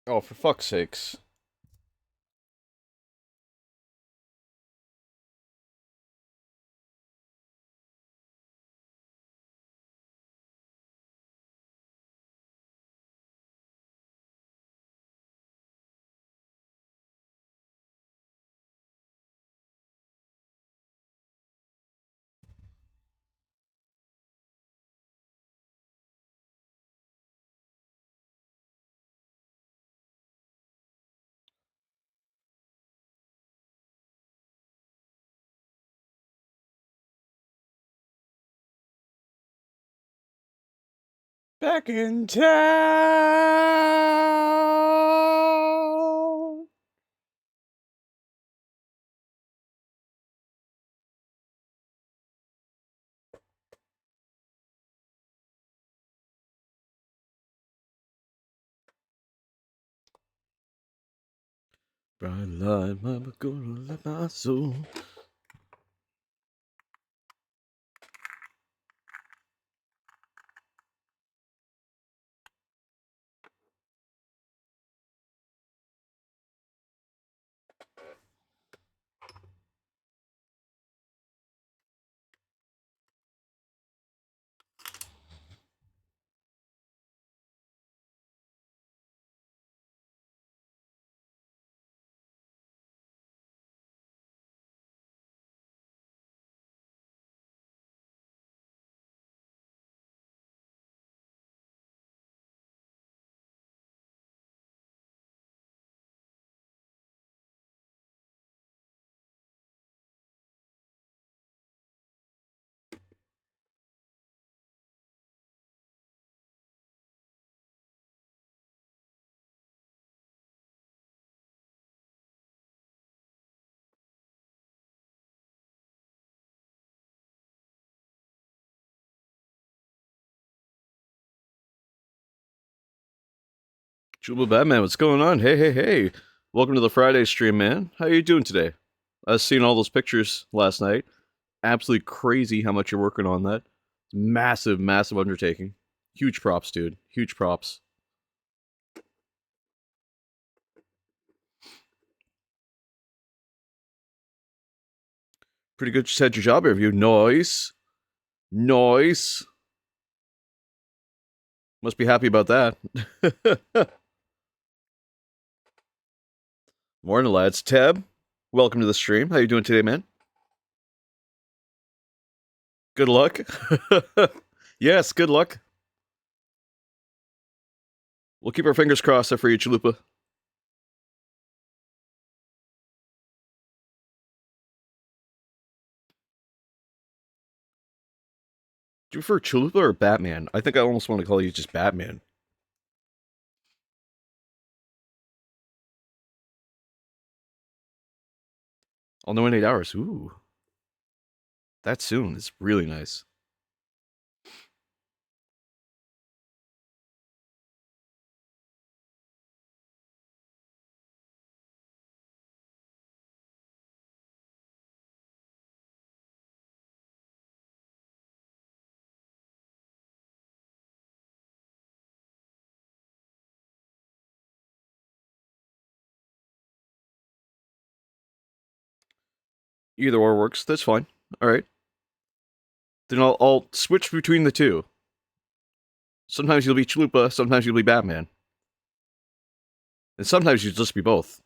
Oh, for fuck's sakes. Back in town. Bright light, mama, gonna let my soul. Jubal Batman, what's going on? Hey, hey, hey. Welcome to the Friday stream, man. How you doing today? I was seeing all those pictures last night. Absolutely crazy how much you're working on that. Massive, massive undertaking. Huge props, dude. Huge props. Pretty good. Just had your job interview. Nice. Nice. Must be happy about that. Morning, lads. Teb, welcome to the stream. How you doing today, man? Good luck. Yes, good luck. We'll keep our fingers crossed there for you, Chalupa. Do you prefer Chalupa or Batman? I think I almost want to call you just Batman. I'll know in 8 hours. Ooh, that soon is really nice. Either or works. That's fine. All right. Then I'll switch between the two. Sometimes you'll be Chalupa, sometimes you'll be Batman, and sometimes you'll just be both.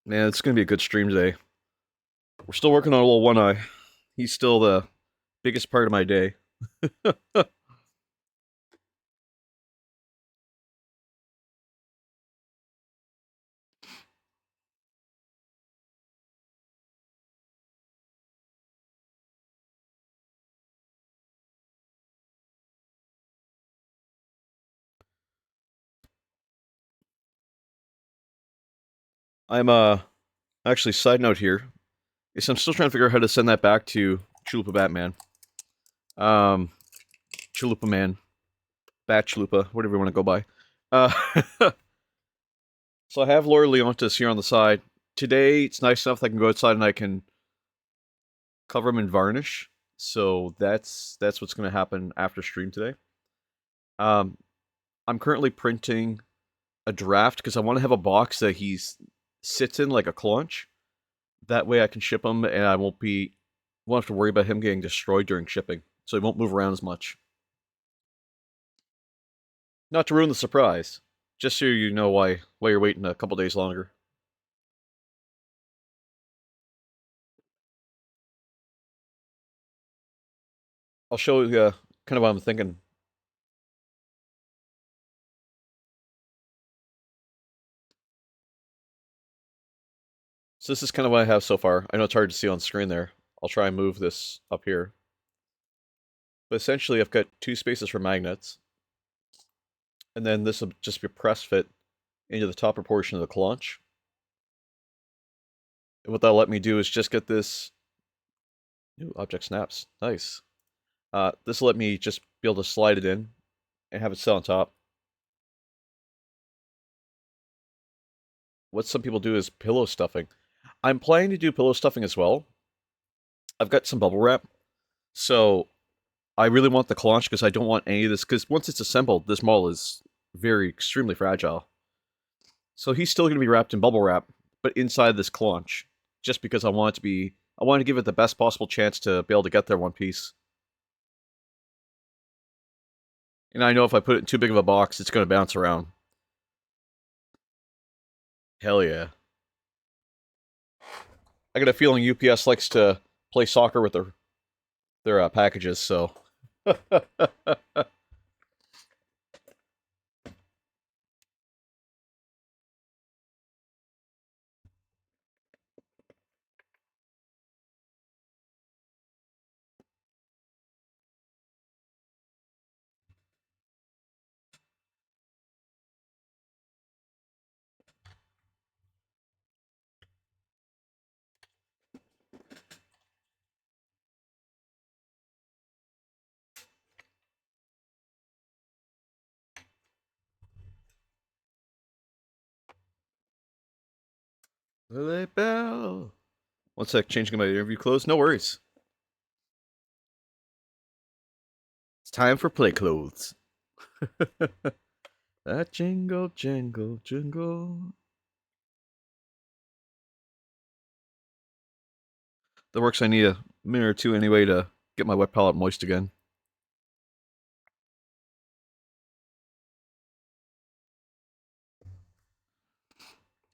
Man, it's gonna be a good stream today. We're still working on Ole One Eye. He's still the biggest part of my day. I'm actually side note here. Yes, I'm still trying to figure out how to send that back to Chalupa Batman. Chalupa Man. Bat Chalupa, whatever you want to go by. Uh, so I have Laura Leontis here on the side. Today, it's nice enough that I can go outside and I can cover them in varnish. So that's what's going to happen after stream today. Um, I'm currently printing a draft because I want to have a box that he sits in like a clunch. That way I can ship him and I won't have to worry about him getting destroyed during shipping. So he won't move around as much. Not to ruin the surprise, just so you know why you're waiting a couple days longer. I'll show you kind of what I'm thinking. So this is kind of what I have so far. I know it's hard to see on screen there. I'll try and move this up here. But essentially, I've got two spaces for magnets. And then this will just be press fit into the top proportion of the clunch. And what that'll let me do is just get this... New object snaps. Nice. This will let me just be able to slide it in and have it sit on top. What some people do is pillow stuffing. I'm planning to do pillow stuffing as well. I've got some bubble wrap. So I really want the clunch because I don't want any of this, because once it's assembled, this model is extremely fragile. So he's still going to be wrapped in bubble wrap, but inside this clunch, just because I want to give it the best possible chance to be able to get there one piece. And I know if I put it in too big of a box, it's going to bounce around. Hell yeah. I got a feeling UPS likes to play soccer with their packages, so... Lily Bell. One sec, changing my interview clothes. No worries. It's time for play clothes. That jingle, jingle, jingle. That works. I need a minute or two anyway to get my wet palette moist again.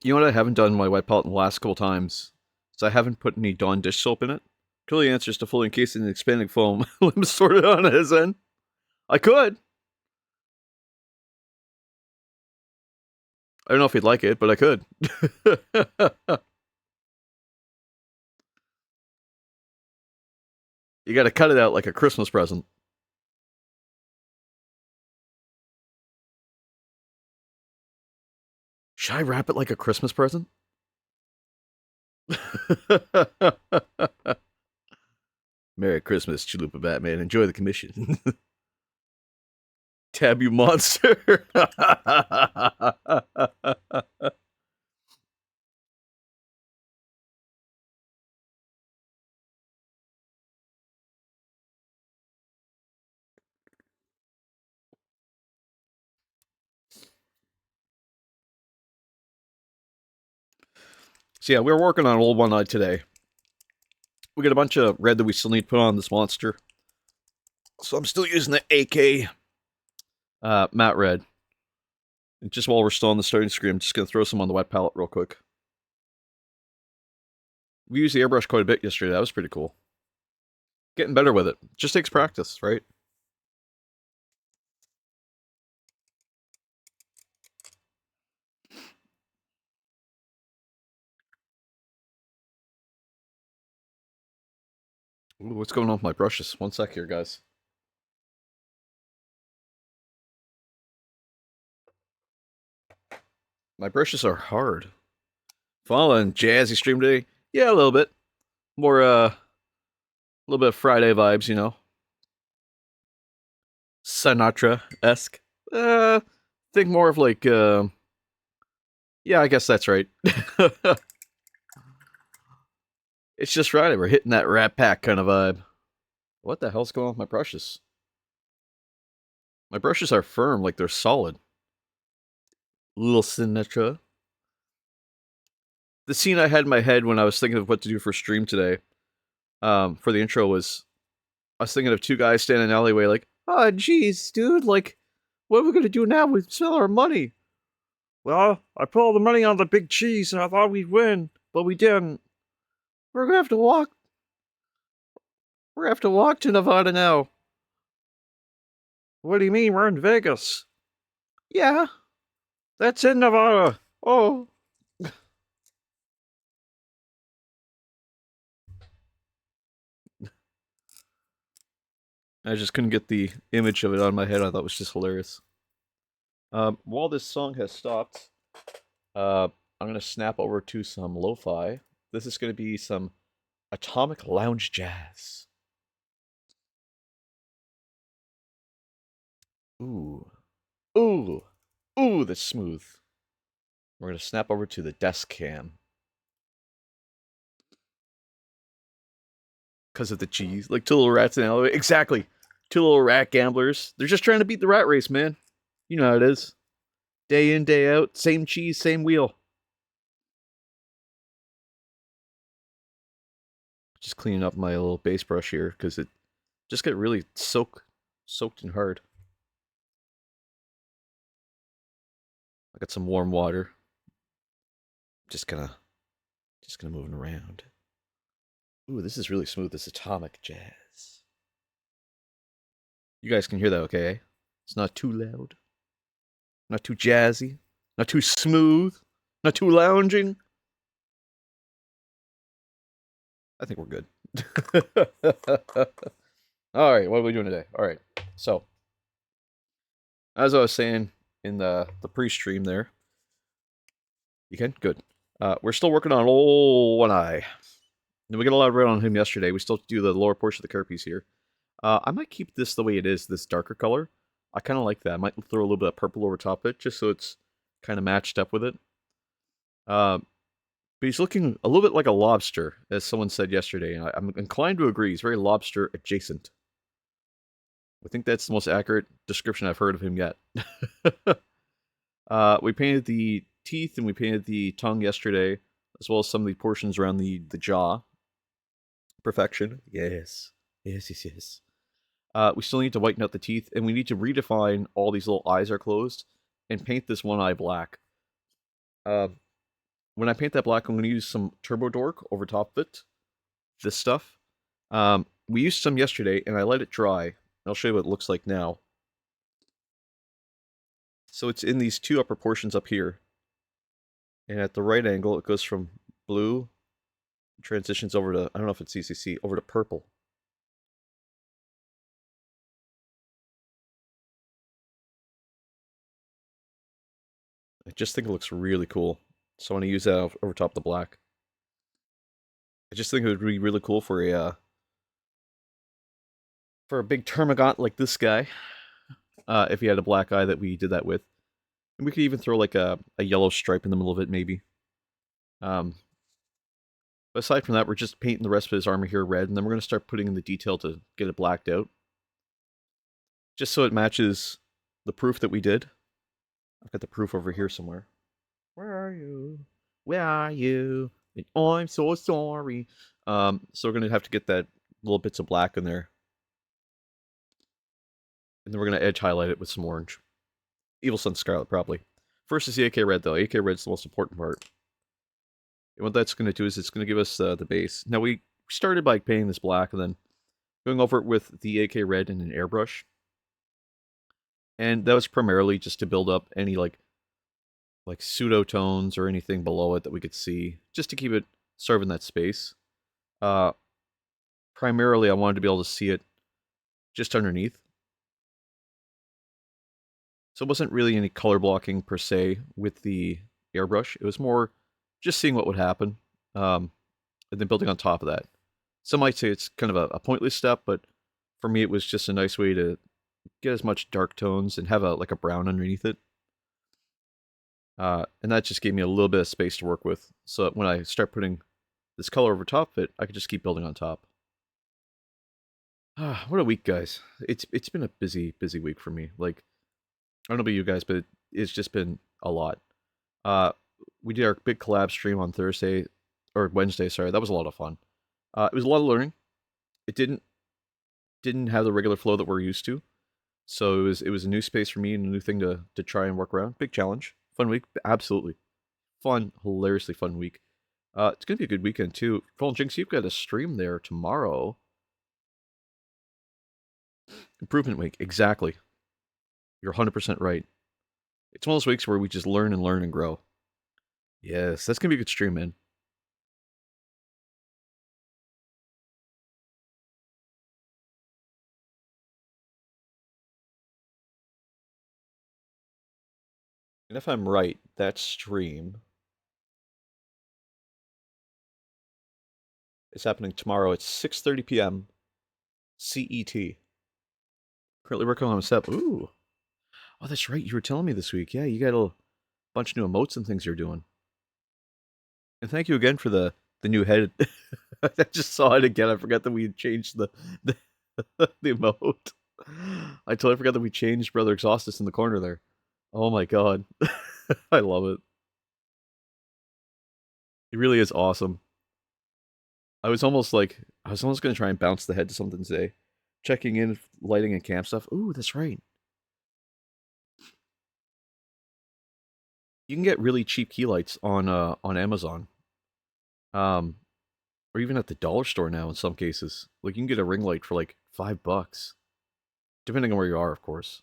You know what I haven't done in my wet palette in the last couple times? Is I haven't put any Dawn dish soap in it. Clearly answers to fully encased in expanding foam. Let me sort it on his end. I could. I don't know if he'd like it, but I could. You gotta cut it out like a Christmas present. Should I wrap it like a Christmas present? Merry Christmas, Chalupa Batman. Enjoy the commission. Tab, you monster. So yeah, we're working on Ole One Eye today. We got a bunch of red that we still need to put on this monster. So I'm still using the AK matte red. And just while we're still on the starting screen, I'm just going to throw some on the wet palette real quick. We used the airbrush quite a bit yesterday. That was pretty cool. Getting better with it. Just takes practice, right? Ooh, what's going on with my brushes? One sec here, guys. My brushes are hard. Fun, jazzy stream today? Yeah, a little bit. More, a little bit of Friday vibes, you know? Sinatra-esque. Think more of like, yeah, I guess that's right. It's just Friday. We're hitting that Rat Pack kind of vibe. What the hell's going on with my brushes? My brushes are firm, like they're solid. Little Sinatra. The scene I had in my head when I was thinking of what to do for stream today, for the intro was, I was thinking of two guys standing in an alleyway like, oh, jeez, dude, like, what are we gonna do now? We spent our money. Well, I put all the money on the big cheese and I thought we'd win, but we didn't. We're gonna have to walk. We're gonna have to walk to Nevada now. What do you mean? We're in Vegas. Yeah, that's in Nevada. Oh. I just couldn't get the image of it on my head. I thought it was just hilarious. While this song has stopped, I'm going to snap over to some lo-fi. This is going to be some atomic lounge jazz. Ooh. Ooh. Ooh, that's smooth. We're going to snap over to the desk cam. Because of the cheese. Like two little rats in the alleyway. Exactly. Two little rat gamblers. They're just trying to beat the rat race, man. You know how it is. Day in, day out. Same cheese, same wheel. Just cleaning up my little base brush here because it just got really soaked in hard. I got some warm water. Just gonna moving around. Ooh, this is really smooth. This atomic jazz. You guys can hear that, okay? It's not too loud, not too jazzy, not too smooth, not too lounging. I think we're good. All right, what are we doing today? All right, so as I was saying in the pre-stream there, you can? Good. We're still working on Ole One Eye. And we got a lot of red on him yesterday. We still have to do the lower portion of the carapace here. I might keep this the way it is, this darker color. I kind of like that. I might throw a little bit of purple over top of it, just so it's kind of matched up with it. But he's looking a little bit like a lobster, as someone said yesterday. And I'm inclined to agree. He's very lobster adjacent. I think that's the most accurate description I've heard of him yet. We painted the teeth and we painted the tongue yesterday, as well as some of the portions around the jaw. Perfection. Yes. Yes, yes, yes. We still need to whiten out the teeth, and we need to redefine all these little eyes are closed, and paint this one eye black. When I paint that black, I'm going to use some Turbo Dork over top of it. This stuff. We used some yesterday, and I let it dry. I'll show you what it looks like now. So it's in these two upper portions up here. And at the right angle, it goes from blue, transitions over to, I don't know if it's CCC, over to purple. I just think it looks really cool. So I want to use that over top of the black. I just think it would be really cool for a big termagant like this guy. If he had a black eye that we did that with. And we could even throw like a yellow stripe in the middle of it, maybe. But aside from that, we're just painting the rest of his armor here red, and then we're going to start putting in the detail to get it blacked out. Just so it matches the proof that we did. I've got the proof over here somewhere. Where are you? Where are you? I'm so sorry. So we're going to have to get that little bits of black in there. And then we're going to edge highlight it with some orange. Evil Sun Scarlet, probably. First is the AK Red, though. AK Red's the most important part. And what that's going to do is it's going to give us the base. Now, we started by painting this black and then going over it with the AK Red and an airbrush. And that was primarily just to build up any, like pseudotones or anything below it that we could see, just to keep it serving that space. Primarily, I wanted to be able to see it just underneath. So it wasn't really any color blocking per se with the airbrush. It was more just seeing what would happen, and then building on top of that. Some might say it's kind of a pointless step, but for me, it was just a nice way to get as much dark tones and have a like a brown underneath it. And that just gave me a little bit of space to work with. So when I start putting this color over top of it, I could just keep building on top. What a week, guys! It's been a busy week for me. Like I don't know about you guys, but it's just been a lot. Uh, we did our big collab stream on Thursday or Wednesday. Sorry, that was a lot of fun. It was a lot of learning. It didn't have the regular flow that we're used to, so it was a new space for me and a new thing to try and work around. Big challenge, fun week, absolutely fun, hilariously fun week. It's gonna be a good weekend too. Fallen Jinx, you've got a stream there tomorrow. Improvement week, exactly. You're 100% right. It's one of those weeks where we just learn and learn and grow. Yes, that's gonna be a good stream, man. And if I'm right, that stream is happening tomorrow at 6:30 p.m. CET. Currently working on a step. Ooh. Oh, that's right. You were telling me this week. Yeah, you got a bunch of new emotes and things you're doing. And thank you again for the new head. I just saw it again. I forgot that we had changed the the emote. I totally forgot that we changed Brother Exhaustus in the corner there. Oh my god. I love it. It really is awesome. I was almost gonna try and bounce the head to something today. Checking in, lighting and camp stuff. Ooh, that's right. You can get really cheap key lights on Amazon. Um or even at the dollar store now in some cases. Like you can get a ring light for like $5. Depending on where you are, of course.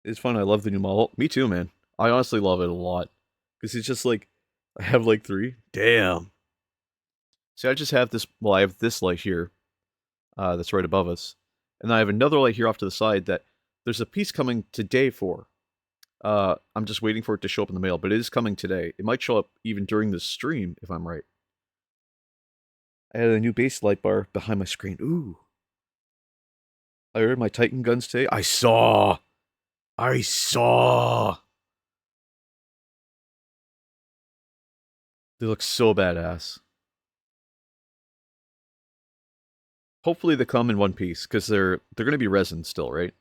It's fun. I love the new model. Me too, man. I honestly love it a lot. Because it's just like I have like three. Damn. See, I just have this well, I have this light here, that's right above us. And then I have another light here off to the side that there's a piece coming today for. I'm just waiting for it to show up in the mail, but it is coming today. It might show up even during the stream, if I'm right. I had a new base light bar behind my screen. Ooh. I ordered my Titan guns today. I saw. They look so badass. Hopefully they come in one piece because they're gonna be resin still, right?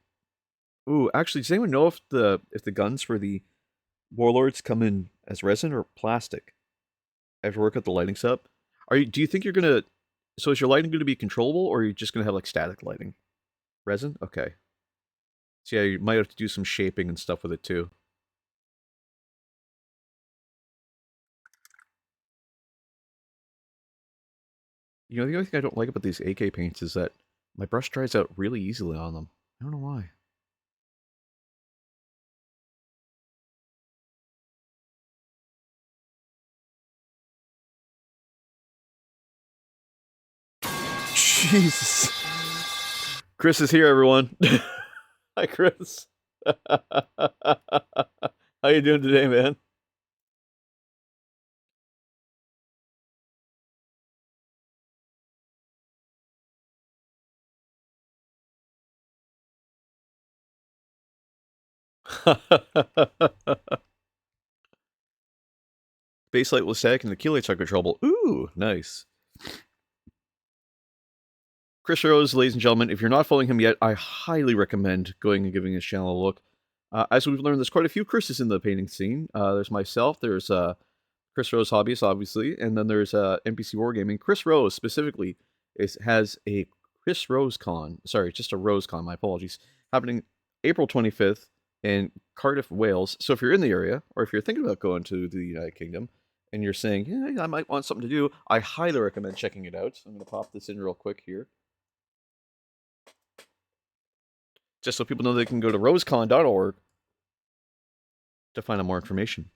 Ooh, actually, does anyone know if the guns for the warlords come in as resin or plastic? I have to work out the lighting setup. Do you think you're gonna? So is your lighting going to be controllable, or are you just gonna have like static lighting? Resin? Okay. So yeah, you might have to do some shaping and stuff with it too. You know, the only thing I don't like about these AK paints is that my brush dries out really easily on them. I don't know why. Jesus. Chris is here, everyone. Hi, Chris. How you doing today, man? Baselight was static and the key lights are controllable. Ooh, nice. Chris Rose, ladies and gentlemen, if you're not following him yet, I highly recommend going and giving his channel a look. As we've learned, there's quite a few Chris's in the painting scene. There's myself, there's Chris Rose Hobbyist, obviously, and then there's NPC Wargaming. Chris Rose, specifically, has a Chris Rose Con. Sorry, just a Rose Con, my apologies. Happening April 25th in Cardiff, Wales. So if you're in the area, or if you're thinking about going to the United Kingdom, and you're saying, yeah, I might want something to do, I highly recommend checking it out. I'm going to pop this in real quick here. Just so people know they can go to rosecon.org to find out more information.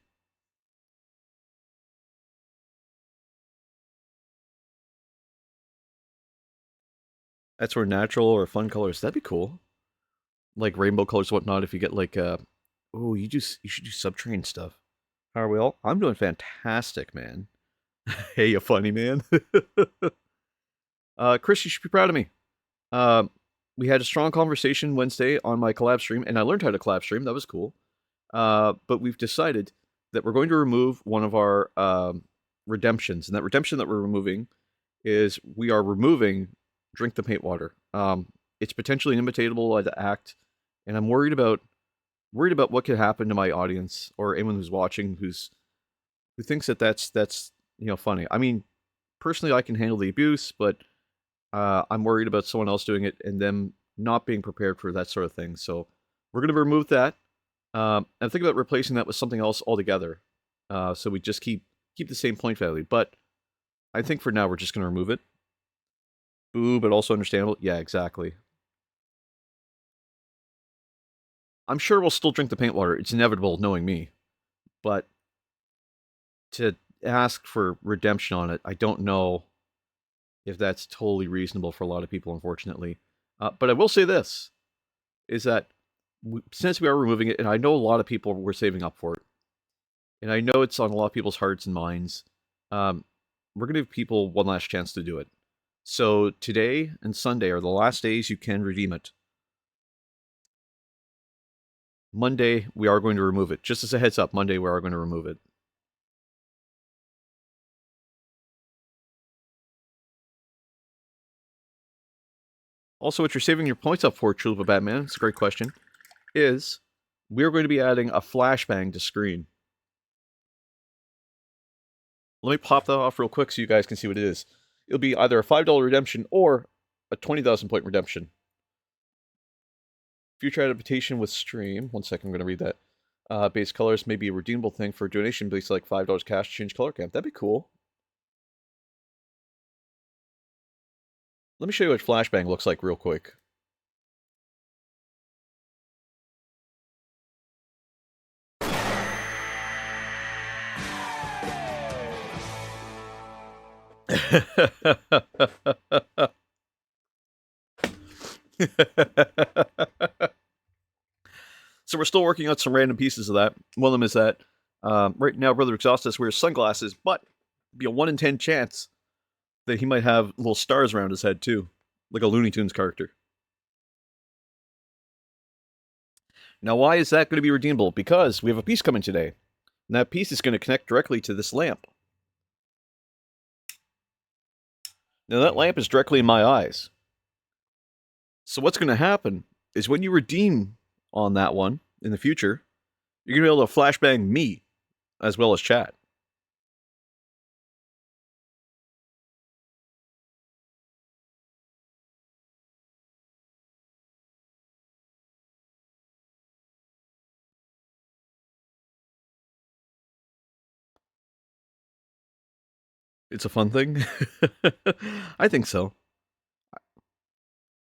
That's where natural or fun colors, that'd be cool. Like rainbow colors, whatnot. If you get like, oh, you should do subterranean stuff. How are we all? I'm doing fantastic, man. Hey, you funny man. Chris, you should be proud of me. Um, we had a strong conversation Wednesday on my collab stream, and I learned how to collab stream. That was cool. But we've decided that we're going to remove one of our redemptions, and that redemption that we're removing is we are removing drink the paint water. It's potentially an imitatable act, and I'm worried about what could happen to my audience or anyone who's watching who thinks that that's funny. I mean, personally, I can handle the abuse, but I'm worried about someone else doing it and them not being prepared for that sort of thing. So we're going to remove that. I'm thinking about replacing that with something else altogether. So we just keep the same point value. But I think for now we're just going to remove it. Boo, but also understandable. Yeah, exactly. I'm sure we'll still drink the paint water. It's inevitable, knowing me. But to ask for redemption on it, I don't know if that's totally reasonable for a lot of people, unfortunately. But I will say this, is that since we are removing it, and I know a lot of people were saving up for it, and I know it's on a lot of people's hearts and minds, we're going to give people one last chance to do it. So today and Sunday are the last days you can redeem it. Monday, we are going to remove it. Just as a heads up, Monday, we are going to remove it. Also, what you're saving your points up for, Chulipa Batman, it's a great question, is we're going to be adding a flashbang to screen. Let me pop that off real quick so you guys can see what it is. It'll be either a $5 redemption or a 20,000 point redemption. Future adaptation with stream. 1 second, I'm going to read that. Base colors may be a redeemable thing for a donation based like $5 cash to change color camp. That'd be cool. Let me show you what flashbang looks like real quick. So we're still working on some random pieces of that. One of them is that right now Brother Exhaustus wears sunglasses, but it'd be a 1 in 10 chance that he might have little stars around his head too, like a Looney Tunes character. Now, why is that going to be redeemable? Because we have a piece coming today, and that piece is going to connect directly to this lamp. Now, that lamp is directly in my eyes. So what's going to happen is when you redeem on that one in the future, you're going to be able to flashbang me as well as chat. It's a fun thing. I think so.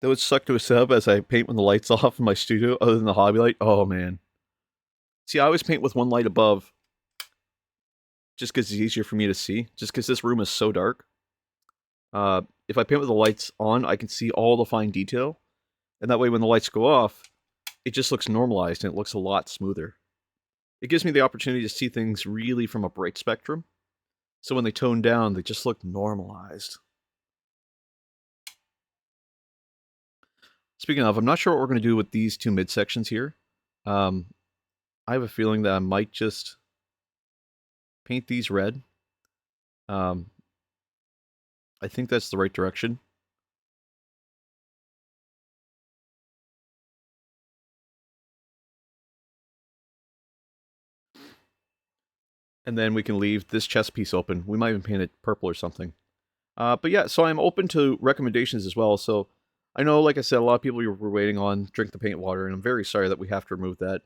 That would suck to a sub as I paint when the light's off in my studio, other than the hobby light. Oh, man. See, I always paint with one light above, just because it's easier for me to see, just because this room is so dark. If I paint with the lights on, I can see all the fine detail, and that way when the lights go off, it just looks normalized, and it looks a lot smoother. It gives me the opportunity to see things really from a bright spectrum, so when they tone down, they just look normalized. Speaking of, I'm not sure what we're going to do with these two midsections here. I have a feeling that I might just paint these red. I think that's the right direction. And then we can leave this chest piece open. We might even paint it purple or something. But yeah, so I'm open to recommendations as well. So I know, like I said, a lot of people were waiting on Drink the Paint Water, and I'm very sorry that we have to remove that.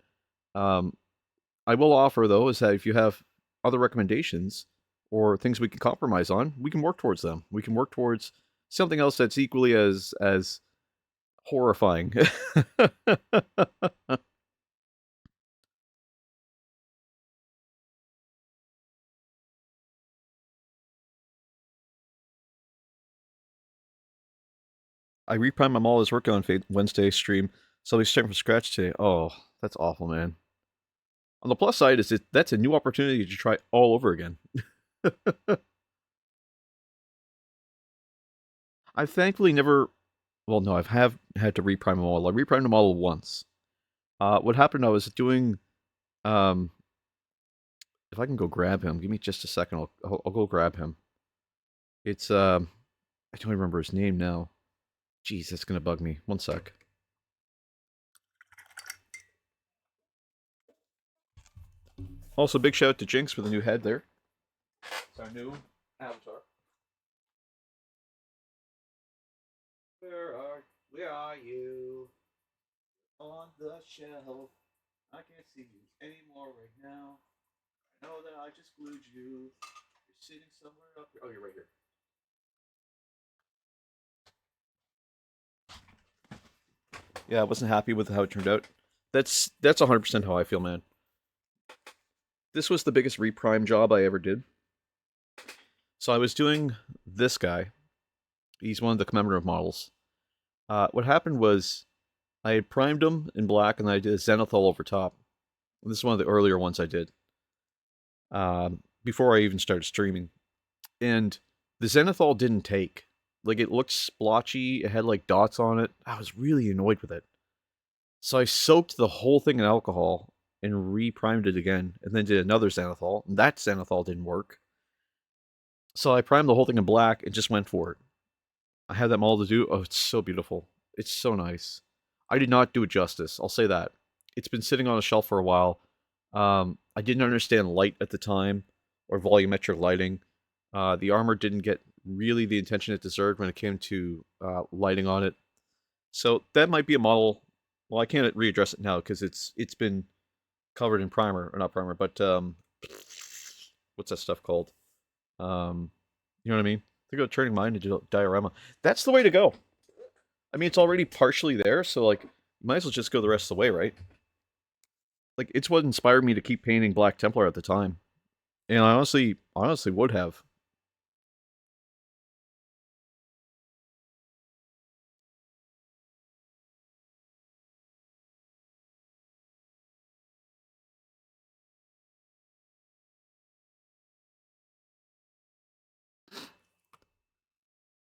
I will offer, though, is that if you have other recommendations or things we can compromise on, we can work towards them. We can work towards something else that's equally as horrifying. I reprimed my mall is working on Wednesday stream, so I'll be starting from scratch today. Oh, that's awful, man. On the plus side is that's a new opportunity to try all over again. I've thankfully never. Well, no, I've have had to reprime a model. I reprimed a model once. What happened? I was doing. Um, if I can go grab him, give me just a second. I'll go grab him. It's I don't remember his name now. Jeez, that's gonna bug me. One sec. Also, big shout out to Jinx for the new head there. It's our new avatar. Where are you? On the shelf. I can't see you anymore right now. I know that I just glued you. You're sitting somewhere up here. Oh, you're right here. Yeah, I wasn't happy with how it turned out. That's 100% how I feel, man. This was the biggest reprime job I ever did. So I was doing this guy. He's one of the commemorative models. What happened was I had primed him in black and I did a zenithal over top. And this is one of the earlier ones I did. Before I even started streaming. And the zenithal didn't take. Like, it looked splotchy, it had like dots on it. I was really annoyed with it. So I soaked the whole thing in alcohol and re-primed it again, and then did another zenithal, and that zenithal didn't work. So I primed the whole thing in black and just went for it. I had them all to do. Oh, it's so beautiful. It's so nice. I did not do it justice, I'll say that. It's been sitting on a shelf for a while. I didn't understand light at the time, or volumetric lighting. The armor didn't get really the attention it deserved when it came to lighting on it. So that might be a model. Well, I can't readdress it now because it's been covered in primer, or not primer, but what's that stuff called? You know what I mean? Think about turning mine into diorama. That's the way to go. I mean, it's already partially there, so like, you might as well just go the rest of the way, right? Like, it's what inspired me to keep painting Black Templar at the time, and I honestly would have.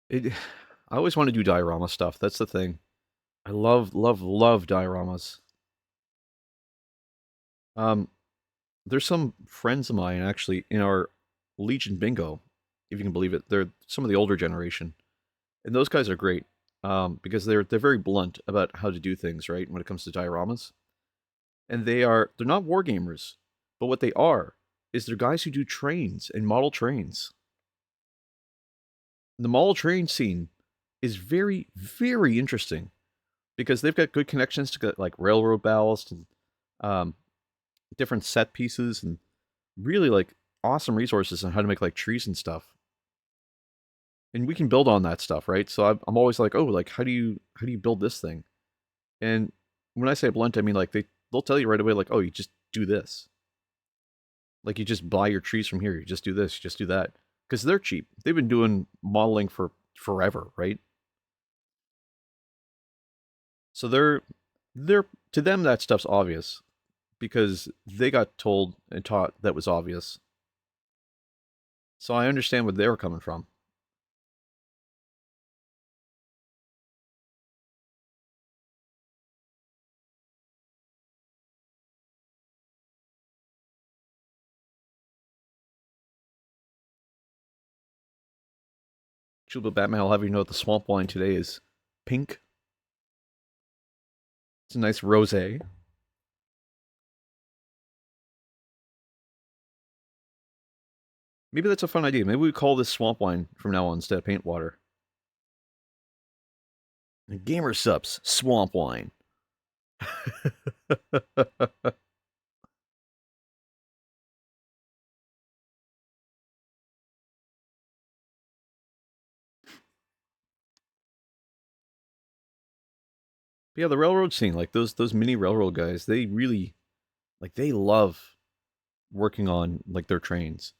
It. I always want to do diorama stuff. That's the thing. I love, love, love dioramas. Um, there's some friends of mine actually in our Legion bingo, if you can believe it. They're some of the older generation, and those guys are great because they're very blunt about how to do things right when it comes to dioramas. And they're not war gamers, but what they are is they're guys who do trains and model trains. The model train scene is very, very interesting because they've got good connections to like railroad ballast and um, different set pieces and really like awesome resources on how to make like trees and stuff. And we can build on that stuff, right? So I'm always like, oh, like how do you build this thing? And when I say blunt, I mean like they'll tell you right away, like, oh, you just do this. Like you just buy your trees from here. You just do this. You just do that because they're cheap. They've been doing modeling for forever, right? So they're to them that stuff's obvious because they got told and taught that was obvious. So I understand where they were coming from. Chuba Batman, I'll have you know the swamp wine today is pink. It's a nice rosé. Maybe that's a fun idea. Maybe we call this swamp wine from now on instead of paint water. Gamer Sups swamp wine. Yeah, the railroad scene, like those mini railroad guys, they really like they love working on like their trains.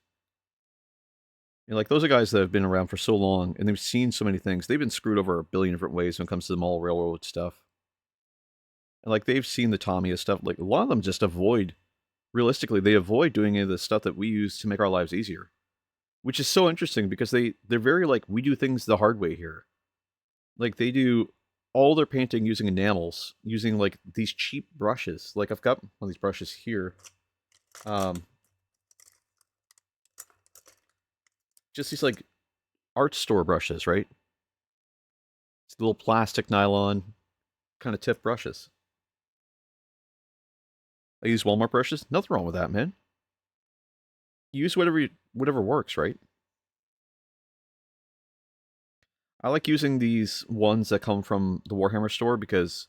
And like those are guys that have been around for so long and they've seen so many things. They've been screwed over a billion different ways when it comes to the mall railroad stuff. And like they've seen the Tamiya stuff. Like a lot of them just avoid realistically, they avoid doing any of the stuff that we use to make our lives easier. Which is so interesting because they're very like, we do things the hard way here. Like they do all their painting using enamels, using like these cheap brushes. Like I've got one of these brushes here. Um, just these like art store brushes, right? It's little plastic nylon kind of tip brushes. I use Walmart brushes. Nothing wrong with that, man. Use whatever works, right? I like using these ones that come from the Warhammer store because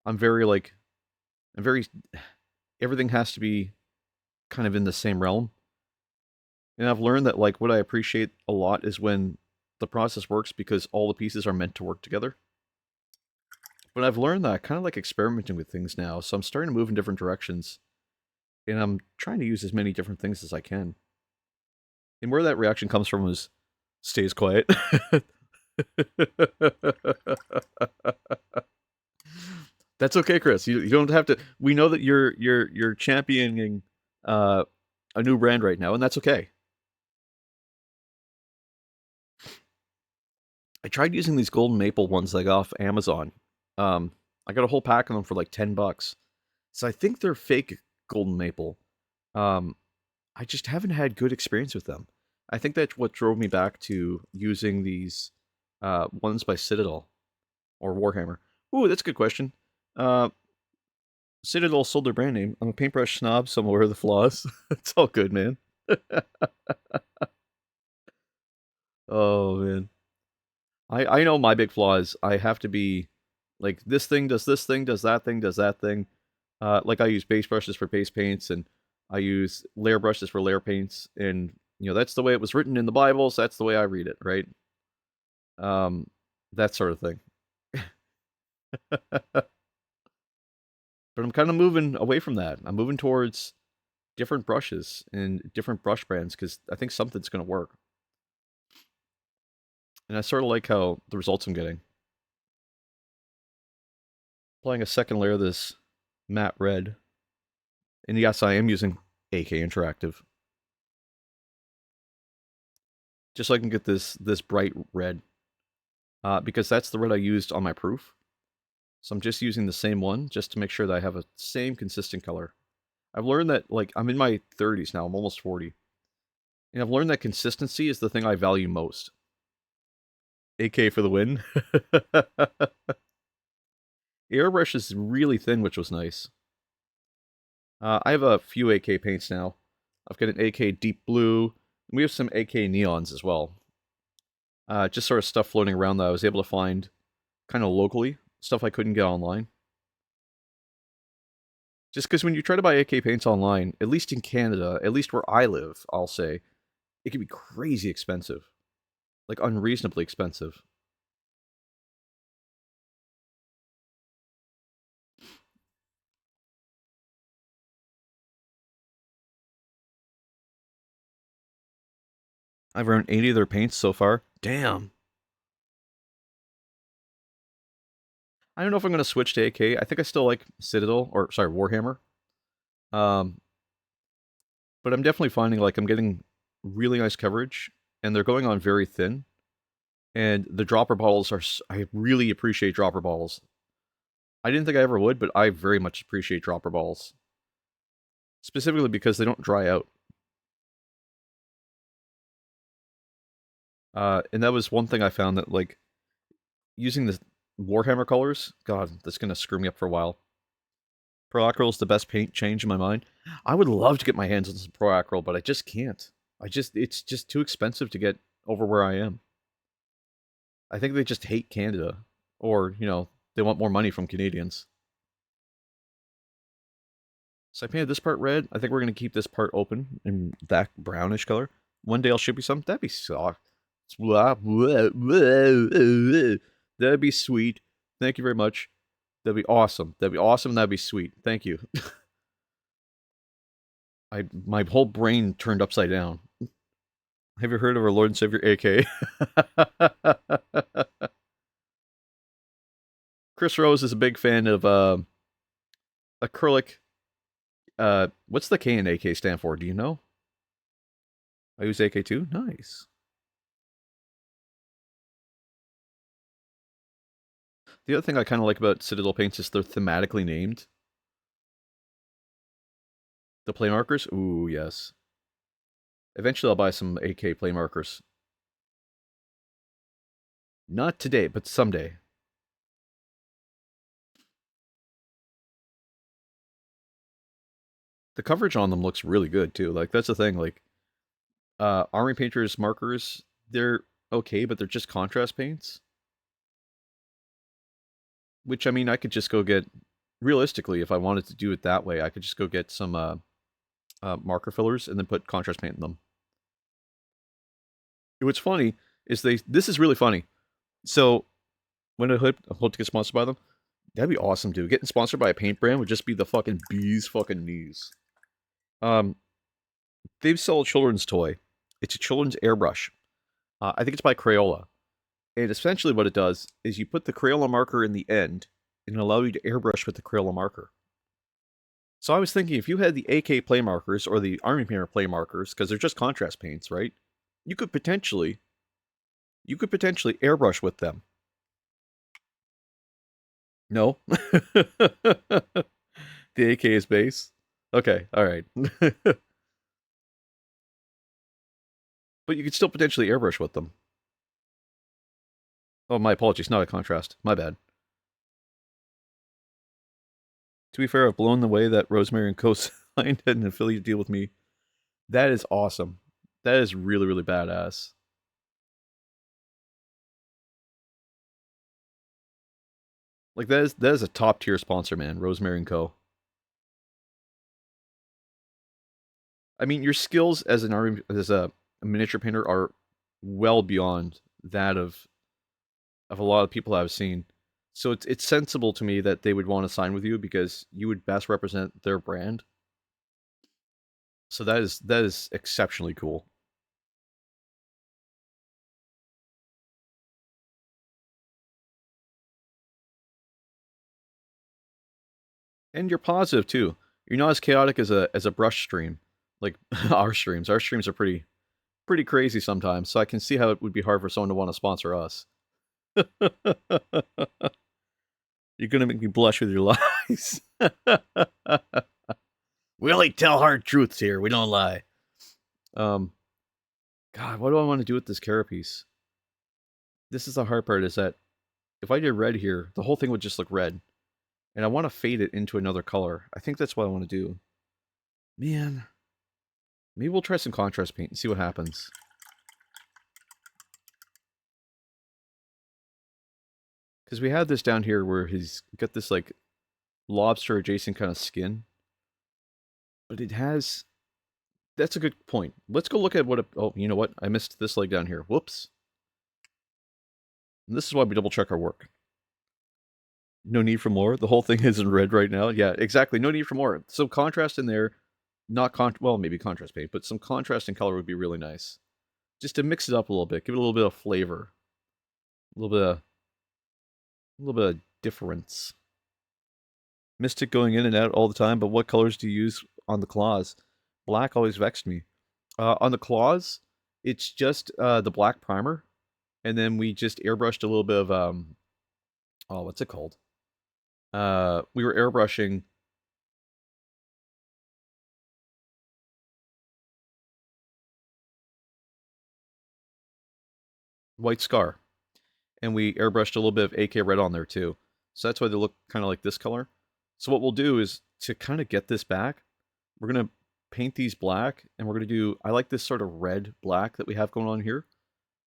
I'm very like I'm very everything has to be kind of in the same realm. And I've learned that like what I appreciate a lot is when the process works because all the pieces are meant to work together. But I've learned that I kind of like experimenting with things now, so I'm starting to move in different directions, and I'm trying to use as many different things as I can. And where that reaction comes from is stays quiet. That's okay, Chris. You don't have to. We know that you're championing uh, a new brand right now, and that's okay. I tried using these golden maple ones I got off Amazon. I got a whole pack of them for like $10. So I think they're fake golden maple. Um, I just haven't had good experience with them. I think that's what drove me back to using these ones by Citadel or Warhammer. Ooh, that's a good question. Uh, Citadel sold their brand name. I'm a paintbrush snob, so I'm aware of the flaws. It's all good, man. Oh man, I know my big flaw is I have to be like this thing, does that thing, does that thing. Like I use base brushes for base paints, and I use layer brushes for layer paints, and that's the way it was written in the Bible, so that's the way I read it, right? Um, that sort of thing. But I'm kind of moving away from that. I'm moving towards different brushes and different brush brands because I think something's going to work. And I sort of like how the results I'm getting. Applying a second layer of this matte red. And yes, I am using AK Interactive. Just so I can get this bright red. Because that's the red I used on my proof. So I'm just using the same one just to make sure that I have a same consistent color. I've learned that, like, I'm in my 30s now, I'm almost 40. And I've learned that consistency is the thing I value most. AK for the win. Airbrush is really thin, which was nice. I have a few AK paints now. I've got an AK Deep Blue. And we have some AK Neons as well. Just sort of stuff floating around that I was able to find kind of locally. Stuff I couldn't get online. Just because when you try to buy AK paints online, at least in Canada, at least where I live, I'll say, it can be crazy expensive. Like unreasonably expensive. I've earned 80 of their paints so far. Damn. I don't know if I'm going to switch to AK. I think I still like Citadel, or sorry, Warhammer. Um, but I'm definitely finding like I'm getting really nice coverage, and they're going on very thin. And the dropper bottles are, I really appreciate dropper bottles. I didn't think I ever would, but I very much appreciate dropper bottles. Specifically because they don't dry out. And that was one thing I found that, like, using the Warhammer colors, God, that's going to screw me up for a while. Pro Acryl is the best paint change in my mind. I would love to get my hands on some Pro Acryl, but I just can't. It's just too expensive to get over where I am. I think they just hate Canada, or they want more money from Canadians. So I painted this part red. I think we're gonna keep this part open in that brownish color. One day I'll ship you some. That'd be soft. That'd be sweet. Thank you very much. That'd be awesome. That'd be awesome. That'd be sweet. Thank you. My whole brain turned upside down. Have you heard of our Lord and Savior AK? Chris Rose is a big fan of acrylic. What's the K in AK stand for? Do you know? I use AK too. Nice. The other thing I kind of like about Citadel paints is they're thematically named. The play markers? Ooh, yes. Eventually I'll buy some AK play markers. Not today, but someday. The coverage on them looks really good too. Like that's the thing. Like Army Painter's markers, they're okay, but they're just contrast paints. Which I mean, I could just go get. Realistically, if I wanted to do it that way, I could just go get some marker fillers and then put contrast paint in them. What's funny is they. This is really funny. So when I hope to get sponsored by them, that'd be awesome, dude. Getting sponsored by a paint brand would just be the fucking bee's fucking knees. Um, they sell a children's toy. It's a children's airbrush. I think it's by Crayola. And essentially what it does is you put the Crayola marker in the end and it allows you to airbrush with the Crayola marker. So I was thinking if you had the AK play markers or the Army Painter play markers, because they're just contrast paints, right? You could potentially airbrush with them. No. The AK is base. Okay, all right. But you could still potentially airbrush with them. Oh, my apologies, not a contrast. My bad. To be fair, I've blown the way that Rosemary and Co. signed an affiliate deal with me. That is awesome. That is really, really badass. Like that is a top tier sponsor, man. Rosemary and Co. I mean, your skills as a miniature painter are well beyond that of a lot of people I've seen. So it's sensible to me that they would want to sign with you because you would best represent their brand. So that is exceptionally cool. And you're positive too. You're not as chaotic as a brush stream, like our streams. Our streams are pretty crazy sometimes. So I can see how it would be hard for someone to want to sponsor us. You're gonna make me blush with your lies. We only tell hard truths here. We don't lie. Um, God, what do I want to do with this carapace? This is the hard part. Is that if I did red here, the whole thing would just look red, and I want to fade it into another color. I think that's what I want to do. Man, maybe we'll try some contrast paint and see what happens. Because we have this down here where he's got this like lobster adjacent kind of skin, but it has. That's a good point. Let's go look at what. Oh, you know what? I missed this leg down here. Whoops. And this is why we double check our work. No need for more. The whole thing is in red right now. Yeah, exactly. No need for more. Some contrast in there. Not well, maybe contrast paint, but some contrast in color would be really nice. Just to mix it up a little bit, give it a little bit of flavor, a little bit of difference. Mystic going in and out all the time, but what colors do you use on the claws? Black always vexed me. On the claws, it's just the black primer, and then we just airbrushed a little bit of oh, what's it called? We were airbrushing White Scar, and we airbrushed a little bit of AK red on there too. So that's why they look kind of like this color. So what we'll do is to kind of get this back, we're gonna paint these black, and we're gonna do. I like this sort of red black that we have going on here.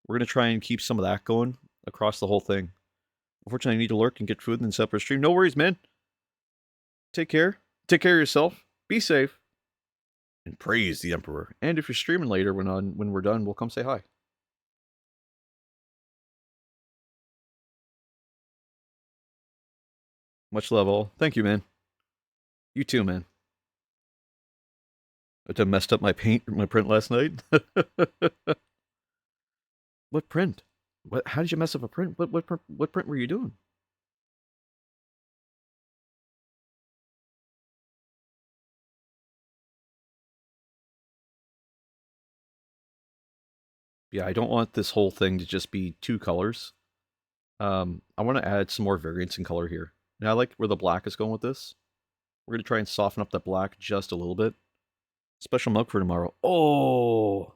We're gonna try and keep some of that going across the whole thing. Unfortunately, I need to lurk and get food and then separate stream. No worries, man. Take care. Take care of yourself. Be safe. And praise the Emperor. And if you're streaming later when we're done, we'll come say hi. Much love all. Thank you, man. You too, man. I messed up my print last night. What print? What? How did you mess up a print? What print were you doing? Yeah, I don't want this whole thing to just be two colors. I want to add some more variance in color here. And I like where the black is going with this. We're going to try and soften up the black just a little bit. Special milk for tomorrow. Oh!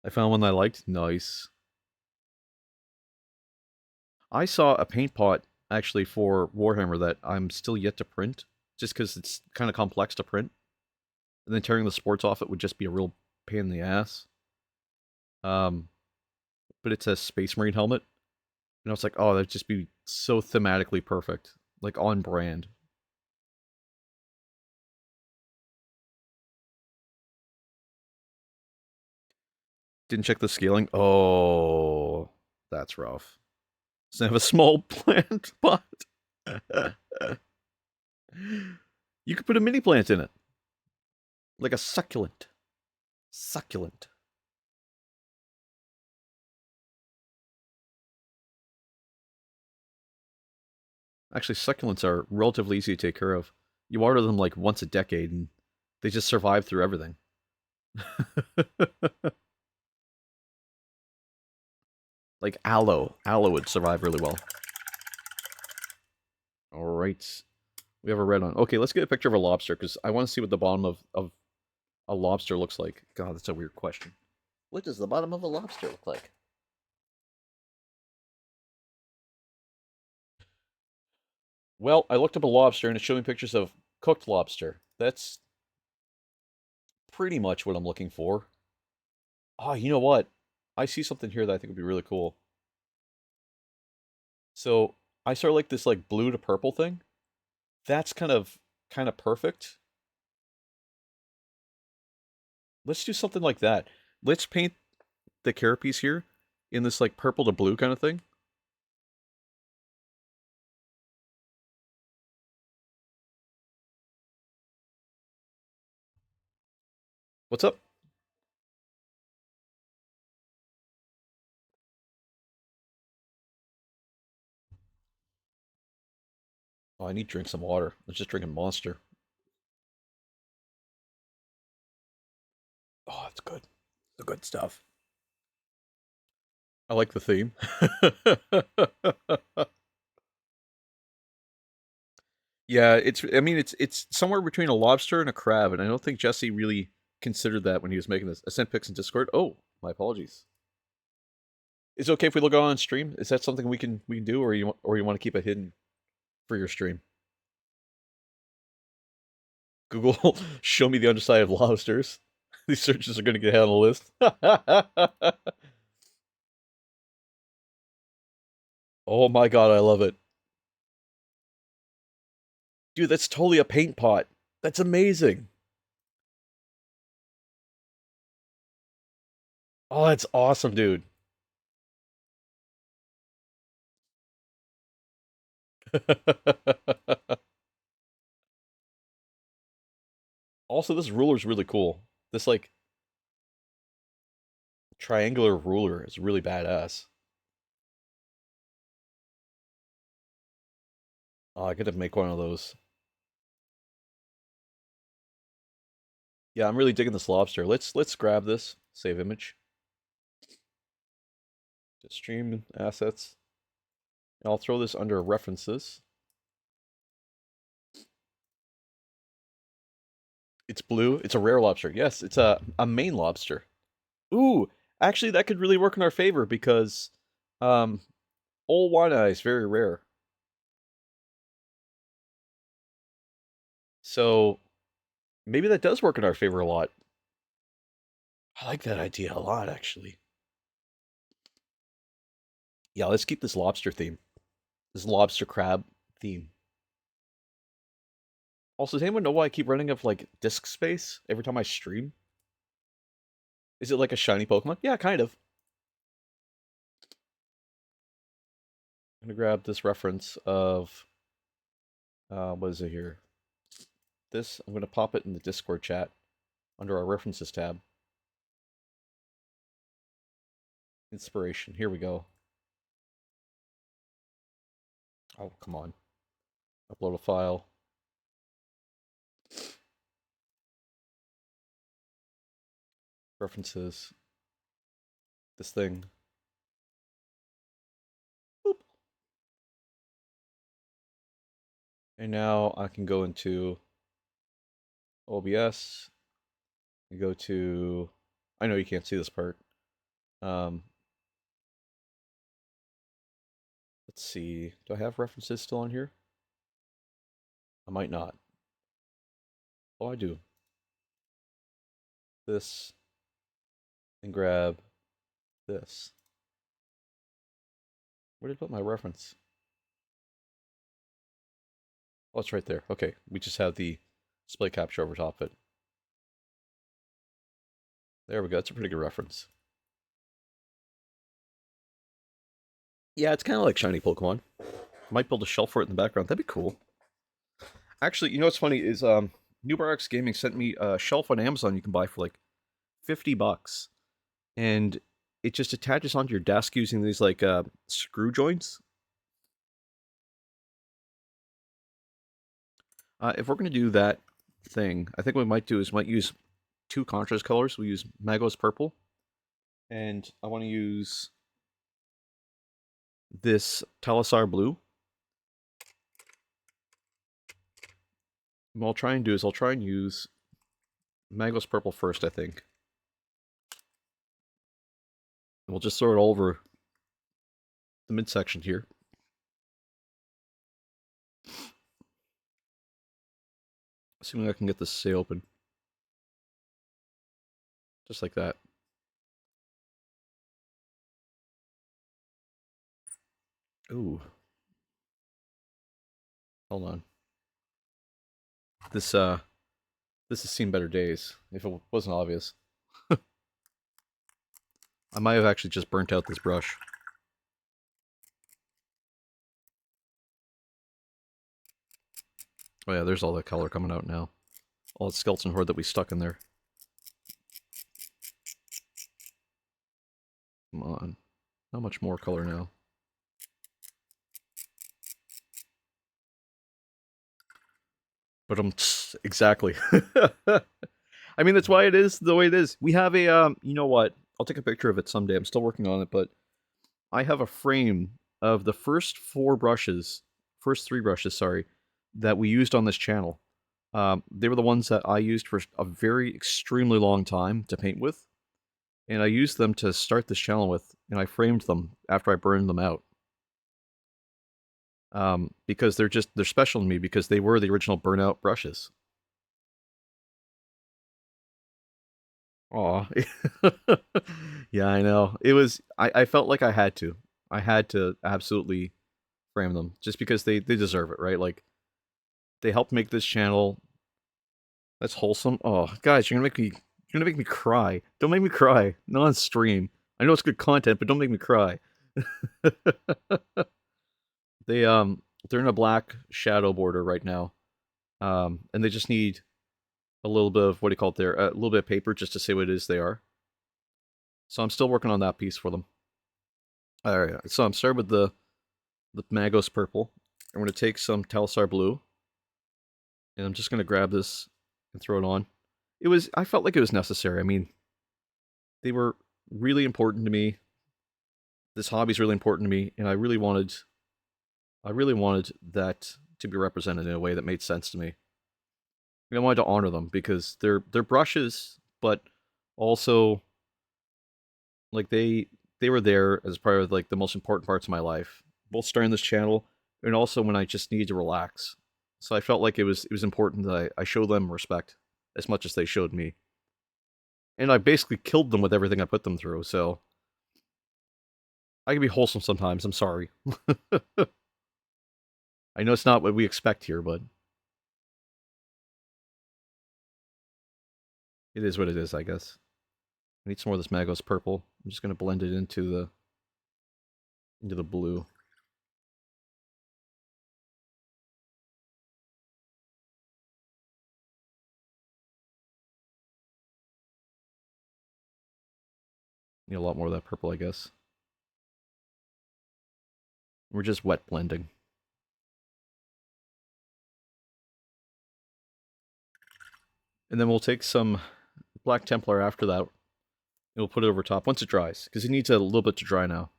I found one that I liked. Nice. I saw a paint pot, actually, for Warhammer that I'm still yet to print. Just because it's kind of complex to print. And then tearing the sports off it would just be a real pain in the ass. Um, but it's a Space Marine helmet. And I was like, oh, that'd just be so thematically perfect. Like, on brand. Didn't check the scaling. Oh, that's rough. Doesn't have a small plant pot. You could put a mini plant in it. Like a succulent. Succulent. Actually, succulents are relatively easy to take care of. You water them like once a decade and they just survive through everything. Like aloe. Aloe would survive really well. Alright. We have a red on. Okay, let's get a picture of a lobster, because I want to see what the bottom of a lobster looks like. God, that's a weird question. What does the bottom of a lobster look like? Well, I looked up a lobster and it's showing pictures of cooked lobster. That's pretty much what I'm looking for. Oh, you know what? I see something here that I think would be really cool. So I sort of like this like blue to purple thing. That's kind of perfect. Let's do something like that. Let's paint the carapace here in this like purple to blue kind of thing. What's up? Oh, I need to drink some water. I'm just drinking Monster. Oh, it's good. The good stuff. I like the theme. Yeah, I mean it's somewhere between a lobster and a crab, and I don't think Jesse really considered that when he was making this. I sent pics in Discord. Oh, my apologies. Is it okay if we look on stream? Is that something we can do, or you want to keep it hidden for your stream? Google, show me the underside of lobsters. These searches are going to get hit on the list. Oh my god, I love it. Dude, that's totally a paint pot. That's amazing. Oh, that's awesome, dude. Also, this ruler is really cool. This like triangular ruler is really badass. Oh, I gotta make one of those. Yeah, I'm really digging this lobster. Let's grab this. Save image. Just stream assets. And I'll throw this under references. It's blue. It's a rare lobster. Yes, it's a Maine lobster. Ooh, actually, that could really work in our favor because um, Ole One Eye is very rare. So maybe that does work in our favor a lot. I like that idea a lot, actually. Yeah, let's keep this lobster theme. This lobster crab theme. Also, does anyone know why I keep running of like disk space every time I stream? Is it like a shiny Pokemon? Yeah, kind of. I'm gonna grab this reference of what is it here? This, I'm gonna pop it in the Discord chat under our references tab. Inspiration. Here we go. Oh, come on. Upload a file. References. This thing. And now I can go into OBS and go to, I know you can't see this part. Um, let's see, do I have references still on here? I might not. Oh, I do. This, and grab this. Where did I put my reference? Oh, it's right there. Okay, we just have the display capture over top of it. There we go. That's a pretty good reference. Yeah, it's kind of like shiny Pokemon. Might build a shelf for it in the background. That'd be cool. Actually, you know what's funny is NewBarX Gaming sent me a shelf on Amazon you can buy for like $50, and it just attaches onto your desk using these like screw joints. If we're gonna do that thing, I think what we might do is might use two contrast colors. We use Magos purple, and I want to use this Talisar blue. What I'll try and do is I'll try and use Magos purple first, I think. And we'll just throw it all over the midsection here. Assuming I can get this to stay open. Just like that. Ooh. Hold on. This has seen better days, if it wasn't obvious. I might have actually just burnt out this brush. Oh yeah, there's all that color coming out now. All the skeleton horde that we stuck in there. Come on. How much more color now? But exactly. I mean, that's why it is the way it is. We have a, you know what? I'll take a picture of it someday. I'm still working on it, but I have a frame of the first three brushes, sorry, that we used on this channel. They were the ones that I used for a very extremely long time to paint with, and I used them to start this channel with, and I framed them after I burned them out. Because they're special to me because they were the original burnout brushes. Aw. Yeah, I know. It was, I felt like I had to. I had to absolutely frame them just because they deserve it, right? Like, they helped make this channel that's wholesome. Oh, guys, you're gonna make me cry. Don't make me cry. Not on stream. I know it's good content, but don't make me cry. They they're in a black shadow border right now. And they just need a little bit of what do you call it there? A little bit of paper just to say what it is they are. So I'm still working on that piece for them. All right, so I'm starting with the Magos purple. I'm gonna take some Telstar blue, and I'm just gonna grab this and throw it on. I felt like it was necessary. I mean, they were really important to me. This hobby is really important to me, and I really wanted that to be represented in a way that made sense to me. I wanted to honor them because they're brushes, but also like they were there as part of like the most important parts of my life, both starting this channel and also when I just needed to relax. So I felt like it was important that I show them respect as much as they showed me. And I basically killed them with everything I put them through, so I can be wholesome sometimes, I'm sorry. I know it's not what we expect here, but it is what it is, I guess. I need some more of this Magos purple. I'm just gonna blend it into the blue. Need a lot more of that purple, I guess. We're just wet blending. And then we'll take some Black Templar after that. And we'll put it over top once it dries, because it needs a little bit to dry now.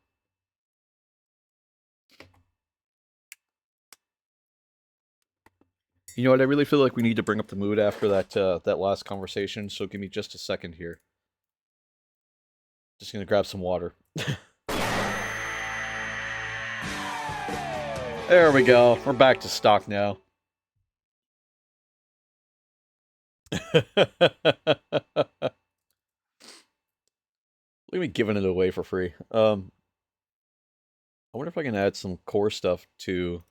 You know what? I really feel like we need to bring up the mood after that last conversation. So give me just a second here. Just gonna grab some water. There we go. We're back to stock now. Look at me giving it away for free. I wonder if I can add some core stuff to.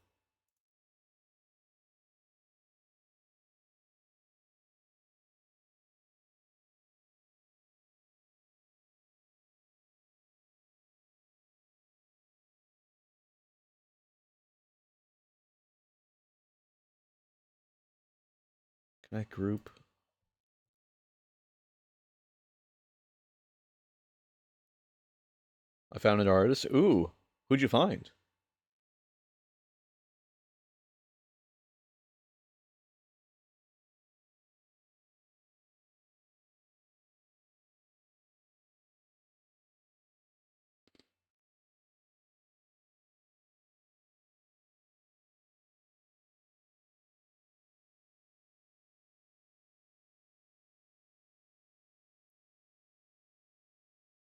Can I group? I found an artist. Ooh, who'd you find?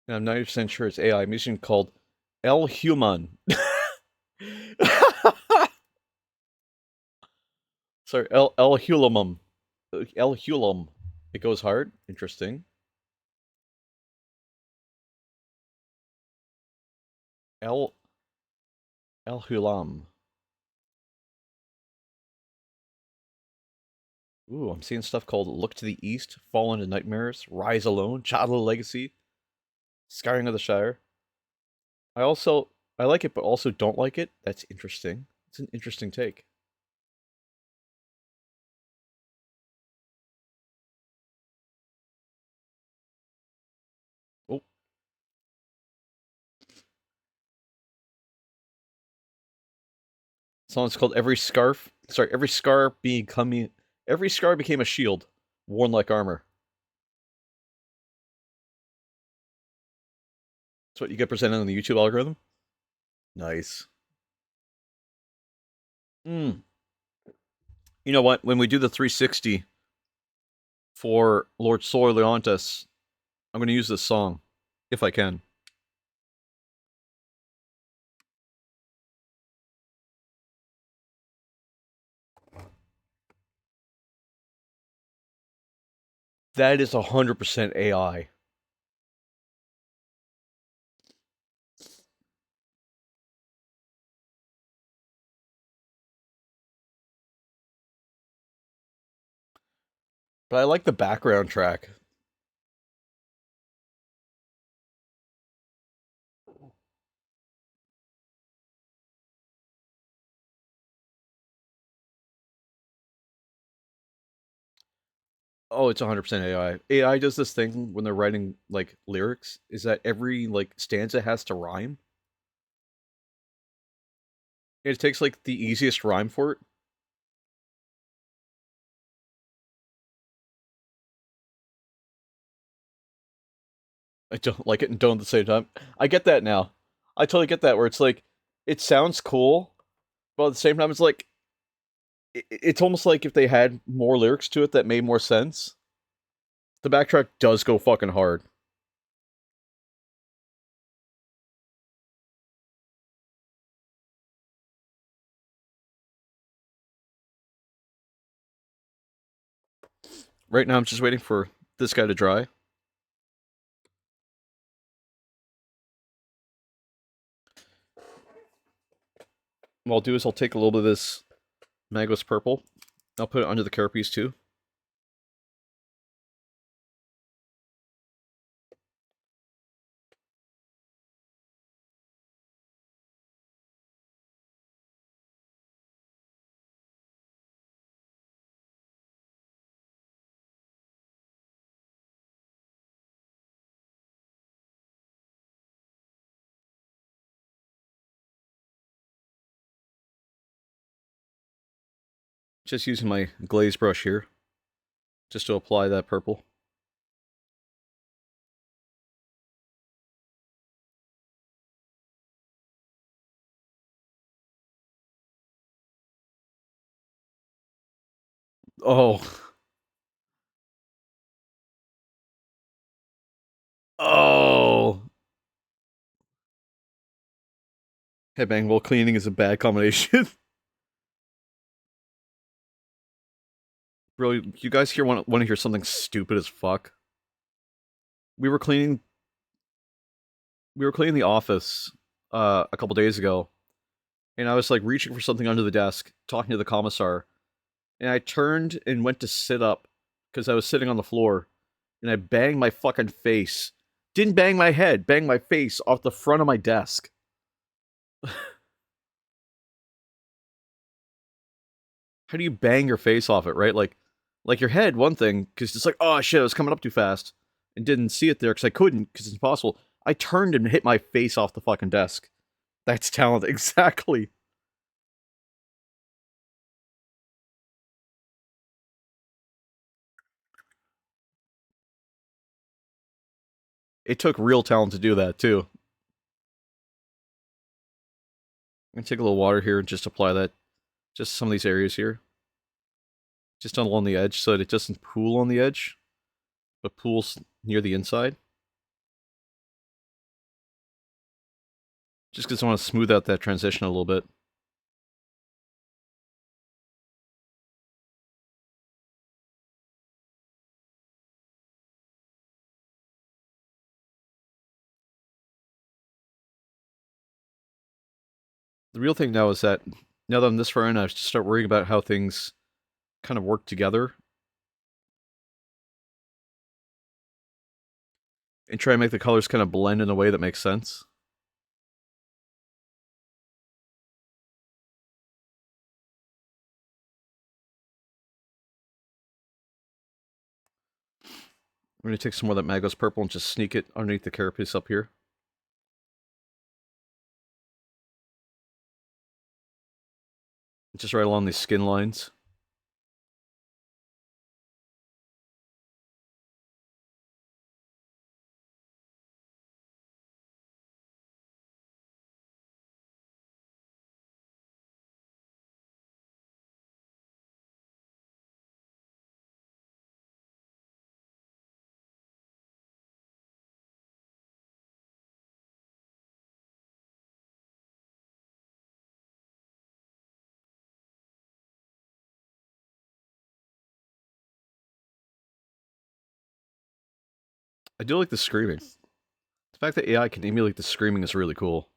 And I'm 90% sure it's AI. Mission called El Human. Sorry, El Hulamum. El Hulum. It goes hard. Interesting. El El Hulam. Ooh, I'm seeing stuff called Look to the East, Fall into Nightmares, Rise Alone, Child of the Legacy, Scarring of the Shire. I like it, but also don't like it. That's interesting. It's an interesting take. Oh, song's called Every Scarf. Sorry, every scar became a shield, worn like armor. That's what you get presented on the YouTube algorithm. Nice. Hmm. You know what? When we do the 360 for Lord Soy Leontis, I'm going to use this song, if I can. That is 100% AI. But I like the background track. Oh, it's 100% AI. AI does this thing when they're writing like lyrics is that every like stanza has to rhyme. It takes like the easiest rhyme for it. I don't like it and don't at the same time. I get that now. I totally get that where it's like it sounds cool, but at the same time it's like it's almost like if they had more lyrics to it that made more sense. The backtrack does go fucking hard. Right now I'm just waiting for this guy to dry. What I'll do is I'll take a little bit of this Magos purple. I'll put it under the carapace too. Just using my glaze brush here, just to apply that purple. Oh. Oh. Headbang while cleaning is a bad combination. Bro, you guys here want to hear something stupid as fuck? We were cleaning we were cleaning the office a couple days ago, and I was like reaching for something under the desk, talking to the commissar, and I turned and went to sit up because I was sitting on the floor, and I banged my fucking face. Didn't bang my head, banged my face off the front of my desk. How do you bang your face off it, right? Like your head, one thing, because it's like, oh shit, I was coming up too fast and didn't see it there because I couldn't, because it's impossible. I turned and hit my face off the fucking desk. That's talent, exactly. It took real talent to do that too. I'm gonna take a little water here and just apply that, just some of these areas here, just along the edge, so that it doesn't pool on the edge, but pools near the inside. Just because I want to smooth out that transition a little bit. The real thing now is that now that I'm this far in, I have to start worrying about how things kind of work together and try and make the colors kind of blend in a way that makes sense. I'm going to take some more of that Magos purple and just sneak it underneath the carapace up here. Just right along these skin lines. I do like the screaming. The fact that AI can emulate the screaming is really cool.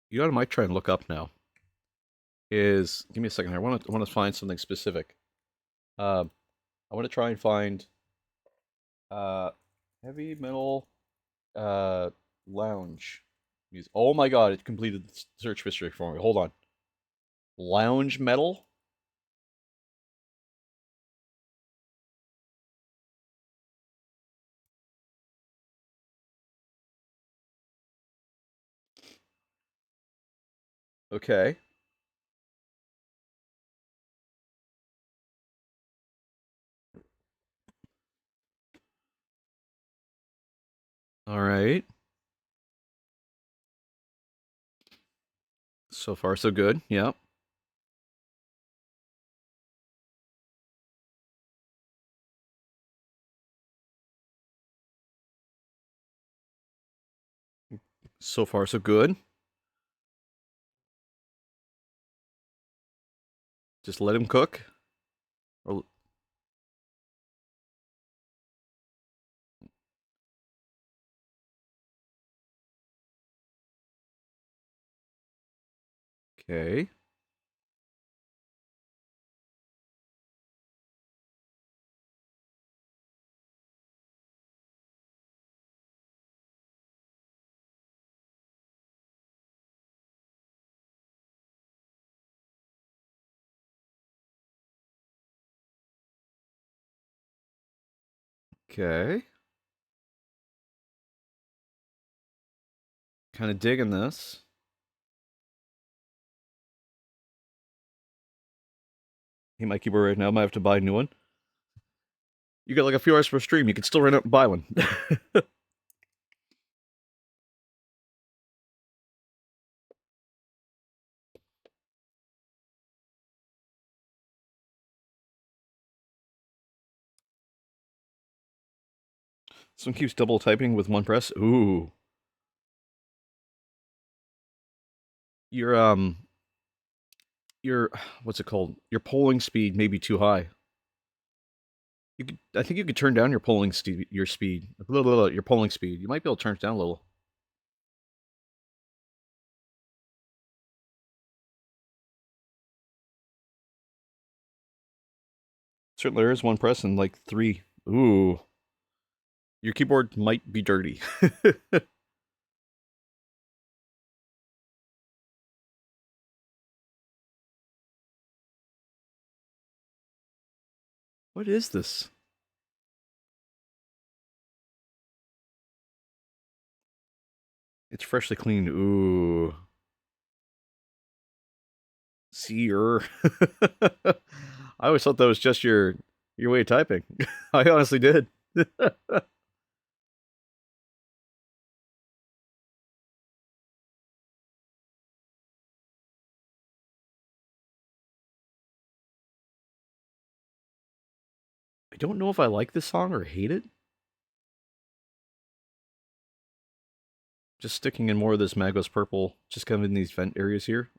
You know what I might try and look up now is, give me a second here. I want to find something specific. Uh, I want to try and find uh, heavy metal uh, lounge music. Oh my god! It completed the search history for me. Hold on. Lounge metal. Okay. All right. So far, so good. Yeah. So far, so good. Just let him cook. Or, okay. Okay. Kind of digging this. He my keyboard right now. Might have to buy a new one. You got like a few hours per stream. You can still run out and buy one. This one keeps double typing with one press. Ooh. Your your what's it called? Your polling speed may be too high. I think you could turn down your polling speed. Your polling speed. You might be able to turn it down a little. Certainly, there is one press and like 3. Ooh, your keyboard might be dirty. What is this? It's freshly cleaned. Ooh. Seer. I always thought that was just your way of typing. I honestly did. I don't know if I like this song or hate it. Just sticking in more of this Magos purple, just kind of in these vent areas here.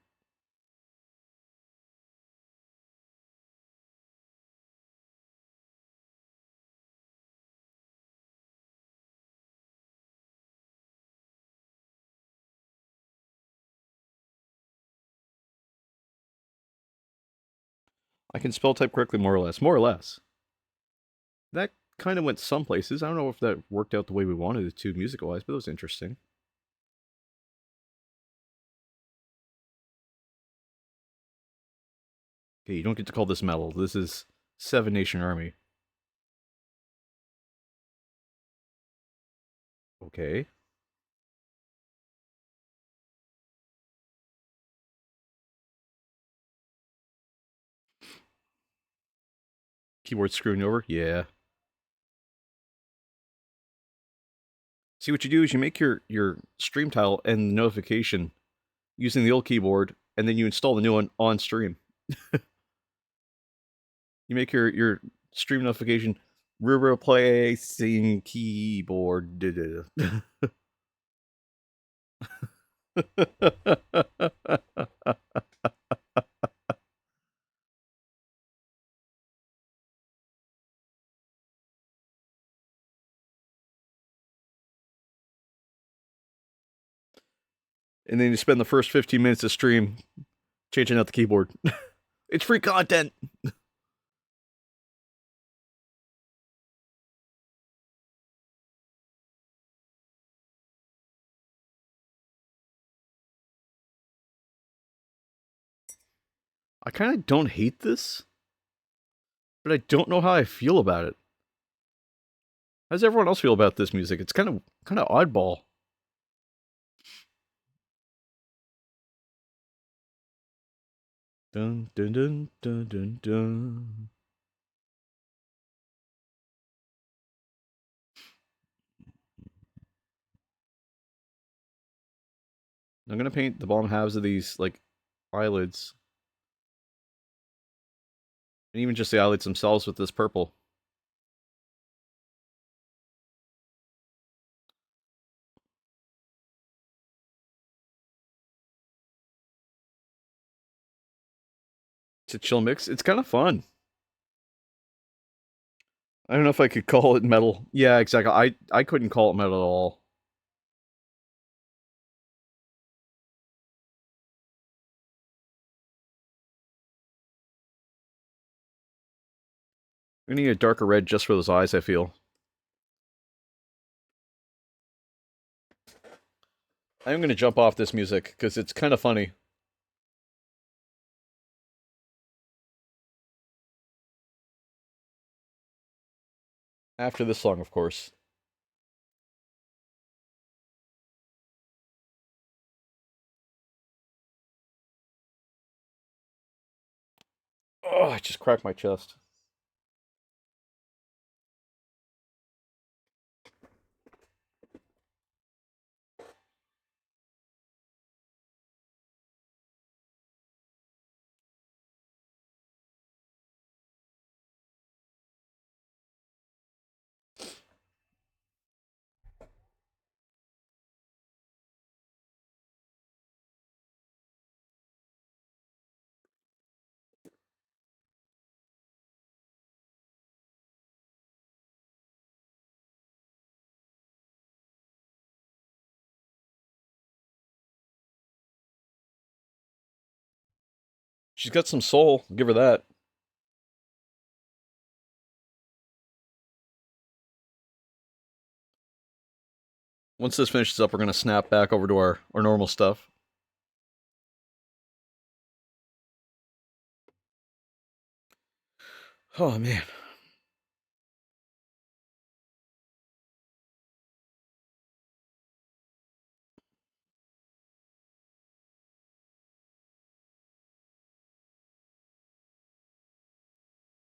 I can spell type correctly, more or less. More or less. That kind of went some places. I don't know if that worked out the way we wanted it to music-wise, but it was interesting. Okay, you don't get to call this metal. This is Seven Nation Army. Okay. Keyboard screwing over? Yeah. See, what you do is you make your stream tile and the notification using the old keyboard, and then you install the new one on stream. You make your stream notification replacing keyboard. And then you spend the first 15 minutes of stream changing out the keyboard. It's free content. I kind of don't hate this, but I don't know how I feel about it. How does everyone else feel about this music? It's kind of oddball. Dun dun dun dun dun dun. I'm gonna paint the bottom halves of these like eyelids, and even just the eyelids themselves with this purple. It's a chill mix. It's kind of fun. I don't know if I could call it metal. Yeah, exactly. I couldn't call it metal at all. We need a darker red just for those eyes, I feel. I'm gonna jump off this music because it's kind of funny. After this song, of course. Oh, I just cracked my chest. She's got some soul. I'll give her that. Once this finishes up, we're going to snap back over to our normal stuff. Oh, man.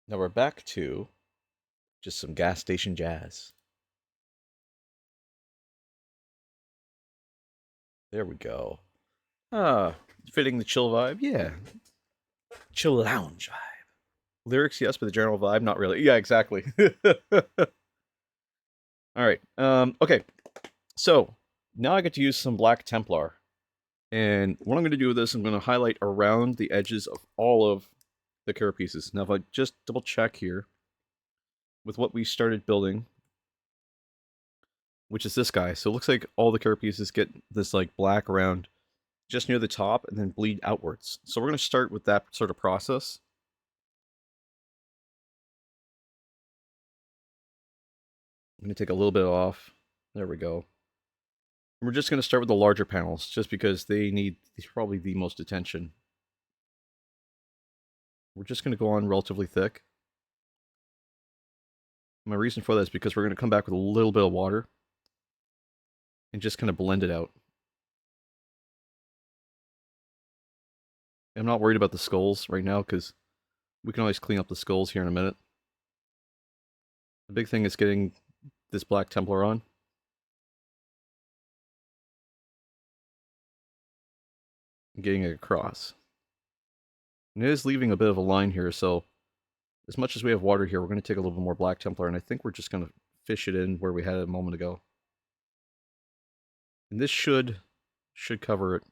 Now we're back to just some gas station jazz. There we go. Ah, fitting the chill vibe. Yeah. Chill lounge vibe. Lyrics, yes, but the general vibe, not really. Yeah, exactly. All right. Okay. So now I get to use some Black Templar. And what I'm going to do with this, I'm going to highlight around the edges of all of the carapaces. Now, if I just double check here with what we started building, which is this guy. So it looks like all the carapaces get this like black around just near the top and then bleed outwards. So we're going to start with that sort of process. I'm going to take a little bit off. There we go. And we're just going to start with the larger panels just because they need probably the most attention. We're just going to go on relatively thick. My reason for that is because we're going to come back with a little bit of water and just kind of blend it out. I'm not worried about the skulls right now because we can always clean up the skulls here in a minute. The big thing is getting this Black Templar on. And getting it across. And it is leaving a bit of a line here, so as much as we have water here, we're going to take a little bit more Black Templar, and I think we're just going to fish it in where we had it a moment ago. And this should cover it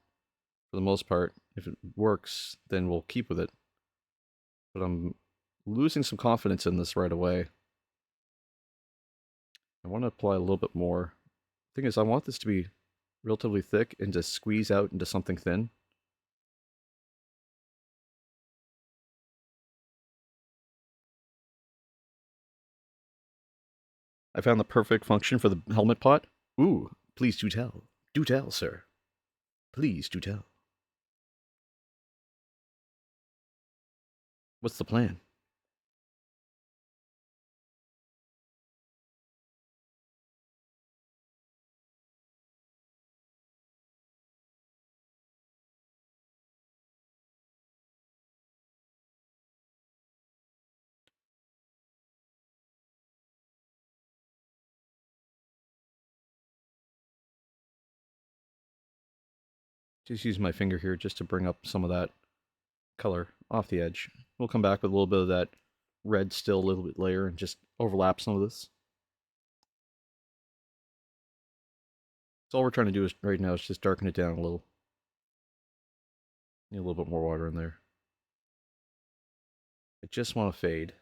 for the most part. If it works, then we'll keep with it. But I'm losing some confidence in this right away. I want to apply a little bit more. The thing is, I want this to be relatively thick and to squeeze out into something thin. I found the perfect function for the helmet pot. Ooh, please do tell. Do tell, sir. Please do tell. What's the plan? Just use my finger here just to bring up some of that color off the edge. We'll come back with a little bit of that red still a little bit layer and just overlap some of this. So all we're trying to do is right now is just darken it down a little. Need a little bit more water in there. I just want to fade.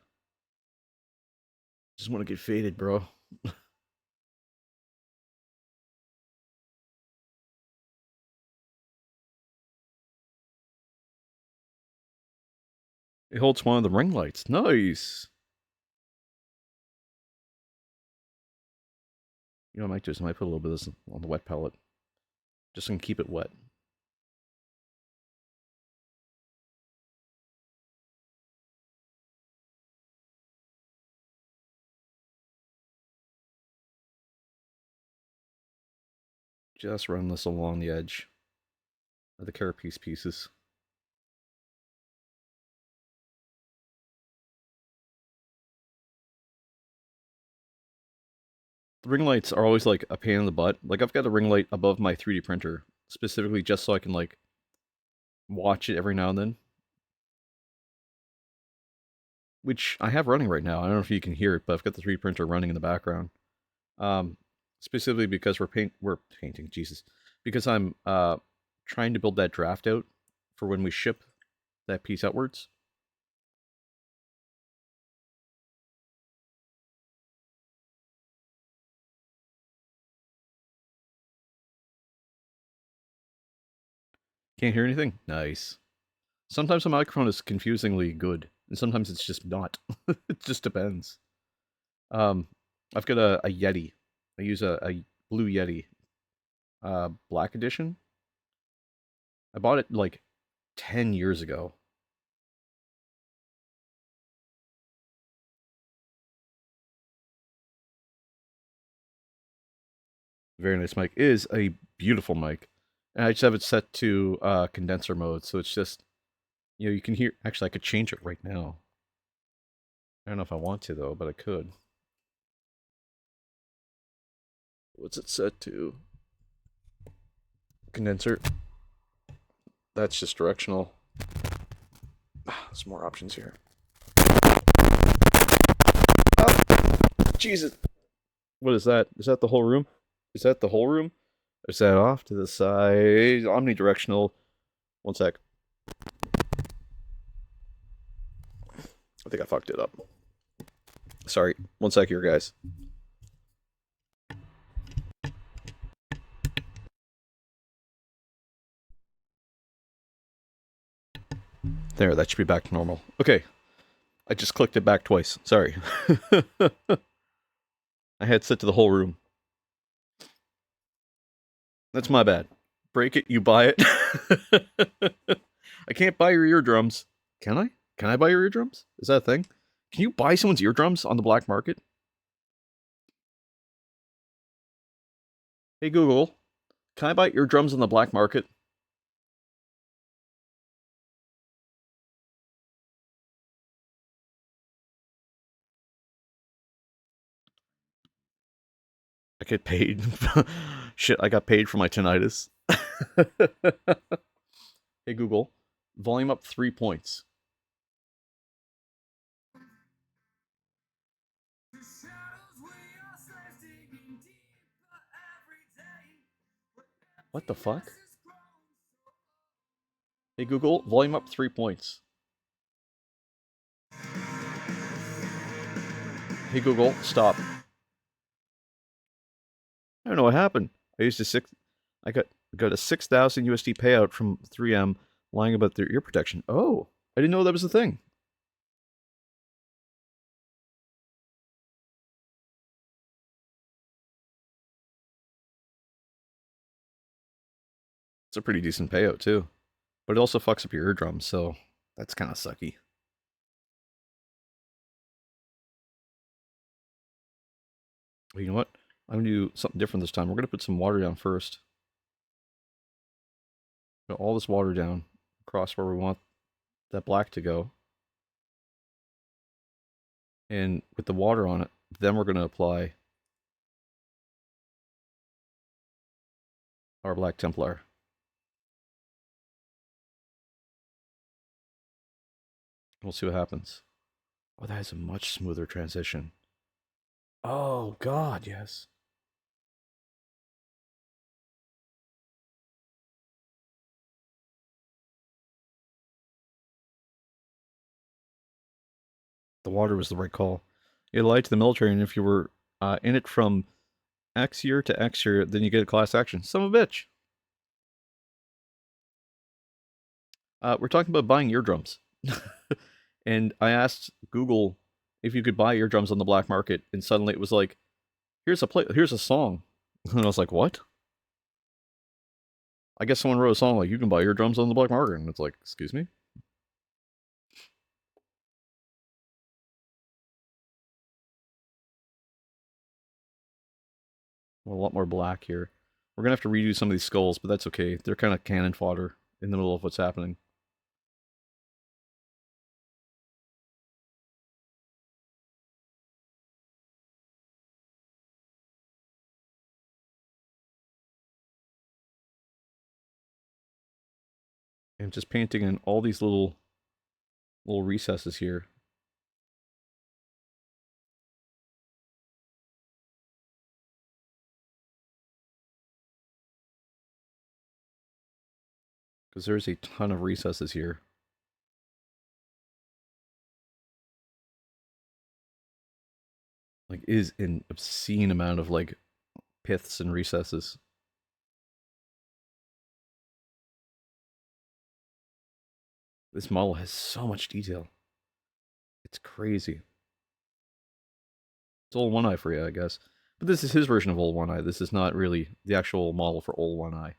Just want to get faded, bro. It holds one of the ring lights. Nice. You know what I might do is I might put a little bit of this on the wet palette. Just so I can keep it wet. Just run this along the edge of the carapace pieces. The ring lights are always like a pain in the butt. Like I've got a ring light above my 3D printer specifically just so I can like watch it every now and then. Which I have running right now. I don't know if you can hear it, but I've got the 3D printer running in the background. Um, Specifically because we're painting, Jesus. Because I'm trying to build that draft out for when we ship that piece outwards. Can't hear anything? Nice. Sometimes a microphone is confusingly good, and sometimes it's just not. It just depends. I've got a Yeti. I use a blue Yeti, black edition. I bought it like 10 years ago. Very nice mic. It is a beautiful mic. And I just have it set to condenser mode, so it's just, you can hear. Actually, I could change it right now. I don't know if I want to though, but I could. What's it set to? Condenser. That's just directional. There's more options here. Oh, Jesus. What is that? Is that the whole room? Is that the whole room? Is that off to the side? Omnidirectional. One sec. I think I fucked it up. Sorry. One sec here, guys. There, that should be back to normal. Okay. I just clicked it back twice. Sorry. I had set to the whole room. That's my bad. Break it, you buy it. I can't buy your eardrums. Can I? Can I buy your eardrums? Is that a thing? Can you buy someone's eardrums on the black market? Hey Google, can I buy eardrums on the black market? I get paid. Shit, I got paid for my tinnitus. Hey Google, volume up 3 points. What the fuck? Hey Google, volume up 3 points. Hey Google, stop. I don't know what happened. I got a 6,000 USD payout from 3M lying about their ear protection. Oh, I didn't know that was a thing. It's a pretty decent payout too. But it also fucks up your eardrums, so that's kind of sucky. Well, you know what? I'm gonna do something different this time. We're gonna put some water down first. Put all this water down across where we want that black to go. And with the water on it, then we're gonna apply our black Templar. We'll see what happens. Oh, that is a much smoother transition. Oh, God, yes. The water was the right call. You lied to the military, and if you were in it from X year to X year, then you get a class action. Son of a bitch. We're talking about buying eardrums. And I asked Google if you could buy eardrums on the black market, and suddenly it was like, here's a song. And I was like, what? I guess someone wrote a song like, you can buy eardrums on the black market. And it's like, excuse me? Well, a lot more black here. We're going to have to redo some of these skulls, but that's okay. They're kind of cannon fodder in the middle of what's happening. I'm just painting in all these little recesses here. Because there's a ton of recesses here. Like, is an obscene amount of, like, piths and recesses. This model has so much detail. It's crazy. It's Ole One Eye for you, I guess. But this is his version of Ole One Eye. This is not really the actual model for Ole One Eye.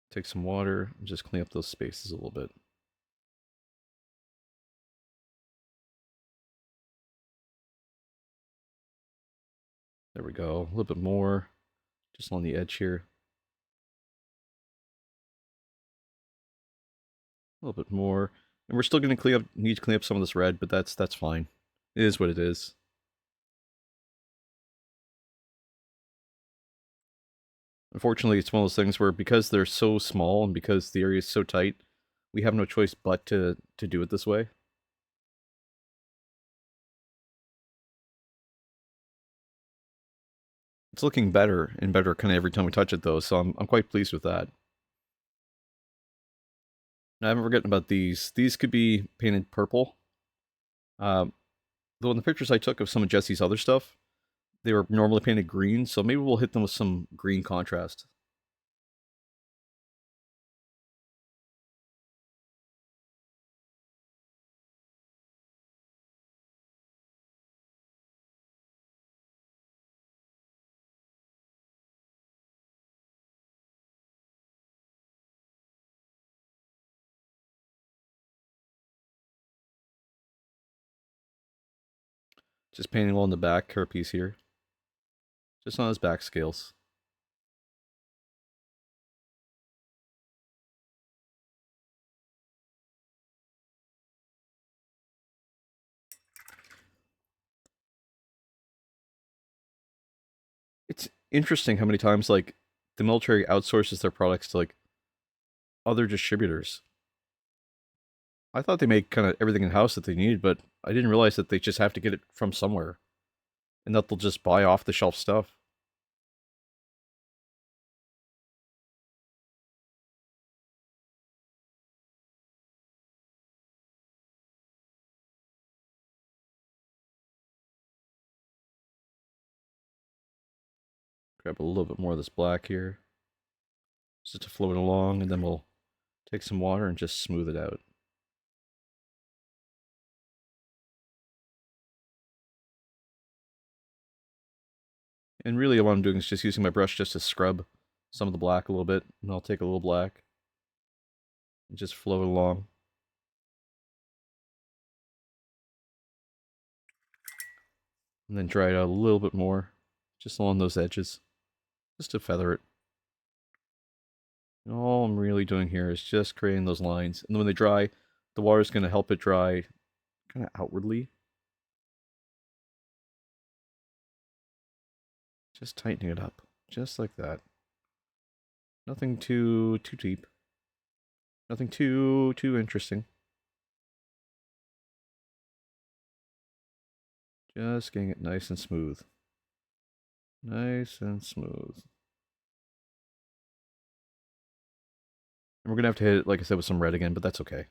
Take some water and just clean up those spaces a little bit. There we go. A little bit more. Just on the edge here. A little bit more. And we're still going to need to clean up some of this red, but that's fine. It is what it is. Unfortunately, it's one of those things where because they're so small and because the area is so tight, we have no choice but to do it this way. It's looking better and better kind of every time we touch it, though, so I'm quite pleased with that. Now, I'm forgetting about these. These could be painted purple. Though in the pictures I took of some of Jesse's other stuff, they were normally painted green, so maybe we'll hit them with some green contrast. Just painting along the back carapace here. Just on his back scales. It's interesting how many times, like, the military outsources their products to, like, other distributors. I thought they made kind of everything in-house that they needed, but I didn't realize that they just have to get it from somewhere. And that they'll just buy off-the-shelf stuff. Grab a little bit more of this black here. Just to float along, and then we'll take some water and just smooth it out. And really what I'm doing is just using my brush just to scrub some of the black a little bit. And I'll take a little black and just float along. And then dry it out a little bit more, just along those edges, just to feather it. And all I'm really doing here is just creating those lines. And then when they dry, the water's going to help it dry kind of outwardly. Just tightening it up, just like that. Nothing too deep. Nothing too interesting. Just getting it nice and smooth. Nice and smooth. And we're going to have to hit it, like I said, with some red again, but that's okay.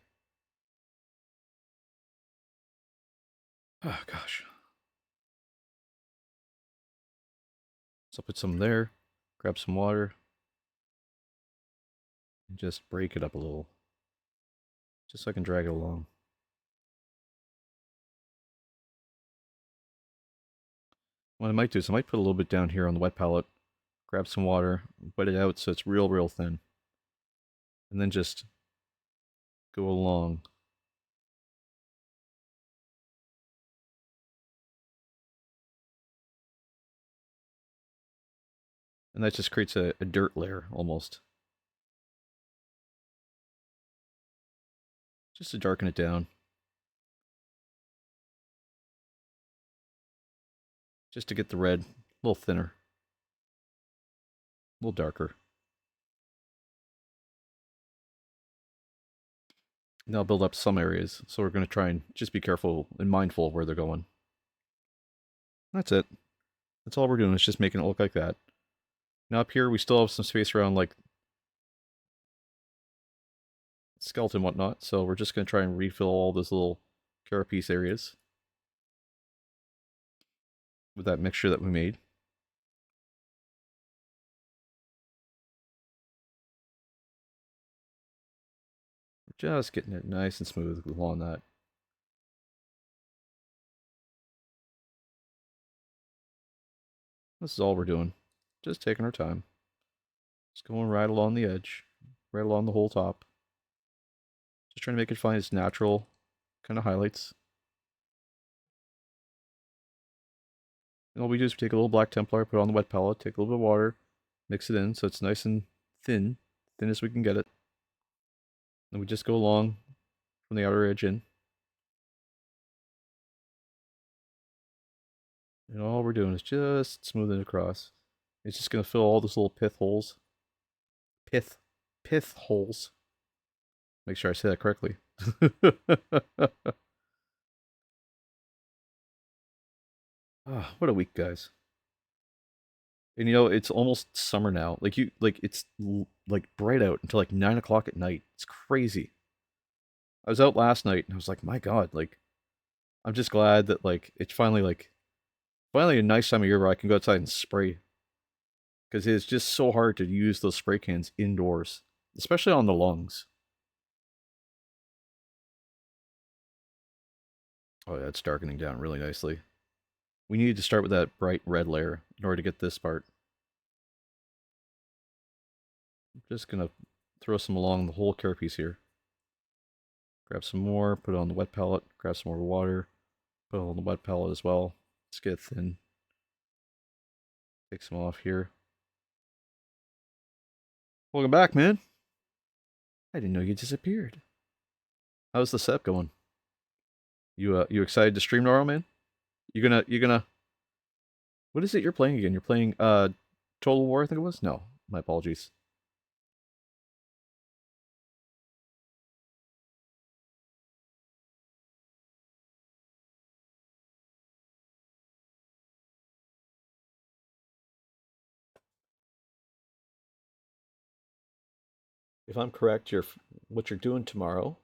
Oh, gosh. So I'll put some there, grab some water, and just break it up a little. Just so I can drag it along. What I might do is I might put a little bit down here on the wet palette, grab some water, wet it out so it's real thin. And then just go along. And that just creates a dirt layer, almost. Just to darken it down. Just to get the red a little thinner. A little darker. Now build up some areas, so we're going to try and just be careful and mindful of where they're going. That's it. That's all we're doing, is just making it look like that. Now up here, we still have some space around, like, skeleton and whatnot, so we're just going to try and refill all those little carapace areas with that mixture that we made. Just getting it nice and smooth along that. This is all we're doing. Just taking our time. Just going right along the edge. Right along the whole top. Just trying to make it find its natural kind of highlights. And all we do is take a little black Templar, put it on the wet palette, take a little bit of water, mix it in so it's nice and thin as we can get it. And we just go along from the outer edge in. And all we're doing is just smoothing it across. It's just going to fill all those little pith holes. Pith holes. Make sure I say that correctly. Ah, what a week, guys. And you know, it's almost summer now. It's like bright out until like 9 o'clock at night. It's crazy. I was out last night and I was like, my God, like, I'm just glad that like it's finally a nice time of year where I can go outside and spray. Because it's just so hard to use those spray cans indoors, especially on the lungs. Oh yeah, it's darkening down really nicely. We needed to start with that bright red layer in order to get this part. I'm just gonna throw some along the whole carapace here. Grab some more, put it on the wet palette, grab some more water, put it on the wet palette as well. Let's get thin. Take some off here. Welcome back, man. I didn't know you disappeared. How's the set going? You excited to stream tomorrow, man? You gonna what is it you're playing again? You're playing Total War, I think it was? No, my apologies. If I'm correct, what you're doing tomorrow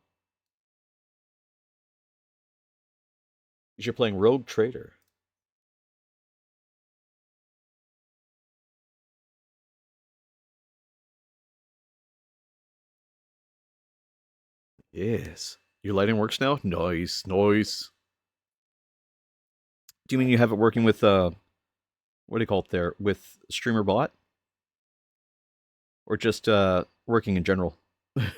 is you're playing Rogue Trader. Yes. Your lighting works now? Nice, nice. Do you mean you have it working with what do you call it there? With Streamer Bot? Or just working in general? I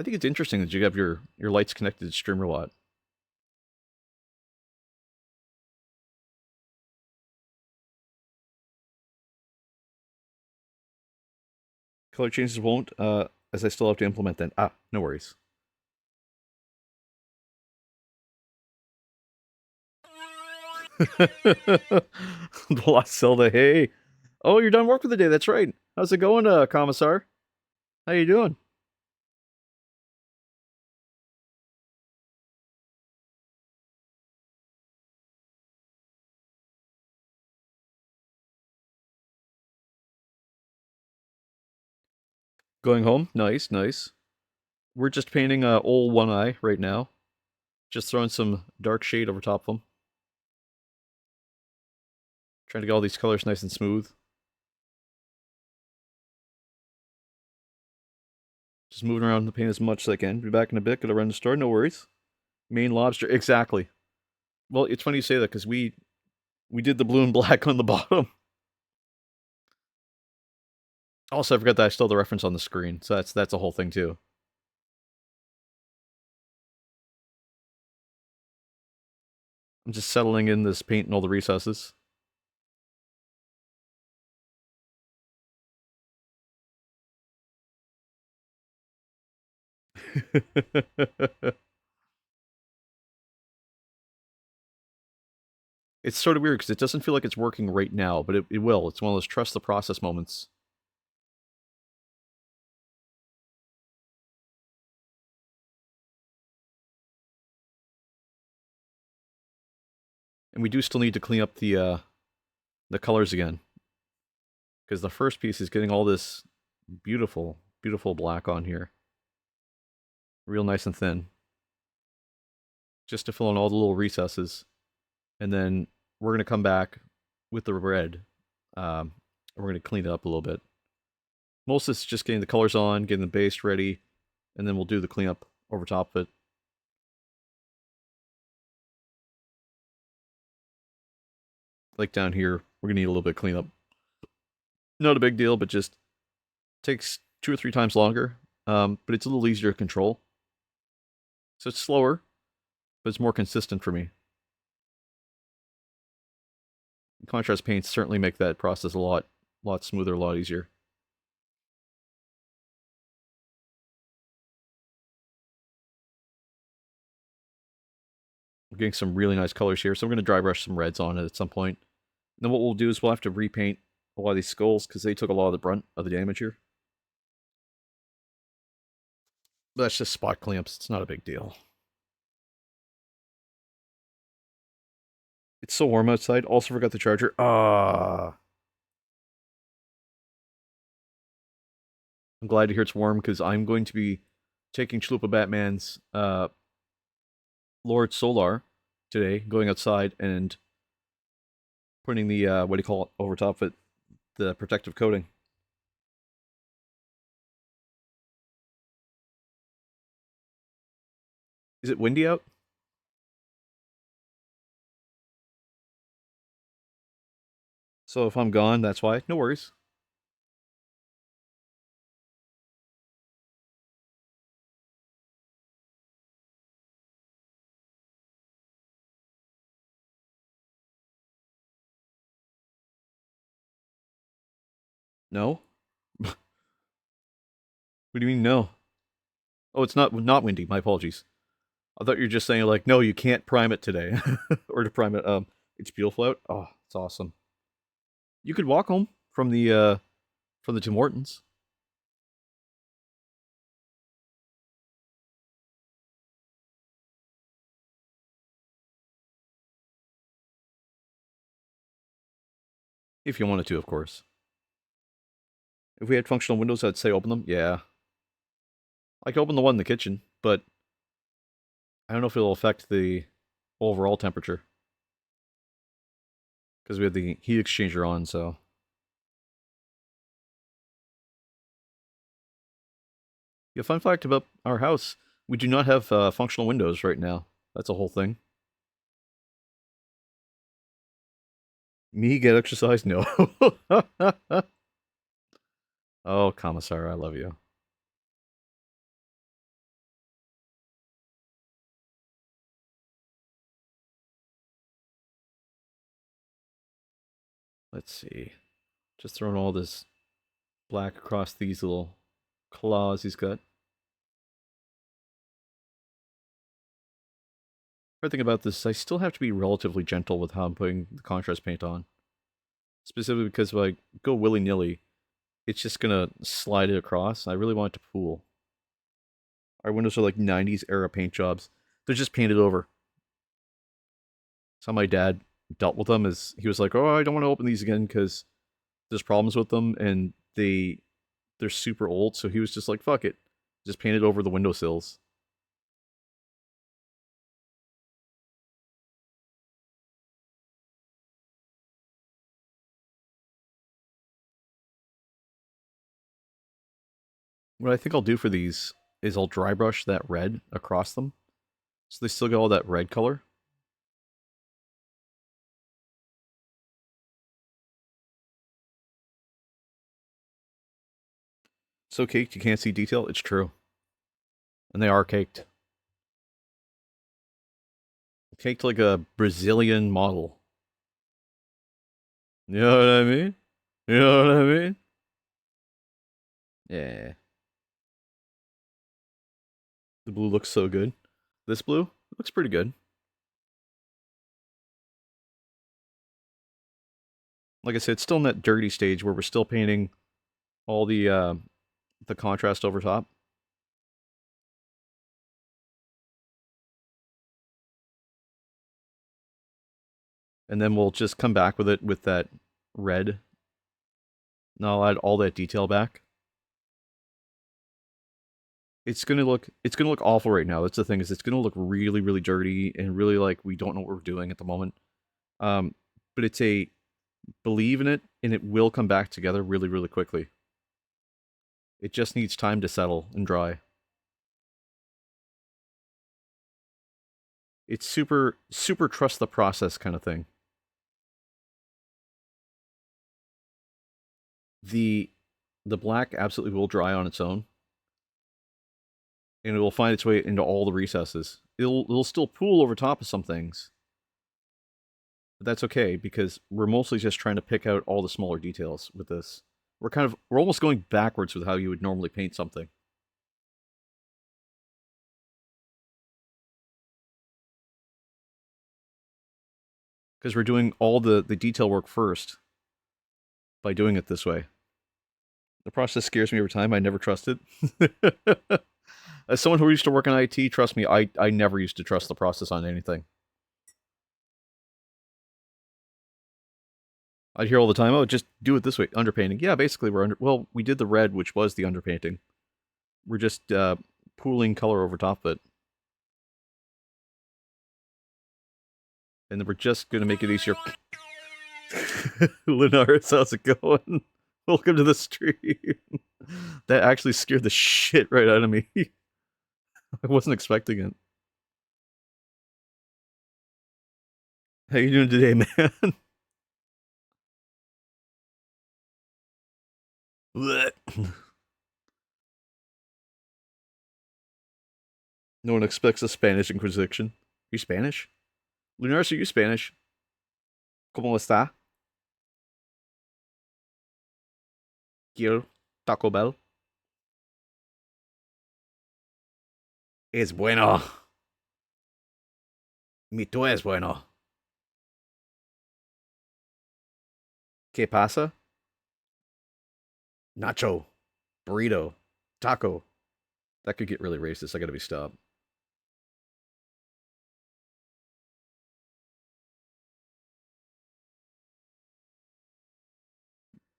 think it's interesting that you have your lights connected to Streamer Bot. Color changes won't, as I still have to implement them. Ah, no worries. The Lost Zelda, hey. Oh, you're done work for the day, that's right. How's it going, Commissar? How you doing? Going home? Nice, nice. We're just painting Ole One Eye right now. Just throwing some dark shade over top of them. Trying to get all these colors nice and smooth. Just moving around the paint as much as I can. Be back in a bit. Gotta run to the store. No worries. Maine lobster. Exactly. Well, it's funny you say that because we did the blue and black on the bottom. Also, I forgot that I still have the reference on the screen, so that's a whole thing too. I'm just settling in this paint and all the recesses. It's sort of weird because it doesn't feel like it's working right now, but it will. It's one of those trust the process moments. And we do still need to clean up the colors again. Because the first piece is getting all this beautiful, beautiful black on here. Real nice and thin. Just to fill in all the little recesses. And then we're going to come back with the red. We're going to clean it up a little bit. Most of it's just getting the colors on, getting the base ready, and then we'll do the cleanup over top of it. Like down here, we're going to need a little bit of cleanup. Not a big deal, but just takes 2 or 3 times longer. But it's a little easier to control. So it's slower, but it's more consistent for me. Contrast paints certainly make that process a lot smoother, a lot easier. We're getting some really nice colors here, so I'm going to dry brush some reds on it at some point. And then what we'll do is we'll have to repaint a lot of these skulls because they took a lot of the brunt of the damage here. But that's just spot clamps. It's not a big deal. It's so warm outside. Also forgot the charger. I'm glad to hear it's warm because I'm going to be taking Chalupa Batman's Lord Solar today, going outside and putting the, what do you call it, over top of it, the protective coating. Is it windy out? So if I'm gone, that's why. No worries. No? What do you mean no? Oh, it's not windy. My apologies. I thought you were just saying like, no, you can't prime it today, or to prime it. It's beautiful out. Oh, it's awesome. You could walk home from the Tim Hortons. If you wanted to, of course. If we had functional windows, I'd say open them. Yeah. I could open the one in the kitchen, but I don't know if it'll affect the overall temperature. Because we have the heat exchanger on, so. Yeah, fun fact about our house, we do not have functional windows right now. That's a whole thing. Me get exercise? No. Oh, Commissar, I love you. Let's see. Just throwing all this black across these little claws he's got. The thing about this, I still have to be relatively gentle with how I'm putting the contrast paint on. Specifically because if I go willy-nilly, it's just gonna slide it across. I really want it to pool. Our windows are like 90s era paint jobs. They're just painted over. So my dad dealt with them is he was like, oh, I don't want to open these again because there's problems with them and they're super old. So he was just like, fuck it. Just painted over the windowsills. What I think I'll do for these is I'll dry brush that red across them. So they still get all that red color. So caked you can't see detail? It's true. And they are caked. Caked like a Brazilian model. You know what I mean? You know what I mean? Yeah. The blue looks so good. This blue looks pretty good. Like I said, it's still in that dirty stage where we're still painting all the contrast over top. And then we'll just come back with it with that red. And I'll add all that detail back. It's gonna look awful right now. That's the thing, is it's gonna look really, really dirty and really like we don't know what we're doing at the moment. but it's a believe in it, and it will come back together really, really quickly. It just needs time to settle and dry. It's super, super trust the process kind of thing. The the black absolutely will dry on its own, and it will find its way into all the recesses. It'll still pool over top of some things, but that's okay because we're mostly just trying to pick out all the smaller details with this. We're almost going backwards with how you would normally paint something. Because we're doing all the detail work first by doing it this way. The process scares me every time. I never trust it. As someone who used to work in IT, trust me, I never used to trust the process on anything. I'd hear all the time, oh, just do it this way, underpainting. Yeah, basically well, we did the red, which was the underpainting. We're just pooling color over top of it. And then we're just going to make it easier. Linaris, how's it going? Welcome to the stream. That actually scared the shit right out of me. I wasn't expecting it. How you doing today, man? No one expects a Spanish Inquisition. Are you Spanish? Linares, are you Spanish? ¿Cómo está? Quiero Taco Bell. Es bueno. Mi tú es bueno. ¿Qué pasa? Nacho. Burrito. Taco. That could get really racist. I gotta be stopped.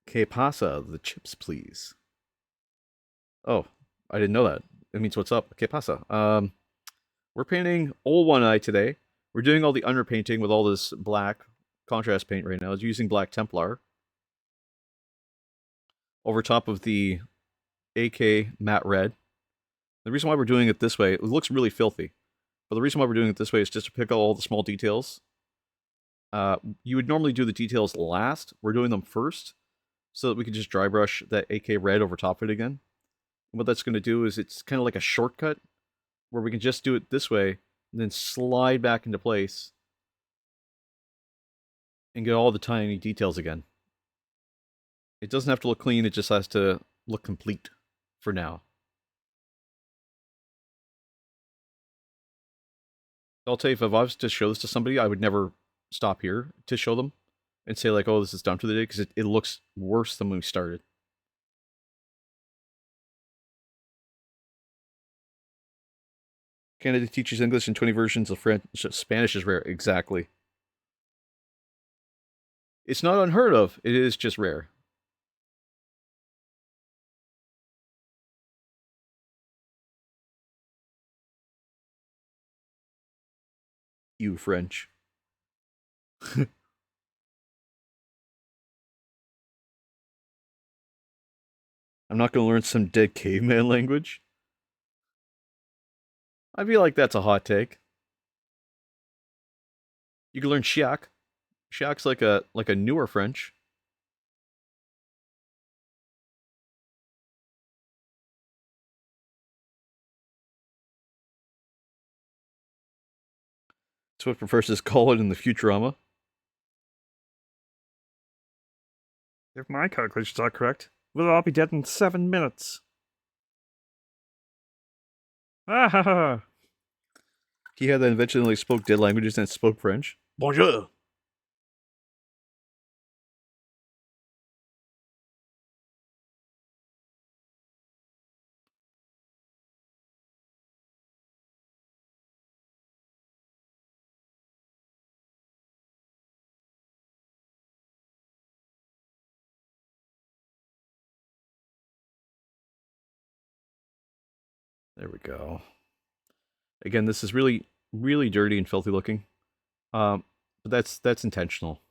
Que pasa? The chips, please. Oh, I didn't know that. It means what's up. Que pasa? We're painting Ole One Eye today. We're doing all the underpainting with all this black contrast paint right now. It's using Black Templar over top of the AK matte red. The reason why we're doing it this way, it looks really filthy, but the reason why we're doing it this way is just to pick out all the small details. You would normally do the details last. We're doing them first, so that we can just dry brush that AK red over top of it again. And what that's going to do is it's kind of like a shortcut, where we can just do it this way, and then slide back into place, and get all the tiny details again. It doesn't have to look clean, it just has to look complete for now. I'll tell you, if I was to show this to somebody, I would never stop here to show them and say like, oh, this is done for the day, because it looks worse than when we started. Canada teaches English in 20 versions of French. Spanish is rare. Exactly. It's not unheard of. It is just rare. You French. I'm not going to learn some dead caveman language. I feel like that's a hot take. You can learn Chiac. Chiac's like a newer French. That's what professors call it in the Futurama. If my calculations are correct, we'll all be dead in 7 minutes. Ah ha ha! He had that invention that spoke dead languages and spoke French. Bonjour! There we go. Again, this is really, really dirty and filthy looking. But that's intentional.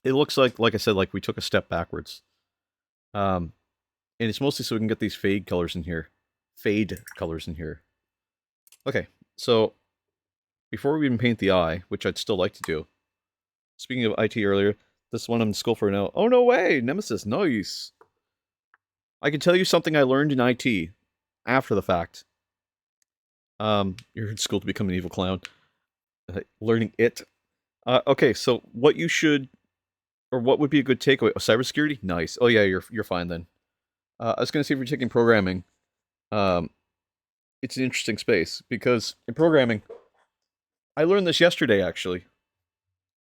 it looks like I said, like we took a step backwards. And it's mostly so we can get these fade colors in here. Fade colors in here. Okay, so before we even paint the eye, which I'd still like to do, speaking of IT earlier, this one I'm in school for now. Oh, no way! Nemesis, nice! I can tell you something I learned in IT after the fact. You're in school to become an evil clown. Learning it. Okay, so what you should, or what would be a good takeaway? Oh, cybersecurity? Nice. Oh yeah, you're fine then. I was gonna say if you're taking programming, um, it's an interesting space because in programming, I learned this yesterday actually.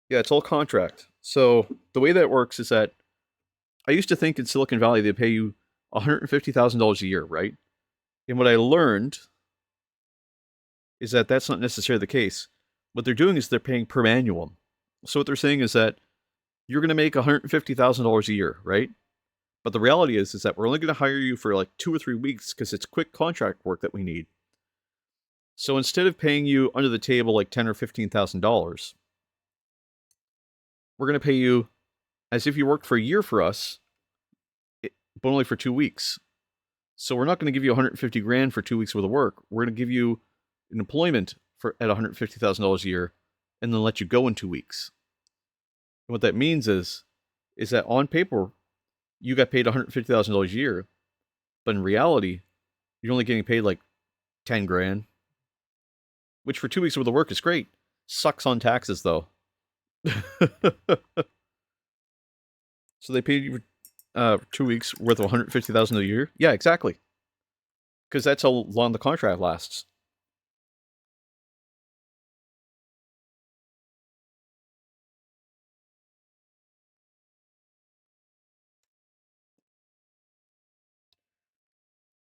Yeah, it's all contract. So the way that works is that I used to think in Silicon Valley they pay you $150,000 a year, right? And what I learned is that that's not necessarily the case. What they're doing is they're paying per annum. So what they're saying is that you're going to make $150,000 a year, right? But the reality is that we're only going to hire you for like 2 or 3 weeks because it's quick contract work that we need. So instead of paying you under the table like $10,000 or $15,000, we're going to pay you as if you worked for a year for us, but only for 2 weeks. So we're not going to give you 150 grand for 2 weeks worth of work. We're going to give you an employment for at $150,000 a year, and then let you go in 2 weeks. And what that means is that on paper you got paid $150,000 a year, but in reality you're only getting paid like 10 grand, which for 2 weeks worth of work is great. Sucks on taxes though. So they paid you 2 weeks worth of 150,000 a year. Yeah, exactly. Because that's how long the contract lasts.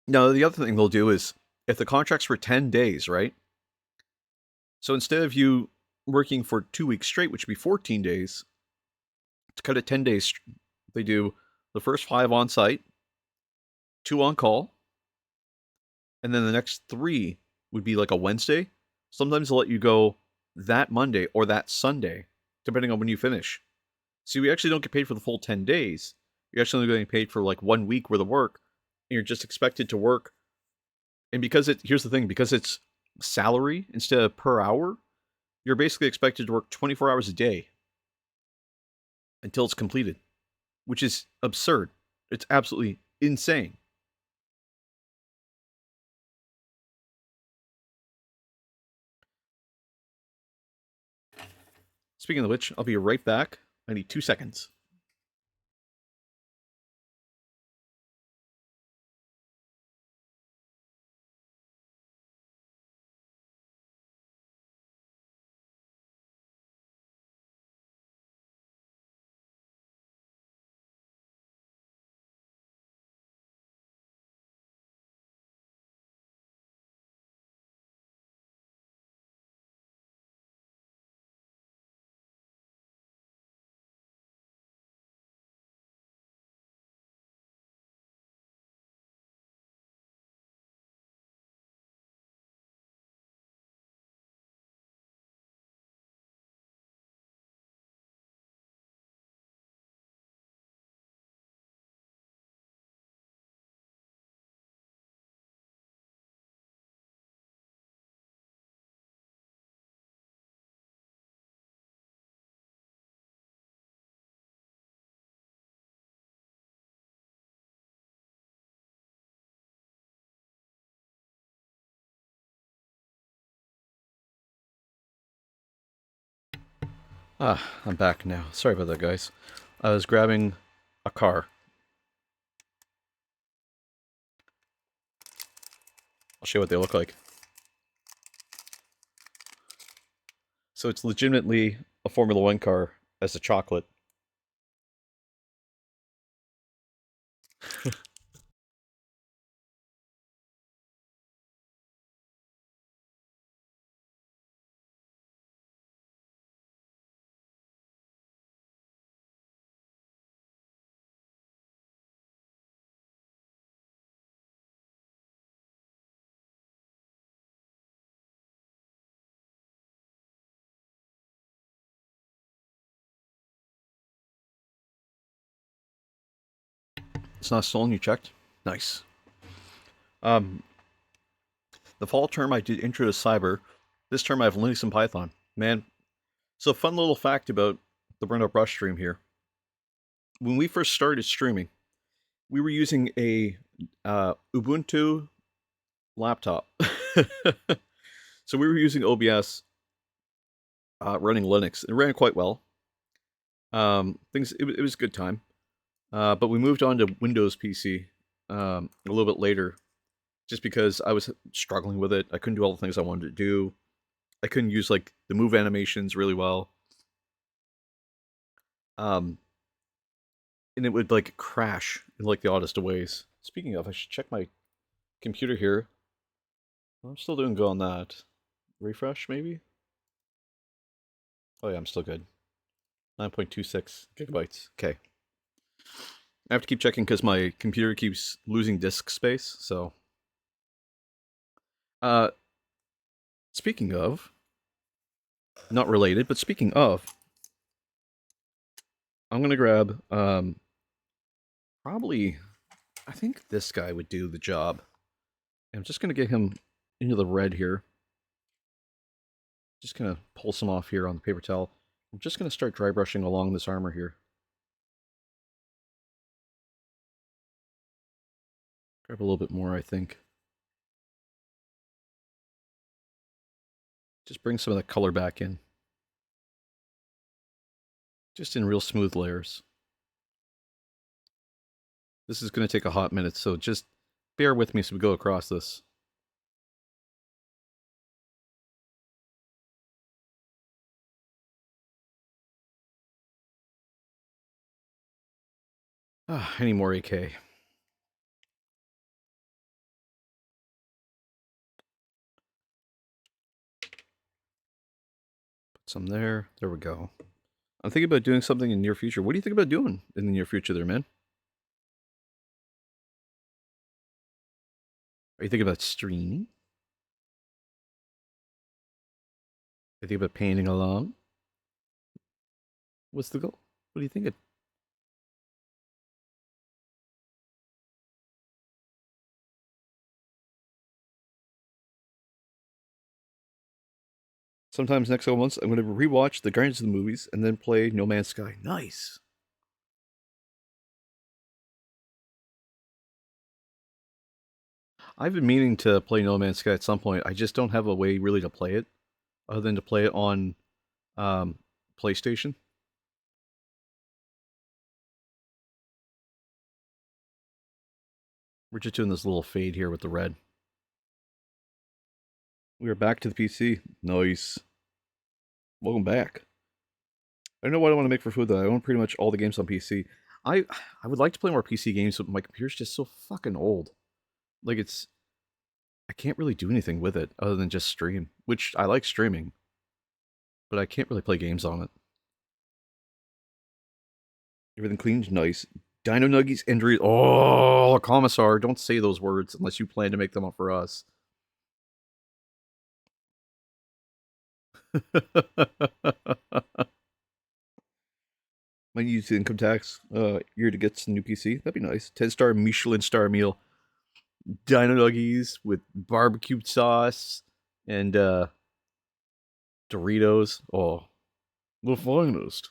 Now, the other thing they'll do is if the contract's for 10 days, right? So instead of you working for 2 weeks straight, which would be 14 days, to cut it 10 days, they do the first 5 on site, 2 on call, and then the next 3 would be like a Wednesday. Sometimes they'll let you go that Monday or that Sunday, depending on when you finish. So you actually don't get paid for the full 10 days. You're actually only getting paid for like 1 week worth of work, and you're just expected to work. And here's the thing, because it's salary instead of per hour, you're basically expected to work 24 hours a day until it's completed, which is absurd. It's absolutely insane. Speaking of which, I'll be right back. I need 2 seconds. I'm back now. Sorry about that, guys. I was grabbing a car. I'll show you what they look like. So it's legitimately a Formula One car as a chocolate. It's not stolen, you checked? Nice. Um, the fall term I did Intro to Cyber. This term I have Linux and Python. Man, so fun little fact about the Burnout Brush stream here. When we first started streaming, we were using a Ubuntu laptop. So we were using OBS running Linux. It ran quite well. It was a good time. But we moved on to Windows PC a little bit later, just because I was struggling with it. I couldn't do all the things I wanted to do. I couldn't use like the move animations really well. And it would like crash in like the oddest of ways. Speaking of, I should check my computer here. I'm still doing good on that. Refresh maybe? Oh yeah, I'm still good. 9.26 gigabytes. Okay. I have to keep checking because my computer keeps losing disk space, so. Uh, Speaking of, not related, but speaking of, I'm gonna grab, probably, I think this guy would do the job. I'm just gonna get him into the red here. Just gonna pull some off here on the paper towel. I'm just gonna start dry brushing along this armor here. Grab a little bit more, I think. Just bring some of that color back in. Just in real smooth layers. This is going to take a hot minute, so just bear with me as we go across this. Any more AK? Put some there. There we go. I'm thinking about doing something in the near future. What do you think about doing in the near future there, man? Are you thinking about streaming? Are you thinking about painting along? What's the goal? What are you thinking? Sometimes next couple months, I'm going to rewatch the Guardians of the movies and then play No Man's Sky. Nice. I've been meaning to play No Man's Sky at some point. I just don't have a way really to play it, other than to play it on PlayStation. We're just doing this little fade here with the red. We are back to the PC. Nice. Welcome back. I don't know what I want to make for food though. I own pretty much all the games on PC. I I would like to play more PC games, but my computer's just so fucking old. Like I can't really do anything with it other than just stream, which I like streaming, but I can't really play games on it. Everything clean, nice. Dino Nuggies injuries. Oh, Commissar, don't say those words unless you plan to make them up for us. Might use the income tax year to get some new PC. That'd be nice. 10-star Michelin star meal. Dino Nuggies with barbecue sauce and Doritos. Oh, the finest.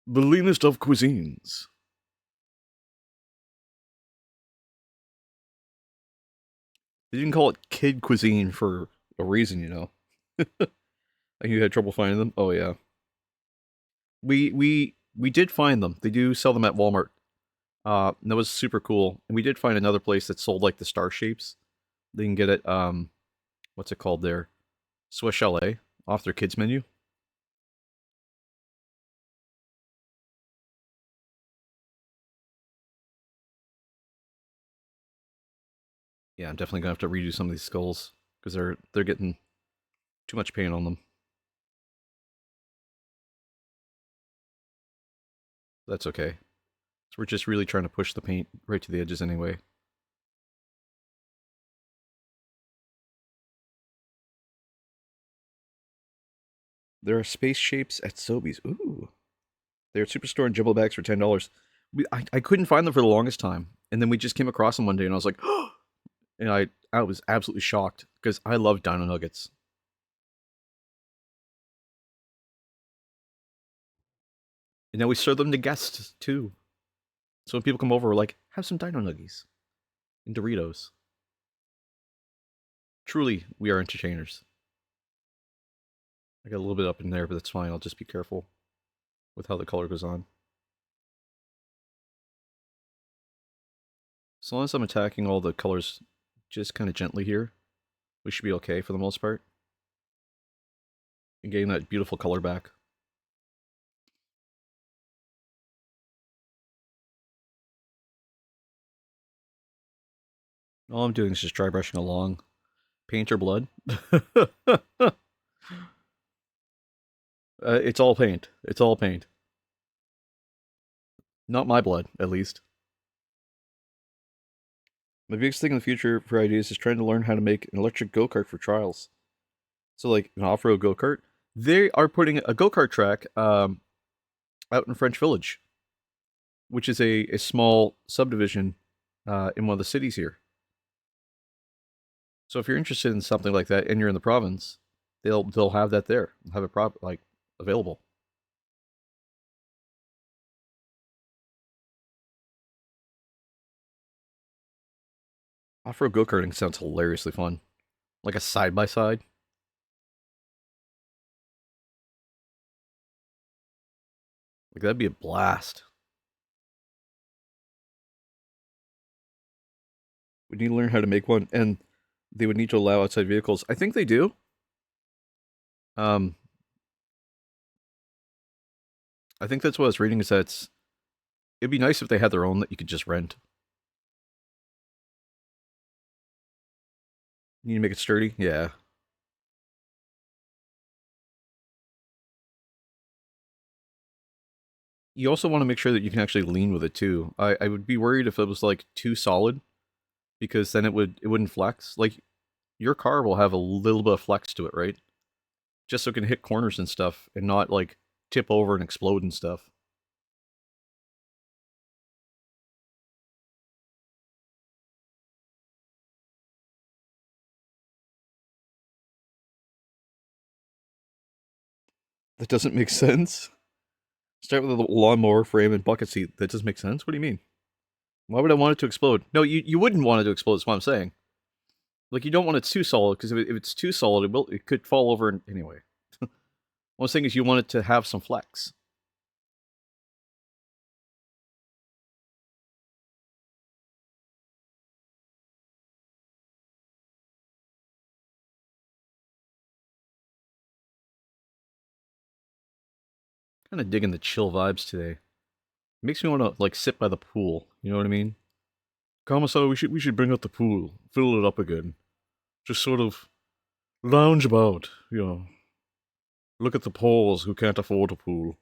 The leanest of cuisines. They didn't call it kid cuisine for a reason, you know. And you had trouble finding them? Oh yeah. We did find them. They do sell them at Walmart. And that was super cool. And we did find another place that sold like the star shapes. They can get it what's it called there? Swiss Chalet off their kids menu. Yeah, I'm definitely gonna have to redo some of these skulls because they're getting too much paint on them. That's okay. So we're just really trying to push the paint right to the edges anyway. There are space shapes at Sobeys. Ooh. They're at Superstore and jumbo bags for $10. I couldn't find them for the longest time, and then we just came across them one day, and I was like, and I was absolutely shocked because I love Dino Nuggets. And now we serve them to guests too. So when people come over, we're like, have some Dino Nuggies and Doritos. Truly, we are entertainers. I got a little bit up in there, but that's fine. I'll just be careful with how the color goes on. As long as I'm attacking all the colors just kind of gently here, we should be okay for the most part. And getting that beautiful color back. All I'm doing is just dry brushing along. Paint or blood? It's all paint. It's all paint. Not my blood, at least. My biggest thing in the future for ideas is trying to learn how to make an electric go-kart for trials. So, like an off-road go-kart. They are putting a go-kart track out in French Village, which is a small subdivision in one of the cities here. So if you're interested in something like that and you're in the province, they'll have that there, have it like available. Off-road go-karting sounds hilariously fun, like a side by side. Like that'd be a blast. We need to learn how to make one, and they would need to allow outside vehicles. I think they do. Um, I think that's what I was reading. Is that it'd be nice if they had their own that you could just rent. You need to make it sturdy. Yeah. You also want to make sure that you can actually lean with it too. I would be worried if it was like too solid because then it wouldn't flex. Like your car will have a little bit of flex to it, right? Just so it can hit corners and stuff and not like tip over and explode and stuff. That doesn't make sense. Start with a lawnmower frame and bucket seat. That doesn't make sense. What do you mean? Why would I want it to explode? No, you wouldn't want it to explode. That's what I'm saying. Like you don't want it too solid because if it's too solid, it could fall over anyway. What I'm saying is you want it to have some flex. Kind of digging the chill vibes today. Makes me want to like sit by the pool. You know what I mean? Kamasato, we should bring out the pool, fill it up again. Just sort of lounge about, look at the poles who can't afford a pool.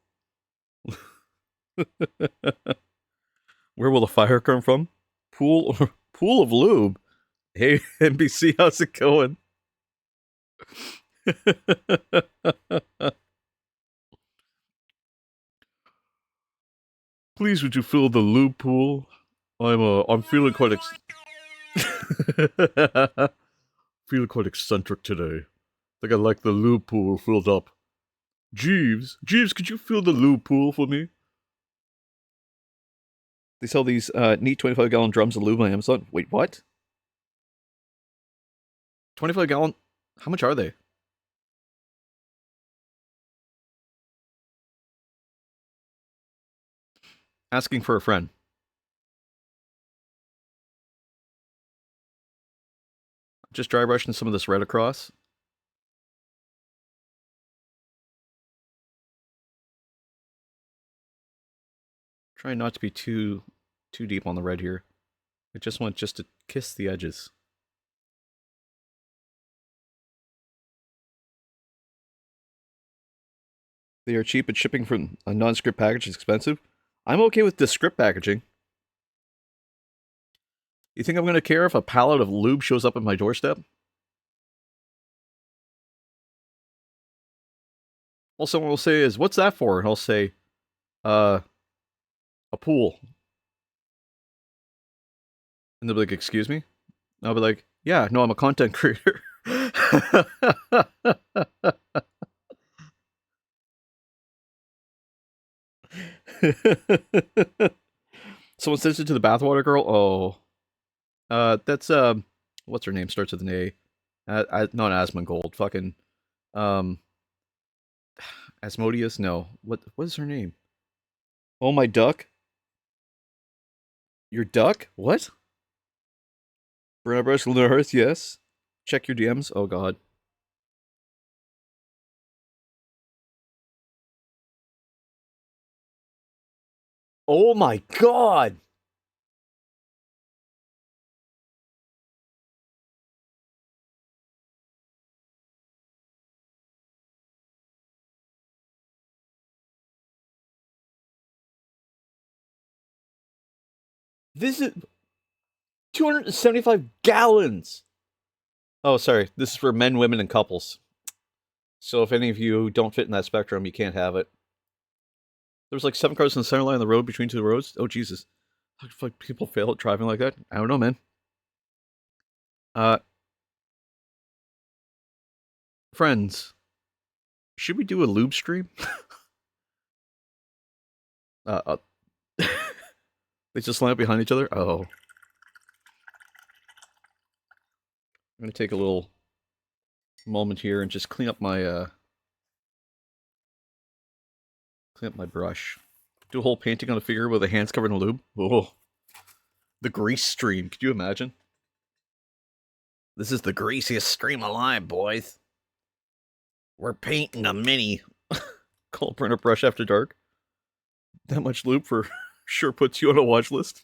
Where will the fire come from? Pool pool of lube. Hey NBC, how's it going? Please, would you fill the lube pool? I'm feeling quite feeling quite eccentric today. I think I like the lube pool filled up. Jeeves, could you fill the lube pool for me? They sell these neat 25-gallon drums of lube on Amazon. Wait, what? 25-gallon? How much are they? Asking for a friend. Just dry brushing some of this red across. Trying not to be too deep on the red here. I just want just to kiss the edges. They are cheap, and shipping from a non-script package is expensive. I'm okay with the script packaging. You think I'm going to care if a pallet of lube shows up at my doorstep? All someone will say is, "What's that for?" And I'll say, "Uh, a pool." And they'll be like, excuse me? I'll be like, yeah, no, I'm a content creator. Someone sends it to the bathwater girl. Oh, that's what's her name? Starts with an A. Not Asmongold. Fucking um, Asmodeus. No, what is her name? Oh my duck. Your duck? What? Brenna Brush Lunar Earth. Yes. Check your DMs. Oh god. Oh my god. This is 275 gallons. Oh, sorry. This is for men, women, and couples. So if any of you don't fit in that spectrum, you can't have it. There's like 7 cars in the center line of the road between 2 roads. Oh Jesus. How the fuck people fail at driving like that? I don't know, man. Uh, friends, should we do a lube stream? uh, uh they just line up behind each other. Oh, I'm gonna take a little moment here and just clean up my brush. Do a whole painting on a figure with the hands covered in lube. Oh, the grease stream. Could you imagine? This is the greasiest stream alive, boys. We're painting a mini. Call Brenner Brush After Dark. That much lube for sure puts you on a watch list.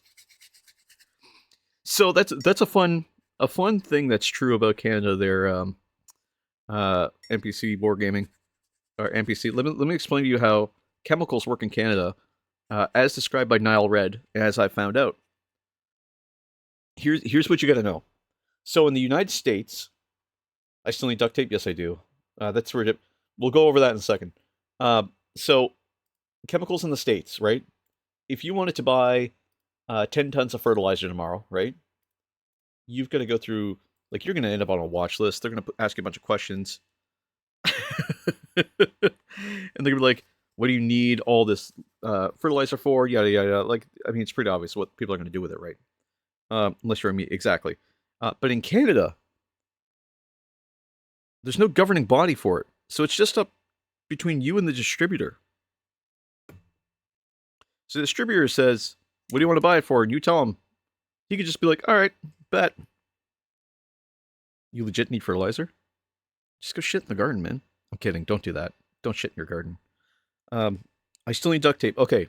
So that's a fun thing that's true about Canada. Their NPC wargaming or NPC. Let me explain to you how chemicals work in Canada, as described by Nile Red, as I found out. Here's what you got to know. So in the United States, I still need duct tape. Yes, I do. That's where we'll go over that in a second. So chemicals in the States, right? If you wanted to buy 10 tons of fertilizer tomorrow, right? You've got to go through, like, you're going to end up on a watch list. They're going to ask you a bunch of questions. And they're going to be like, what do you need all this fertilizer for? Yada, yada, yada. Like, I mean, it's pretty obvious what people are going to do with it, right? Unless you're a me. Exactly. But in Canada, there's no governing body for it. So it's just up between you and the distributor. So the distributor says, what do you want to buy it for? And you tell him. He could just be like, all right, bet. You legit need fertilizer? Just go shit in the garden, man. I'm kidding. Don't do that. Don't shit in your garden. I still need duct tape. Okay.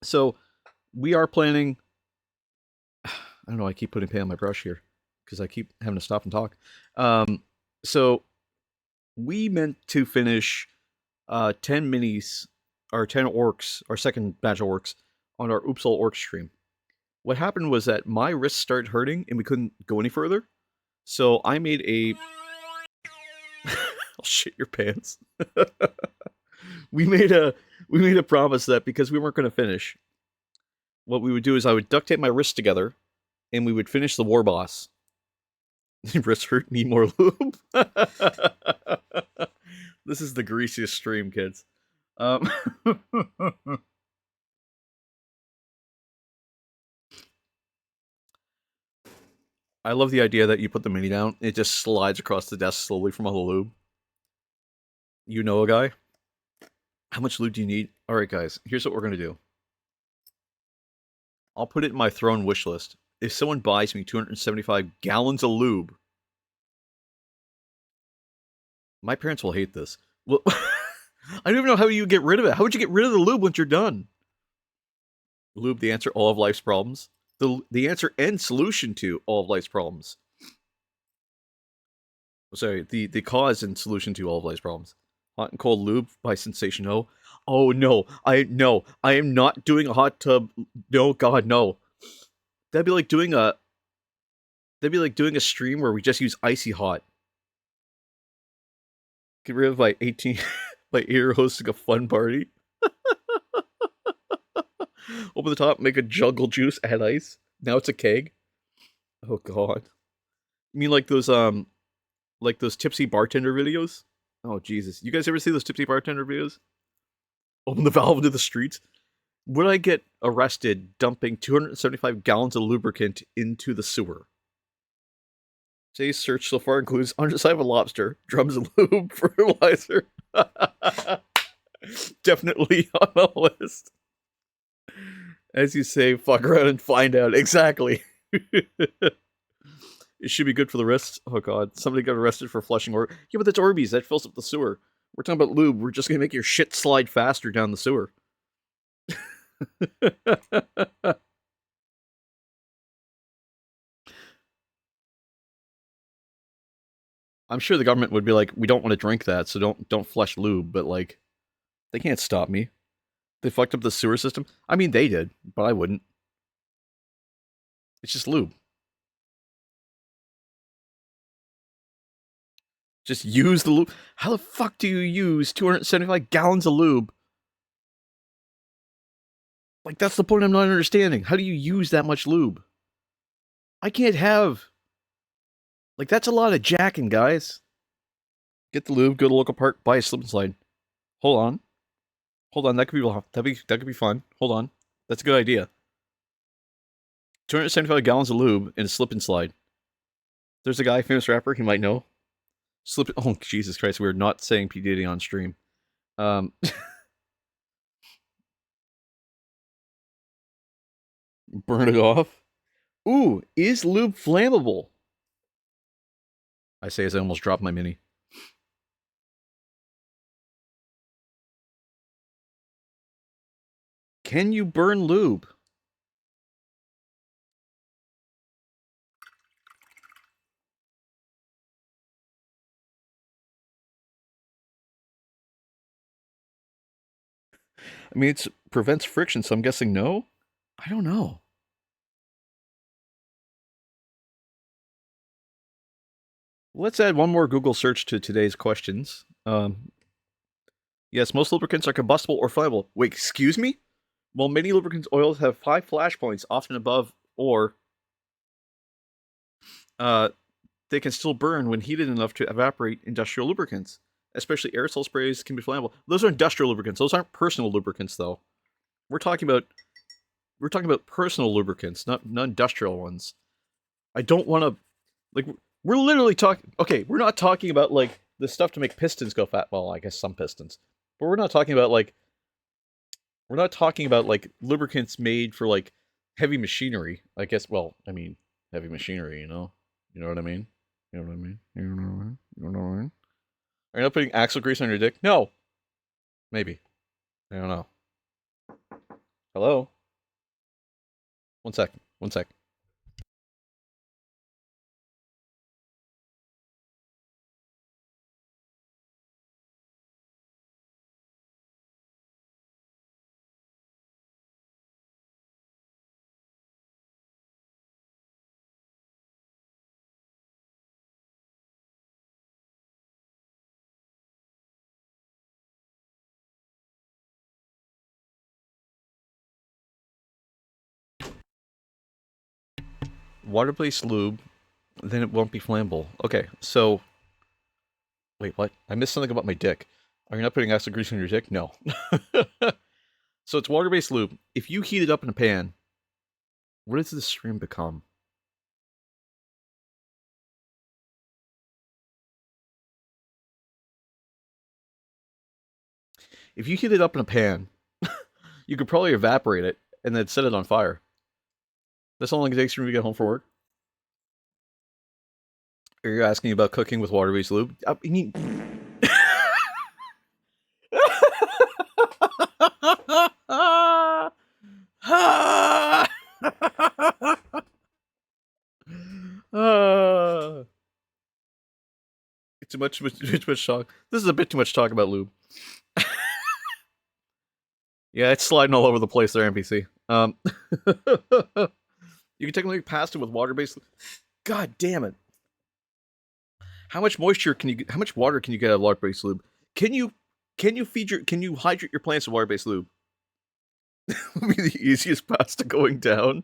So we are planning. I don't know. I keep putting paint on my brush here because I keep having to stop and talk. So we meant to finish 10 minis or 10 orcs, our second batch of orcs, on our Oops All Orcs stream. What happened was that my wrists started hurting and we couldn't go any further. So I made a... I'll shit your pants. we made a promise that because we weren't going to finish, what we would do is I would duct tape my wrists together and we would finish the war boss. Wrists hurt, need more lube. This is the greasiest stream, kids. I love the idea that you put the mini down, it just slides across the desk slowly from all the lube. You know a guy? How much lube do you need? Alright guys, here's what we're gonna do. I'll put it in my throne wish list. If someone buys me 275 gallons of lube, my parents will hate this. Well, I don't even know how you get rid of it. How would you get rid of the lube once you're done? Lube, the answer, all of life's problems. The answer and solution to all of life's problems. Sorry, the cause and solution to all of life's problems. Hot and cold lube by Sensation O. Oh no, I am not doing a hot tub. No, God, no. That'd be like doing a stream where we just use icy hot. Get rid of my 18 my ear hosting a fun party. Open the top, make a jungle juice, add ice. Now it's a keg. Oh god. You mean like those tipsy bartender videos? Oh Jesus. You guys ever see those tipsy bartender videos? Open the valve into the streets? Would I get arrested dumping 275 gallons of lubricant into the sewer? Today's search so far includes underside of a lobster, drums of lube, fertilizer. Definitely on the list. As you say, fuck around and find out. Exactly. It should be good for the wrists. Oh god, somebody got arrested for flushing Yeah, but that's Orbeez. That fills up the sewer. We're talking about lube. We're just gonna make your shit slide faster down the sewer. I'm sure the government would be like, we don't want to drink that, so don't flush lube. But like, they can't stop me. They fucked up the sewer system. I mean, they did, but I wouldn't. It's just lube. Just use the lube. How the fuck do you use 275 gallons of lube? Like, that's the point I'm not understanding. How do you use that much lube? I can't have. Like, that's a lot of jacking, guys. Get the lube, go to the local park, buy a slip and slide. Hold on. Hold on, that could be fun. Hold on. That's a good idea. 275 gallons of lube in a slip and slide. There's a guy, famous rapper, he might know. Oh, Jesus Christ, we're not saying P. Diddy on stream. Burn it off. Ooh, is lube flammable? I say as I almost dropped my mini. Can you burn lube? I mean, it prevents friction, so I'm guessing no? I don't know. Let's add one more Google search to today's questions. Yes, most lubricants are combustible or flammable. Wait, excuse me? While many lubricants oils have 5 flash points, often above or they can still burn when heated enough to evaporate industrial lubricants. Especially aerosol sprays can be flammable. Those are industrial lubricants. Those aren't personal lubricants, though. We're talking about personal lubricants, not industrial ones. I don't want to like. We're literally talking. Okay, we're not talking about like the stuff to make pistons go fast. Well, I guess some pistons, but we're not talking about like. We're not talking about like lubricants made for like heavy machinery. I guess. Well, I mean, heavy machinery. You know what I mean. You know what I mean. You know what I mean. You know what I mean. Are you not putting axle grease on your dick? No. Maybe. I don't know. Hello? One second. One sec. Water-based lube, then it won't be flammable. Okay, so... Wait, what? I missed something about my dick. Are you not putting axle grease on your dick? No. So it's water-based lube. If you heat it up in a pan, what does the stream become? If you heat it up in a pan, you could probably evaporate it and then set it on fire. That's how long it takes for me to get home from work. Are you asking about cooking with water-based lube? I mean... It's too much talk. This is a bit too much talk about lube. Yeah, it's sliding all over the place there, NPC. You can technically pass it with water-based. God damn it! How much moisture can you? How much water can you get out of water-based lube? Can you hydrate your plants with water-based lube? Would be the easiest path to going down.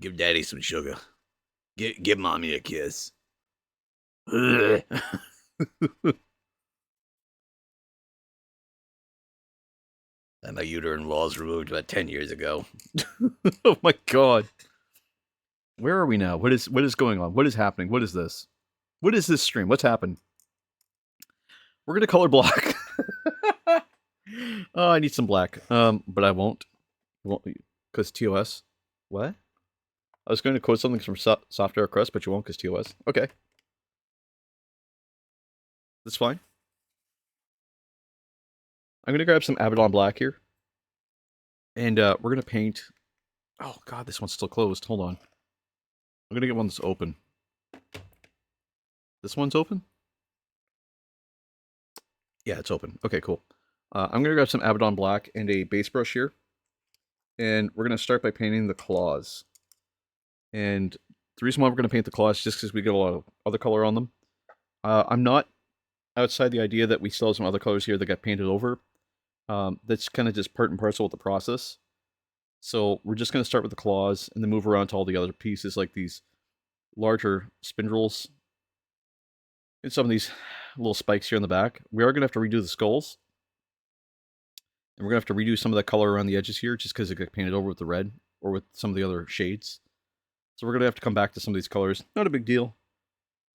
Give daddy some sugar. Give mommy a kiss. Ugh. And my uterine walls removed about 10 years ago. Oh my god. Where are we now? What is going on? What is happening? What is this? What is this stream? What's happened? We're gonna color block. Oh, I need some black. But I won't. Because TOS. What? I was going to quote something from Software Crust, but you won't because TOS. Okay. That's fine. I'm gonna grab some Abaddon Black here. And we're gonna paint. Oh god, this one's still closed. Hold on. I'm gonna get one that's open. This one's open? Yeah, it's open. Okay, cool. I'm gonna grab some Abaddon Black and a base brush here. And we're gonna start by painting the claws. And the reason why we're gonna paint the claws is just because we get a lot of other color on them. I'm not outside the idea that we still have some other colors here that get painted over. That's kind of just part and parcel with the process. So we're just going to start with the claws and then move around to all the other pieces like these larger spindles and some of these little spikes here in the back. We are going to have to redo the skulls. And we're going to have to redo some of that color around the edges here just because it got painted over with the red or with some of the other shades. So we're going to have to come back to some of these colors. Not a big deal.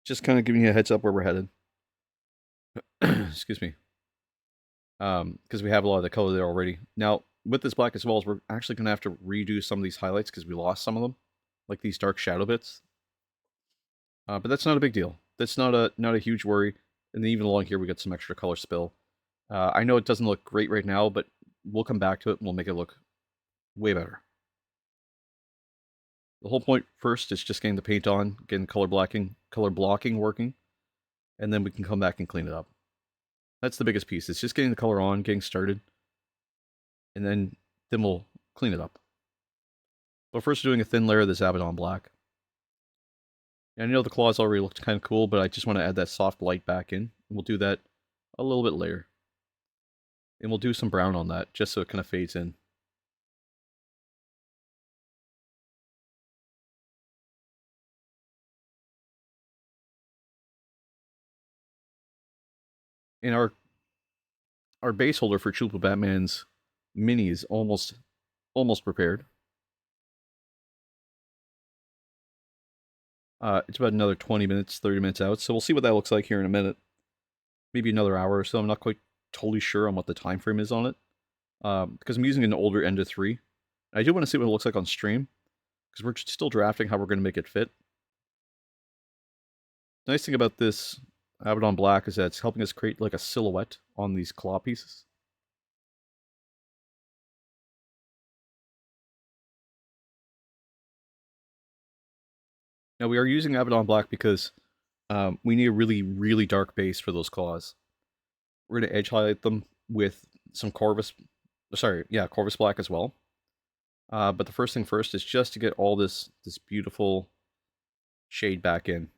Just kind of giving you a heads up where we're headed. Excuse me. Because we have a lot of the color there already. Now, with this black as well, we're actually going to have to redo some of these highlights because we lost some of them. Like these dark shadow bits. But that's not a big deal. That's not a huge worry. And then even along here, we got some extra color spill. I know it doesn't look great right now, but we'll come back to it and we'll make it look way better. The whole point first is just getting the paint on, getting color blocking working, and then we can come back and clean it up. That's the biggest piece. It's just getting the color on, getting started, and then we'll clean it up. But first, doing a thin layer of this Abaddon Black. And I know the claws already looked kind of cool, but I just want to add that soft light back in. And we'll do that a little bit later. And we'll do some brown on that, just so it kind of fades in. And our base holder for Chupa Batman's mini is almost prepared. It's about another 20 minutes, 30 minutes out, so we'll see what that looks like here in a minute. Maybe another hour or so. I'm not quite totally sure on what the time frame is on it. Because I'm using an older Ender 3. I do want to see what it looks like on stream, because we're still drafting how we're going to make it fit. The nice thing about this Abaddon Black is that it's helping us create like a silhouette on these claw pieces. Now we are using Abaddon Black because we need a really, really dark base for those claws. We're going to edge highlight them with some Corvus Black as well. But the first thing first is just to get all this beautiful shade back in.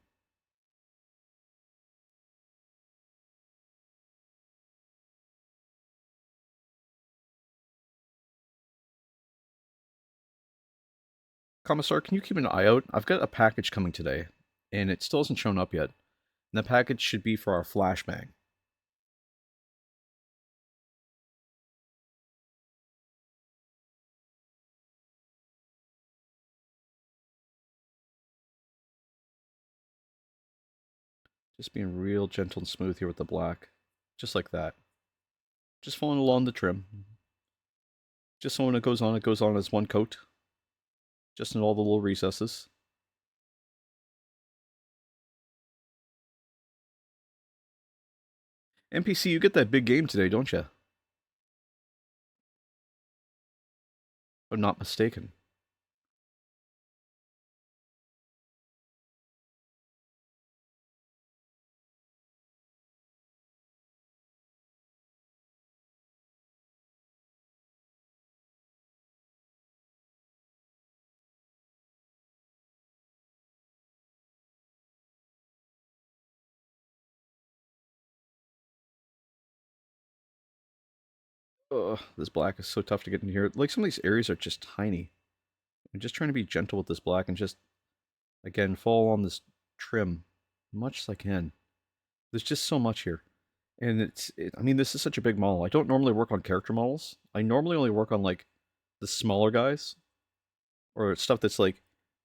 Commissar, can you keep an eye out? I've got a package coming today, and it still hasn't shown up yet. And the package should be for our flashbang. Just being real gentle and smooth here with the black. Just like that. Just following along the trim. Just so when it goes on as one coat. Just in all the little recesses. NPC, you get that big game today, don't you? If I'm not mistaken. Ugh, this black is so tough to get in here. Like, some of these areas are just tiny. I'm just trying to be gentle with this black and just, again, follow on this trim much as I can. There's just so much here. And I mean, this is such a big model. I don't normally work on character models. I normally only work on, like, the smaller guys, or stuff that's, like,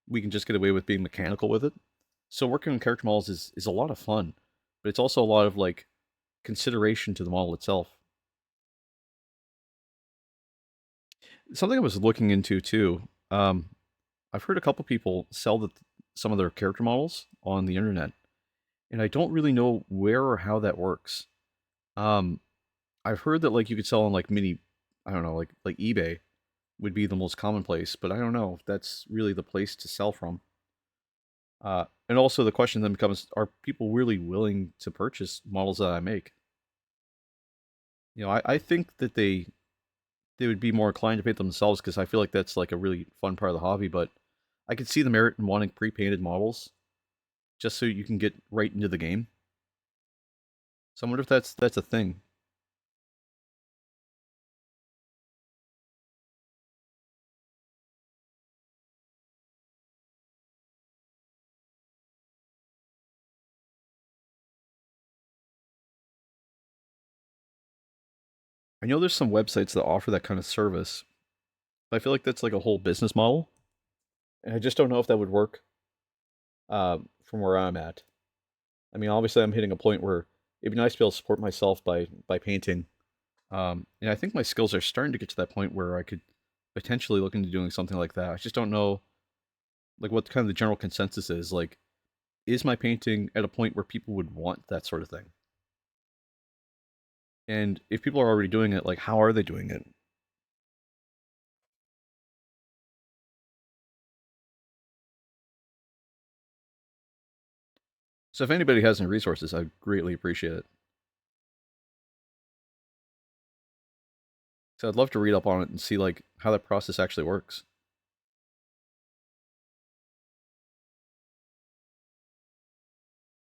we can just get away with being mechanical with it. So working on character models is a lot of fun, but it's also a lot of, like, consideration to the model itself. Something I was looking into, too, I've heard a couple people sell some of their character models on the internet, and I don't really know where or how that works. Um, I've heard that, like, you could sell on, like, I don't know, like eBay would be the most commonplace, but I don't know if that's really the place to sell from. And also the question then becomes, are people really willing to purchase models that I make? You know, I think that they would be more inclined to paint them themselves because I feel like that's like a really fun part of the hobby, but I could see the merit in wanting pre-painted models just so you can get right into the game. So I wonder if that's a thing. I know there's some websites that offer that kind of service, but I feel like that's like a whole business model, and I just don't know if that would work from where I'm at. I mean, obviously, I'm hitting a point where it'd be nice to be able to support myself by painting, and I think my skills are starting to get to that point where I could potentially look into doing something like that. I just don't know, like, what kind of the general consensus is. Like, is my painting at a point where people would want that sort of thing? And if people are already doing it, like, how are they doing it? So if anybody has any resources, I'd greatly appreciate it. So I'd love to read up on it and see like how that process actually works.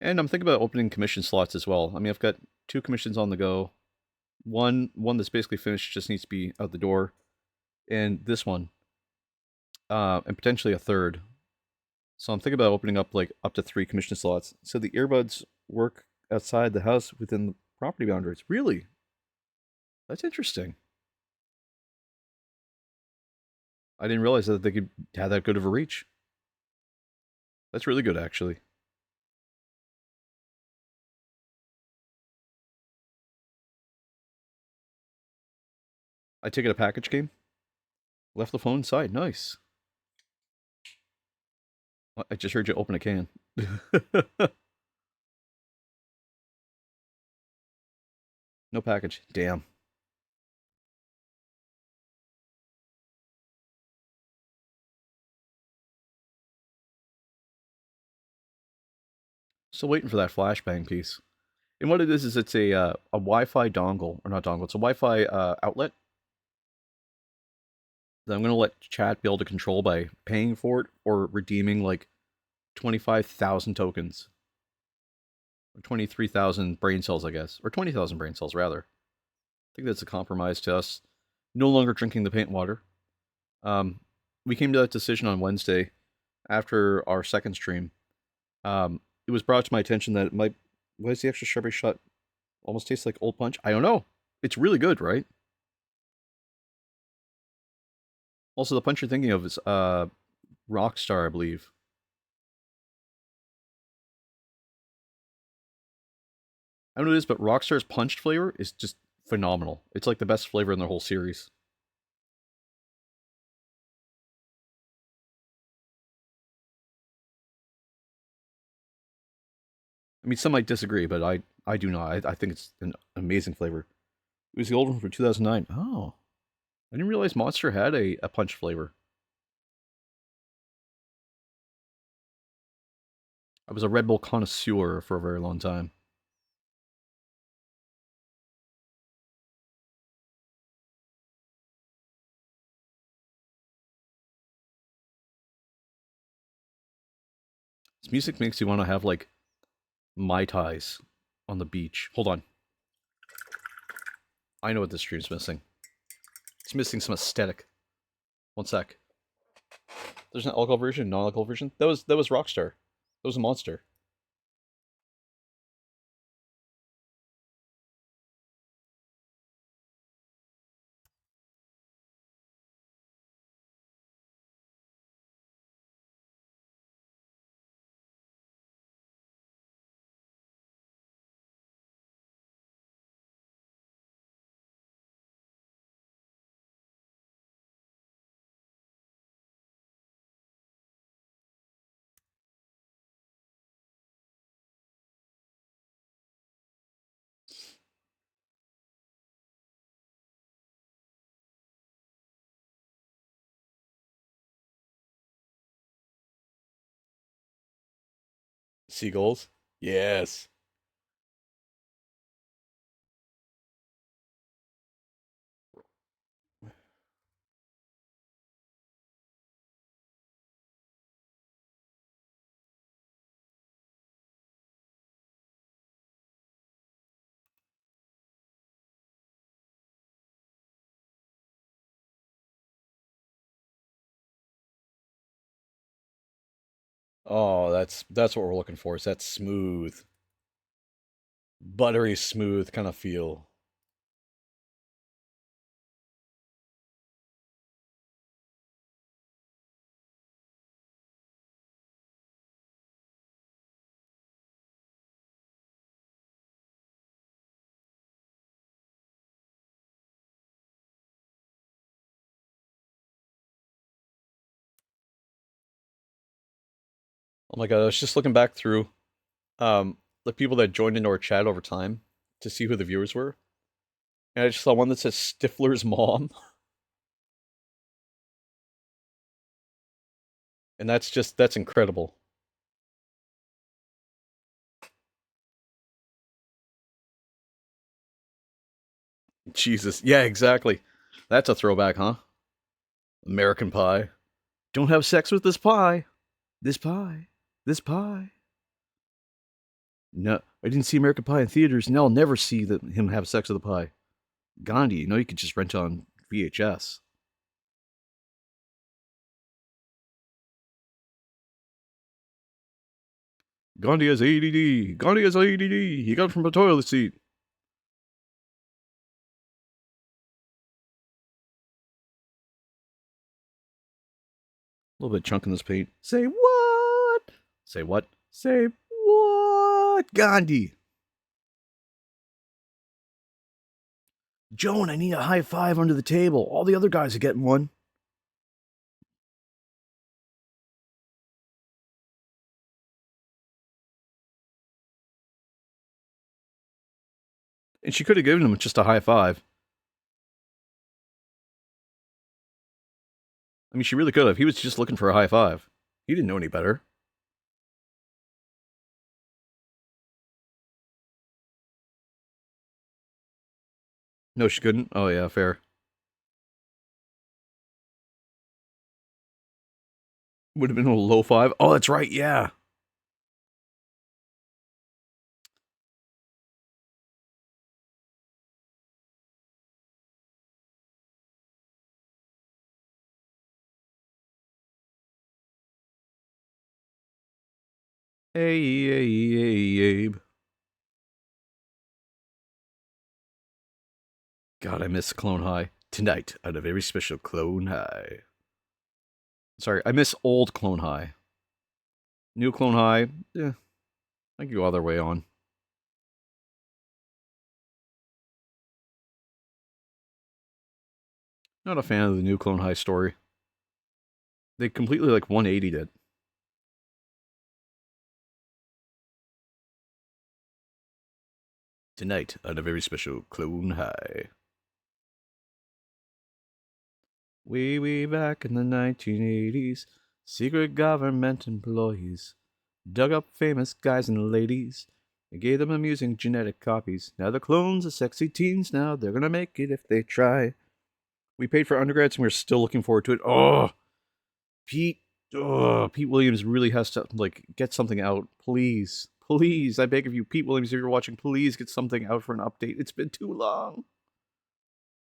And I'm thinking about opening commission slots as well. I mean, I've got 2 commissions on the go. One that's basically finished, just needs to be out the door, and this one, and potentially a third. So I'm thinking about opening up like up to 3 commission slots. So the earbuds work outside the house within the property boundaries. Really? That's interesting. I didn't realize that they could have that good of a reach. That's really good, actually. I take it a package came. Left the phone inside. Nice. I just heard you open a can. No package. Damn. Still waiting for that flashbang piece. And what it is it's a Wi-Fi dongle, or not dongle. It's a Wi-Fi outlet that I'm gonna let chat be able to control by paying for it or redeeming like 25,000 tokens, or 23,000 brain cells, I guess, or 20,000 brain cells rather. I think that's a compromise to us no longer drinking the paint water. Um, we came to that decision on Wednesday after our second stream. It was brought to my attention that it might. Why does the extra strawberry shot almost taste like Old Punch? I don't know. It's really good, right? Also, the punch you're thinking of is Rockstar, I believe. I don't know what it is, but Rockstar's punched flavor is just phenomenal. It's like the best flavor in the whole series. I mean, some might disagree, but I do not. I think it's an amazing flavor. It was the old one from 2009. Oh, I didn't realize Monster had a punch flavor. I was a Red Bull connoisseur for a very long time. This music makes you want to have like Mai Tais on the beach. Hold on. I know what this stream's missing. It's missing some aesthetic. One sec. There's an alcohol version, non-alcohol version. That was Rockstar. That was a Monster. Seagulls. Yes. Oh, that's what we're looking for. Is that smooth, buttery smooth kind of feel. Oh my god, I was just looking back through the people that joined into our chat over time to see who the viewers were. And I just saw one that says Stifler's mom. And that's incredible. Jesus. Yeah, exactly. That's a throwback, huh? American Pie. Don't have sex with this pie. This pie. This pie. No, I didn't see American Pie in theaters. Now I'll never see him have sex with a pie. Gandhi, you know you could just rent on VHS. Gandhi has ADD. Gandhi has ADD. He got it from a toilet seat. A little bit of chunk in this paint. Say what? Say what? Say what? Gandhi. Joan, I need a high five under the table. All the other guys are getting one. And she could have given him just a high five. I mean, she really could have. He was just looking for a high five. He didn't know any better. No, she couldn't. Oh, yeah, fair. Would have been a low five. Oh, that's right, yeah. Hey, hey, hey, Abe. God, I miss Clone High. Tonight, at a very special Clone High. Sorry, I miss old Clone High. New Clone High, yeah, I can go either way on. Not a fan of the new Clone High story. They completely like 180'd it. Tonight, at a very special Clone High. Way back in the 1980s, secret government employees dug up famous guys and ladies and gave them amusing genetic copies. Now the clones are sexy teens now. They're gonna make it if they try. We paid for undergrads and we're still looking forward to it. Oh, Pete. Oh, Pete Williams really has to like get something out. Please. Please, I beg of you, Pete Williams, if you're watching, please get something out for an update. It's been too long.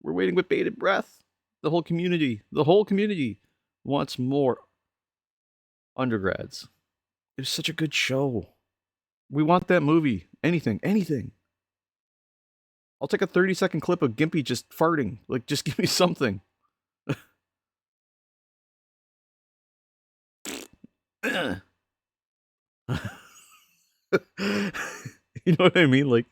We're waiting with bated breath. The whole community. The whole community. wants more undergrads. It was such a good show. We want that movie. Anything, anything. I'll take a 30-second clip of Gimpy just farting. Like, just give me something. You know what I mean? Like,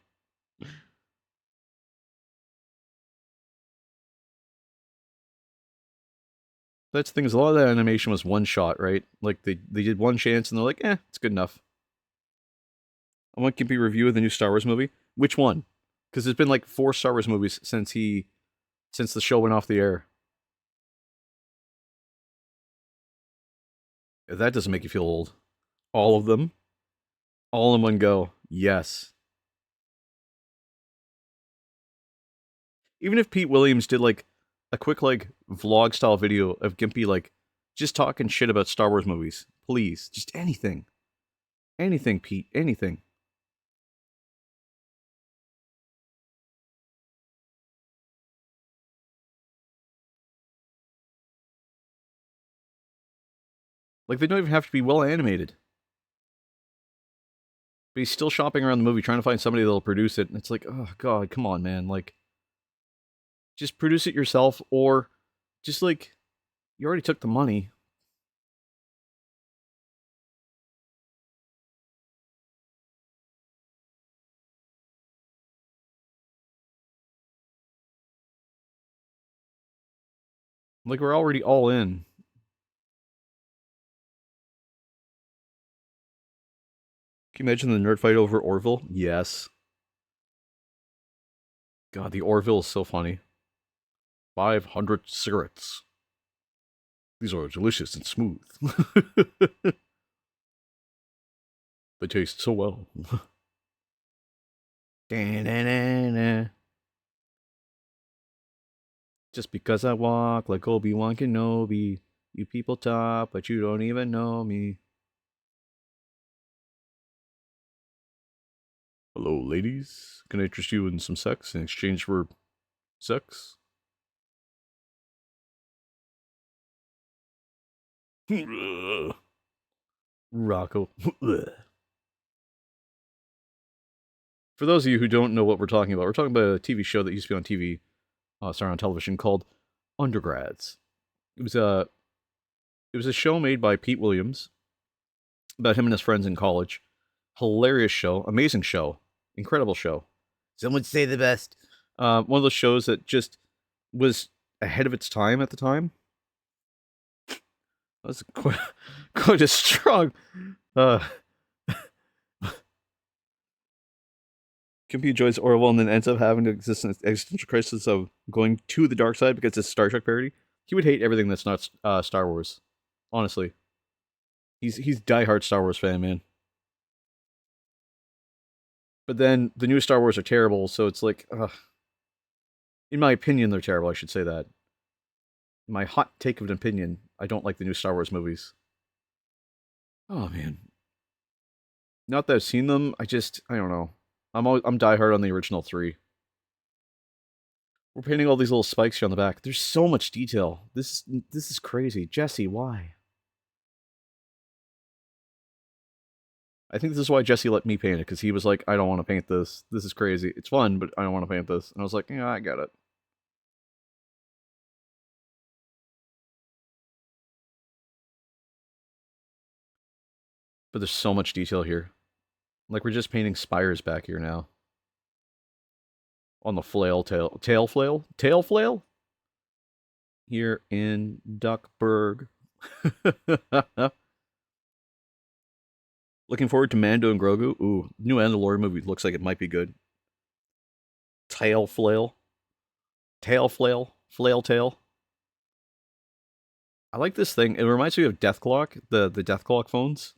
that's the thing is a lot of that animation was one shot, right? Like they did one chance and they're like, it's good enough. I want Gimpy review of the new Star Wars movie. Which one? Because there's been like 4 Star Wars movies since the show went off the air. If that doesn't make you feel old. All of them, all in one go. Yes. Even if Pete Williams did like a quick like vlog style video of Gimpy like just talking shit about Star Wars movies, please, just anything, anything, Pete, anything. Like they don't even have to be well animated. But he's still shopping around the movie trying to find somebody that'll produce it, and it's like, oh god, come on, man, like just produce it yourself, or just like you already took the money. Like we're already all in. Can you imagine the nerd fight over Orville? Yes. God, the Orville is so funny. 500 cigarettes. These are delicious and smooth. They taste so well. Just because I walk like Obi-Wan Kenobi, you people talk, but you don't even know me. Hello, ladies. Can I interest you in some sex in exchange for sex? Rocco. For those of you who don't know what we're talking about a TV show that used to be on TV, sorry, on television, called Undergrads. It was a show made by Pete Williams about him and his friends in college. Hilarious show, amazing show, incredible show. Some would say the best. One of those shows that just was ahead of its time at the time. That was quite a strong. Gimpy enjoys Orwell and then ends up having an existential crisis of going to the dark side because it's a Star Trek parody. He would hate everything that's not Star Wars. Honestly, he's diehard Star Wars fan, man. But then the new Star Wars are terrible, so it's like, in my opinion, they're terrible. I should say that. My hot take of an opinion, I don't like the new Star Wars movies. Oh man, not that I've seen them. I don't know. I'm diehard on the original 3. We're painting all these little spikes here on the back. There's so much detail. This is crazy. Jesse, why? I think this is why Jesse let me paint it, because he was like, I don't want to paint this. This is crazy. It's fun, but I don't want to paint this. And I was like, yeah, I get it. But there's so much detail here. Like, we're just painting spires back here now. On the flail tail flail? Tail flail? Here in Duckburg. Looking forward to Mando and Grogu. Ooh, new Mandalorian movie looks like it might be good. Tail flail. Tail flail. Flail tail. I like this thing. It reminds me of Death Clock, the Death Clock phones.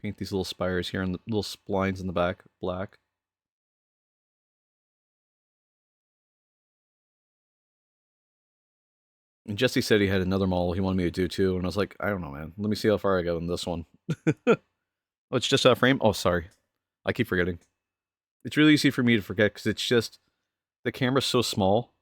Paint these little spires here and the little splines in the back, black. And Jesse said he had another model he wanted me to do too, and I was like, I don't know, man. Let me see how far I go in this one. Oh, it's just a frame? Oh, sorry. I keep forgetting. It's really easy for me to forget because it's just the camera's so small.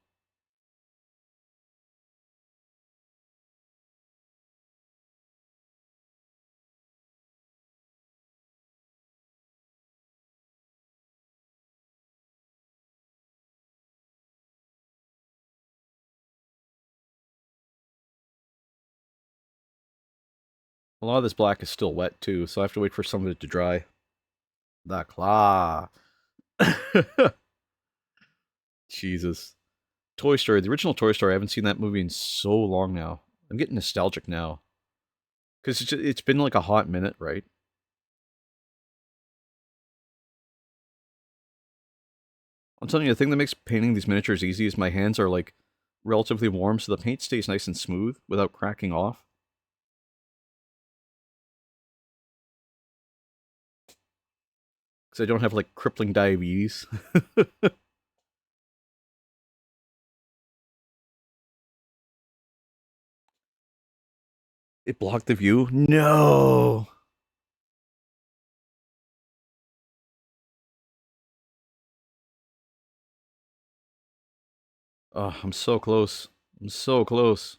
A lot of this black is still wet too, so I have to wait for some of it to dry. The claw. Jesus. Toy Story, the original Toy Story, I haven't seen that movie in so long now. I'm getting nostalgic now. Because it's been like a hot minute, right? I'm telling you, the thing that makes painting these miniatures easy is my hands are like relatively warm, so the paint stays nice and smooth without cracking off. Because I don't have like crippling diabetes. It blocked the view? No! Oh, I'm so close. I'm so close.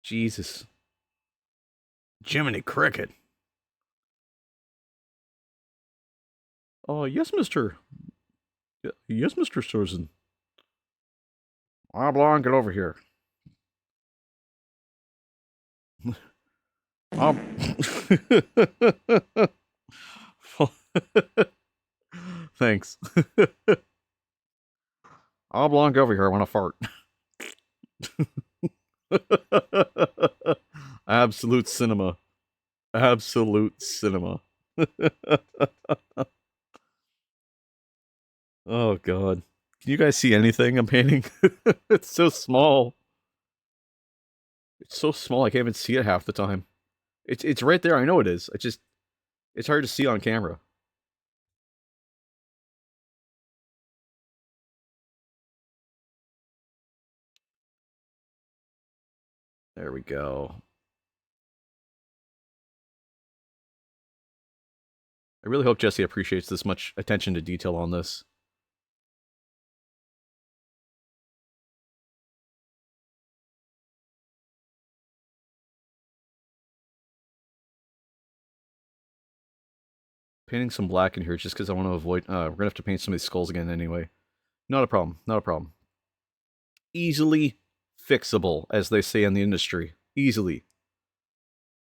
Jesus. Jiminy Cricket. Oh, yes, mister. Yes, Mr. Sorzen. Oblong, get over here. Thanks. Oblong, get over here. I want to fart. Absolute cinema. Absolute cinema. Oh, God. Can you guys see anything I'm painting? It's so small. It's so small I can't even see it half the time. It's right there. I know it is. It's hard to see on camera. There we go. I really hope Jesse appreciates this much attention to detail on this. Painting some black in here just because I want to avoid... we're going to have to paint some of these skulls again anyway. Not a problem. Not a problem. Easily fixable, as they say in the industry. Easily.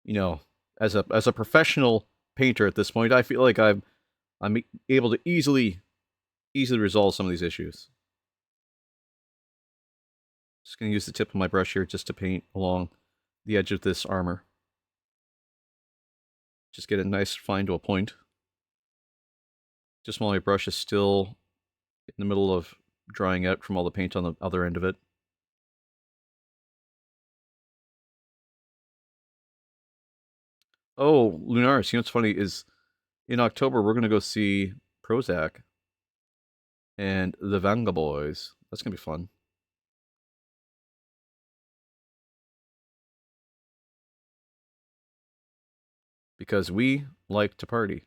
You know, as a professional painter at this point, I feel like I'm able to easily resolve some of these issues. Just going to use the tip of my brush here just to paint along the edge of this armor. Just get it nice fine to a point. Just while my brush is still in the middle of drying out from all the paint on the other end of it. Oh, Lunaris, you know what's funny is in October we're going to go see Prozac and the Vanga Boys. That's going to be fun. Because we like to party.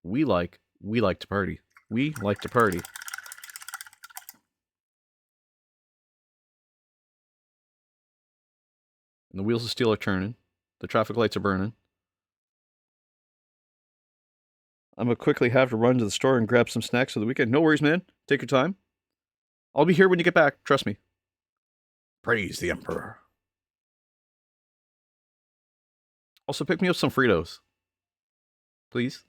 We like to party. We like to party. And the wheels of steel are turning. The traffic lights are burning. I'm going to quickly have to run to the store and grab some snacks for the weekend. No worries, man. Take your time. I'll be here when you get back. Trust me. Praise the Emperor. Also, pick me up some Fritos. Please.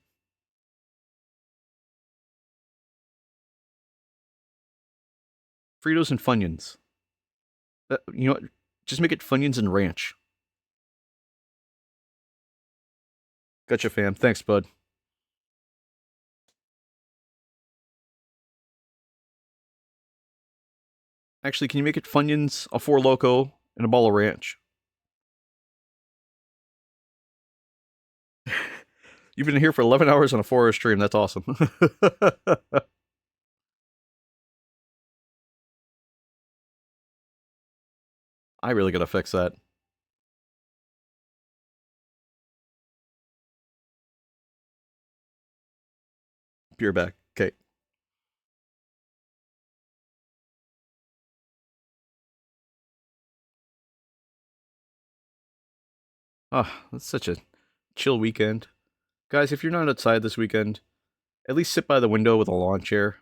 Fritos and Funyuns. You know what? Just make it Funyuns and Ranch. Gotcha, fam. Thanks, bud. Actually, can you make it Funyuns, a Four Loko, and a ball of Ranch? You've been here for 11 hours on a 4-hour stream. That's awesome. I really gotta fix that. Beer back. Okay. Ah, that's such a chill weekend. Guys, if you're not outside this weekend, at least sit by the window with a lawn chair.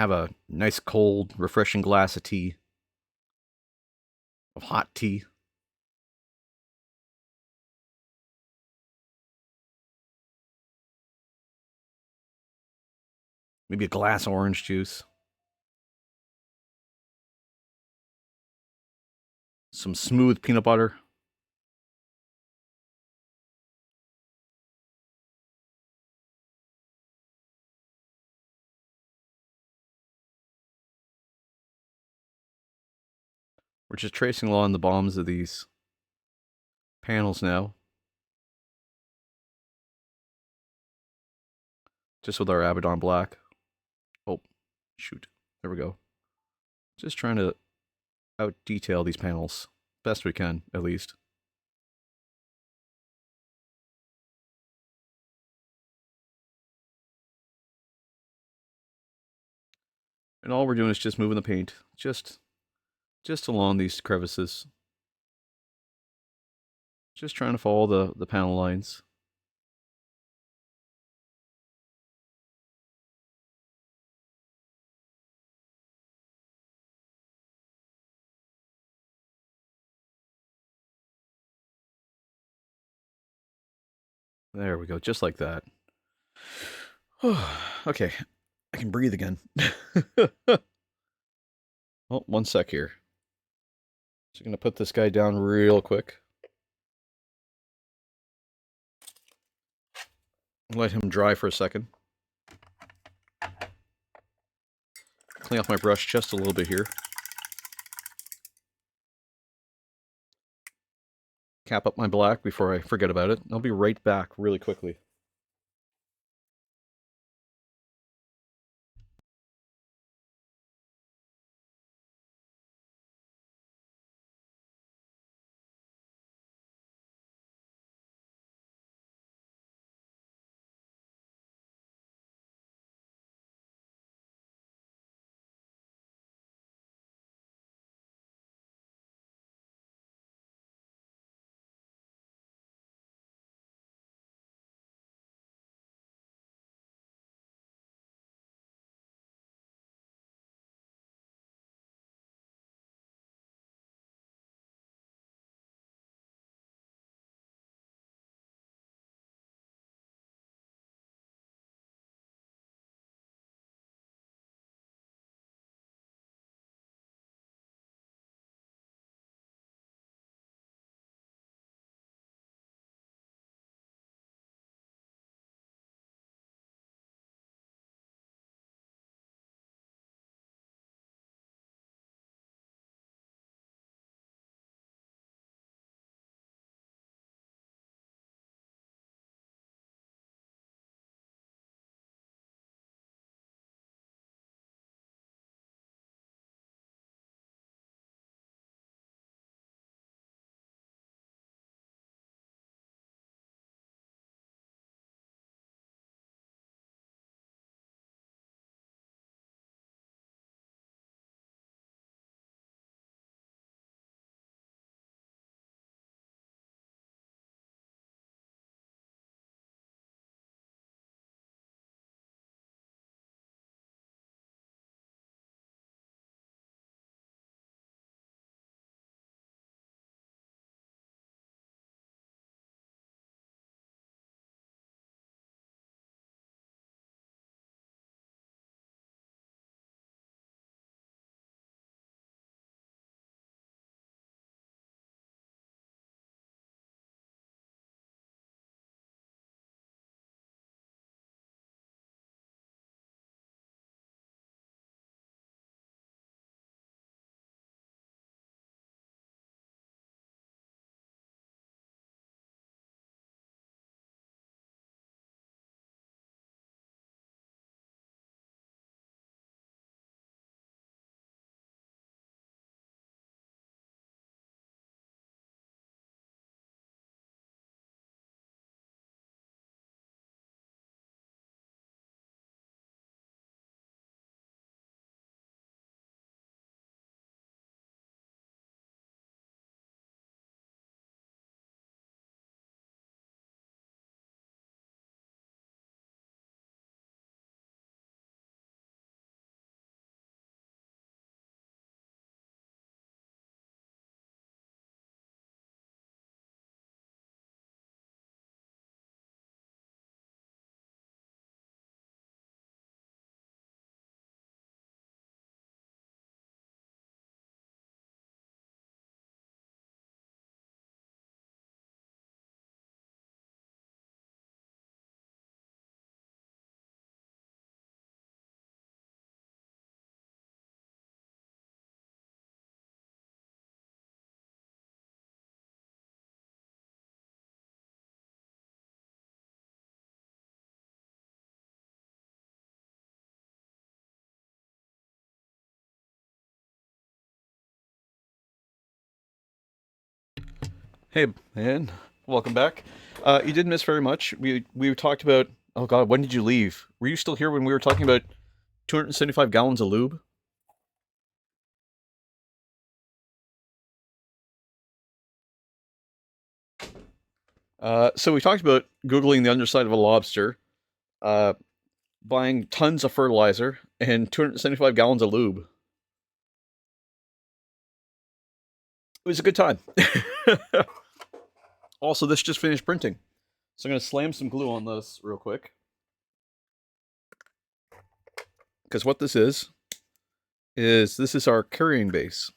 have a nice cold, refreshing glass of tea, of hot tea. Maybe a glass of orange juice. Some smooth peanut butter. We're just tracing along the bottoms of these panels now. Just with our Abaddon Black. Oh, shoot. There we go. Just trying to out detail these panels. Best we can, at least. And all we're doing is just moving the paint. Just along these crevices. Just trying to follow the panel lines. There we go, just like that. Okay, I can breathe again. Oh, one sec here. Just gonna put this guy down real quick. Let him dry for a second. Clean off my brush just a little bit here. Cap up my black before I forget about it. I'll be right back really quickly. Hey, man. Welcome back. You didn't miss very much. We talked about. Oh God, when did you leave? Were you still here when we were talking about 275 gallons of lube? So we talked about googling the underside of a lobster, uh, buying tons of fertilizer, and 275 gallons of lube. It was a good time. Also, this just finished printing, so I'm gonna slam some glue on this real quick. Because what this is this is our carrying base.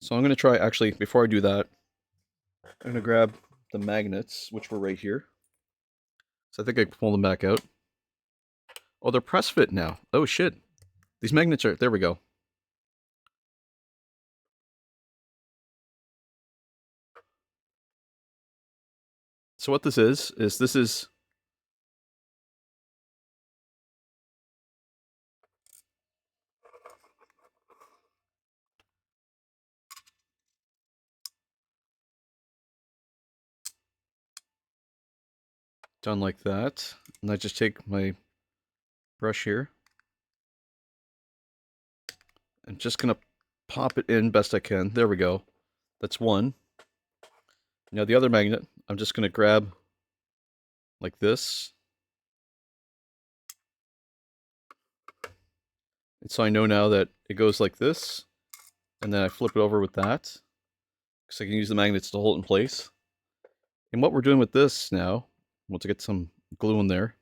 So I'm gonna try, actually, before I do that, I'm gonna grab the magnets, which were right here. So I think I can pull them back out. Oh, they're press fit now. Oh shit. These magnets are, there we go. So what this is this is, done like that. And I just take my brush here. I'm just gonna pop it in best I can. There we go. That's one. Now the other magnet, I'm just gonna grab like this. And so I know now that it goes like this, and then I flip it over with that, because I can use the magnets to hold it in place. And what we're doing with this now, once I get some glue in there,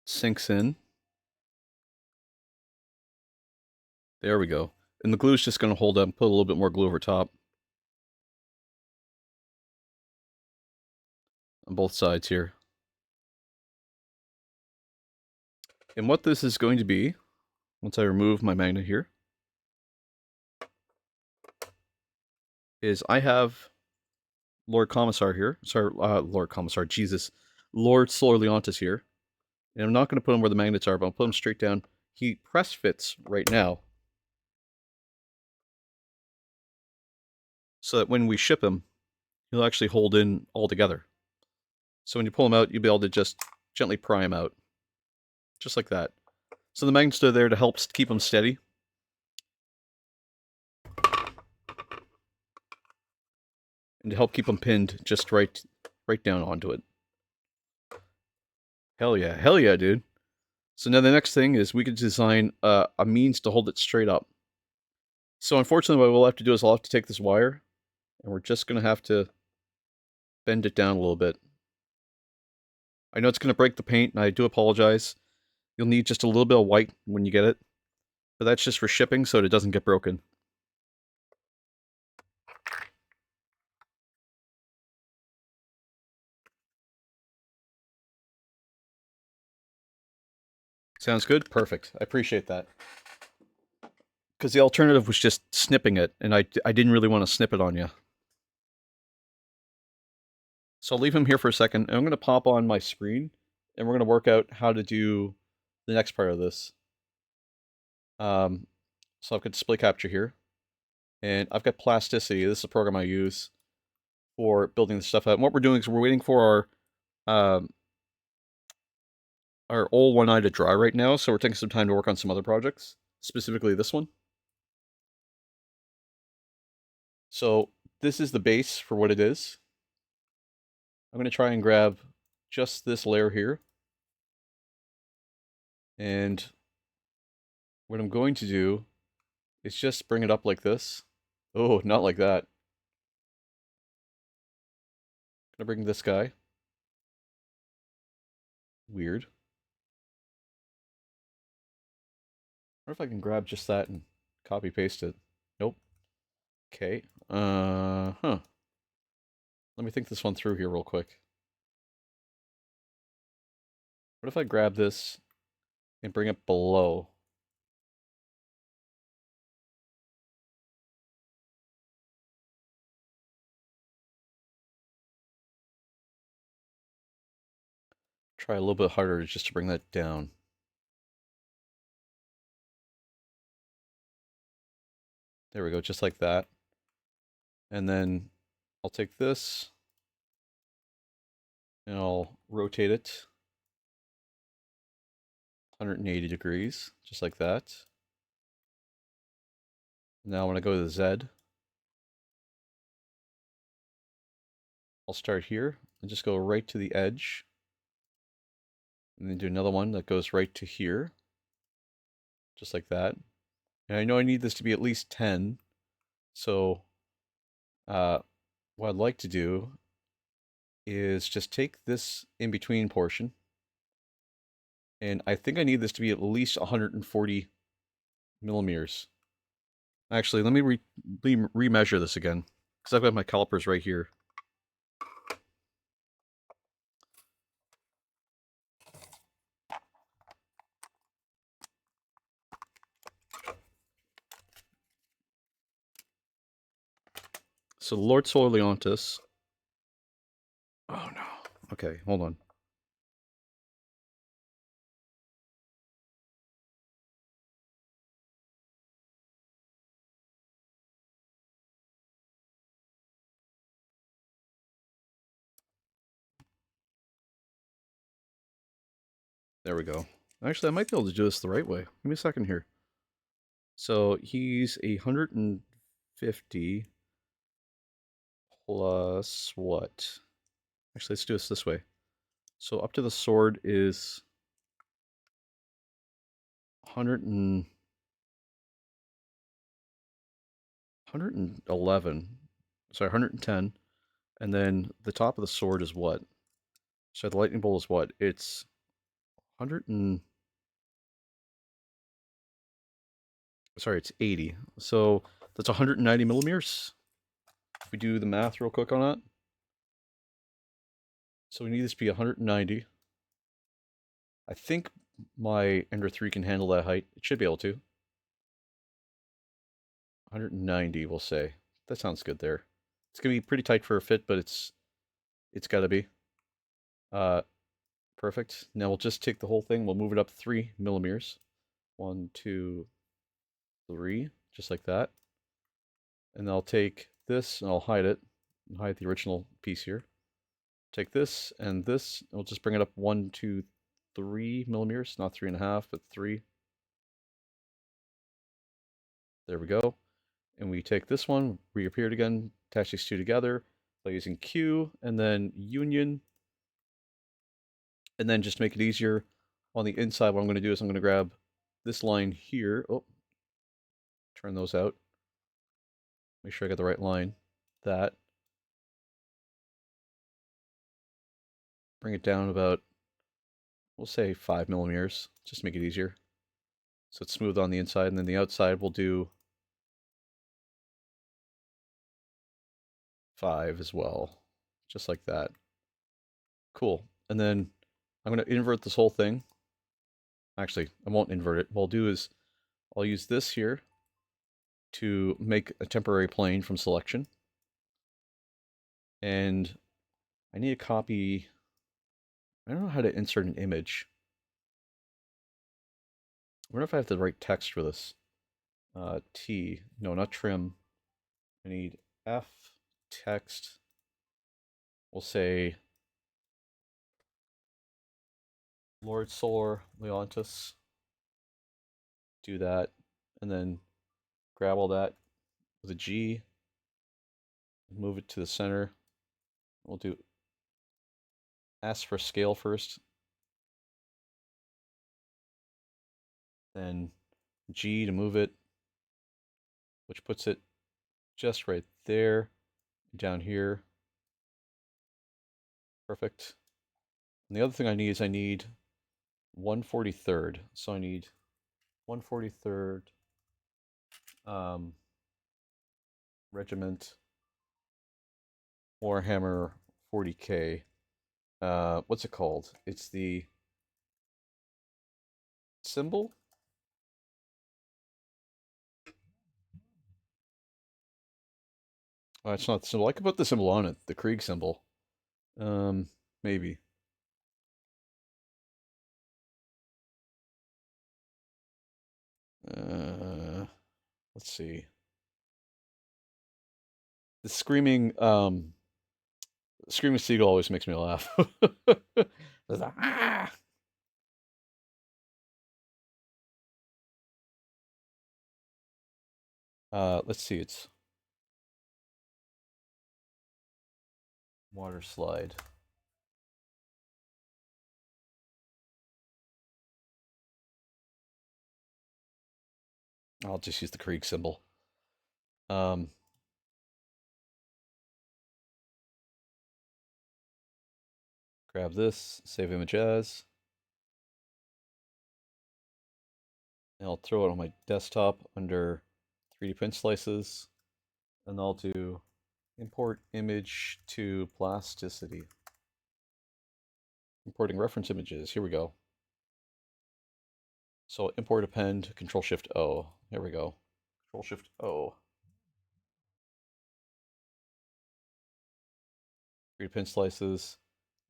sinks in. There we go. And the glue is just going to hold up and put a little bit more glue over top on both sides here. And what this is going to be, once I remove my magnet here, is I have Lord Commissar here. Sorry, Lord Commissar, Jesus. Lord Solar Leontis here. And I'm not going to put him where the magnets are, but I'll put him straight down. He press fits right now, so that when we ship him, he'll actually hold in all together. So when you pull him out, you'll be able to just gently pry him out. Just like that. So the magnets are there to help keep them steady. And to help keep them pinned just right down onto it. Hell yeah, dude. So now the next thing is we could design a means to hold it straight up. So unfortunately what we'll have to do is I'll have to take this wire, and we're just going to have to bend it down a little bit. I know it's going to break the paint, and I do apologize. You'll need just a little bit of white when you get it, but that's just for shipping so that it doesn't get broken. Sounds good? Perfect. I appreciate that. Because the alternative was just snipping it, and I didn't really want to snip it on you. So I'll leave him here for a second, and I'm going to pop on my screen, and we're going to work out how to do the next part of this. So I've got display capture here, and I've got plasticity. This is a program I use for building this stuff out. And what we're doing is we're waiting for our Ole One Eye to dry right now, so we're taking some time to work on some other projects, specifically this one. So this is the base for what it is. I'm going to try and grab just this layer here. And what I'm going to do is just bring it up like this. Oh, not like that. I'm going to bring this guy. Weird. What if I can grab just that and copy paste it? Nope. Okay. Huh. Let me think this one through here real quick. What if I grab this and bring it below? Try a little bit harder just to bring that down. There we go, just like that. And then I'll take this and I'll rotate it 180 degrees, just like that. Now when I go to the Z, I'll start here and just go right to the edge. And then do another one that goes right to here, just like that. And I know I need this to be at least 10. So what I'd like to do is just take this in between portion. And I think I need this to be at least 140 millimeters. Actually, let me remeasure this again, because I've got my calipers right here. So Lord Soleontis. Oh no. Okay, hold on. There we go. Actually, I might be able to do this the right way. Give me a second here. So he's 150 plus what? Actually, let's do this this way. So up to the sword is 111. Sorry, 110. And then the top of the sword is what? So the lightning bolt is what? It's 100 and... Sorry, it's 80. So that's 190 millimeters. If we do the math real quick on that. So we need this to be 190. I think my Ender 3 can handle that height. It should be able to. 190, we'll say. That sounds good there. It's going to be pretty tight for a fit, but it's got to be. Perfect. Now we'll just take the whole thing. We'll move it up 3 millimeters. 1, 2, 3, just like that. And I'll take this and I'll hide it. Hide the original piece here. Take this, and we'll just bring it up 1, 2, 3 millimeters, not 3.5, but 3. There we go. And we take this one, reappear it again, attach these two together by using Q, and then Union. And then just to make it easier, on the inside, what I'm going to do is I'm going to grab this line here. Oh, turn those out. Make sure I got the right line. That. Bring it down about, we'll say 5 millimeters, just to make it easier. So it's smooth on the inside, and then the outside we'll do 5 as well, just like that. Cool. And then I'm going to invert this whole thing. Actually, I won't invert it. What I'll do is I'll use this here to make a temporary plane from selection. And I need a copy. I don't know how to insert an image. I wonder if I have the right text for this. T. No, not trim. I need F text. We'll say Lord Solar Leontis. Do that. And then grab all that with a G. Move it to the center. We'll do S for scale first. Then G to move it, which puts it just right there, down here. Perfect. And the other thing I need is I need 1/43rd. So I need 1/43rd regiment Warhammer 40K. What's it called? It's the symbol? Oh, it's not the symbol. I could put the symbol on it, the Krieg symbol. Maybe. Let's see. The screaming seagull always makes me laugh. It's like, "Ah!" Let's see, it's water slide. I'll just use the Krieg symbol. Um, grab this, save image as, and I'll throw it on my desktop under 3D print slices, and I'll do import image to plasticity. Importing reference images, here we go. So import append, Control Shift O. There we go. Control Shift O. 3D print slices.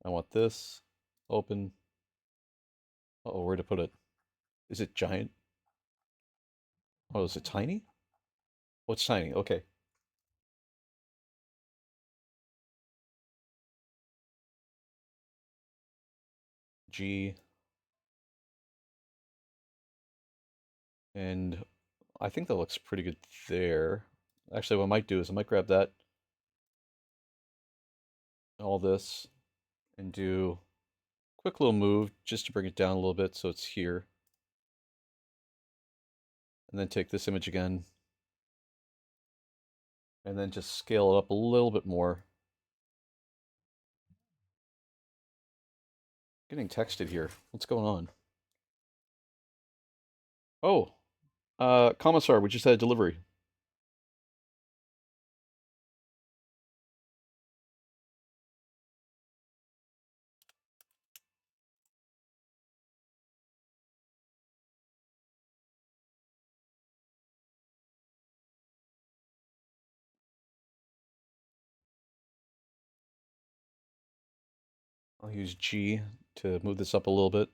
I want this. Open. Uh-oh, where to put it? Is it giant? Oh, is it tiny? Oh, it's tiny. Okay. G. And I think that looks pretty good there. Actually, what I might do is I might grab that, all this, and do a quick little move just to bring it down a little bit so it's here. And then take this image again, and then just scale it up a little bit more. Getting texted here. What's going on? Oh, Commissar, we just had a delivery. I'll use G to move this up a little bit,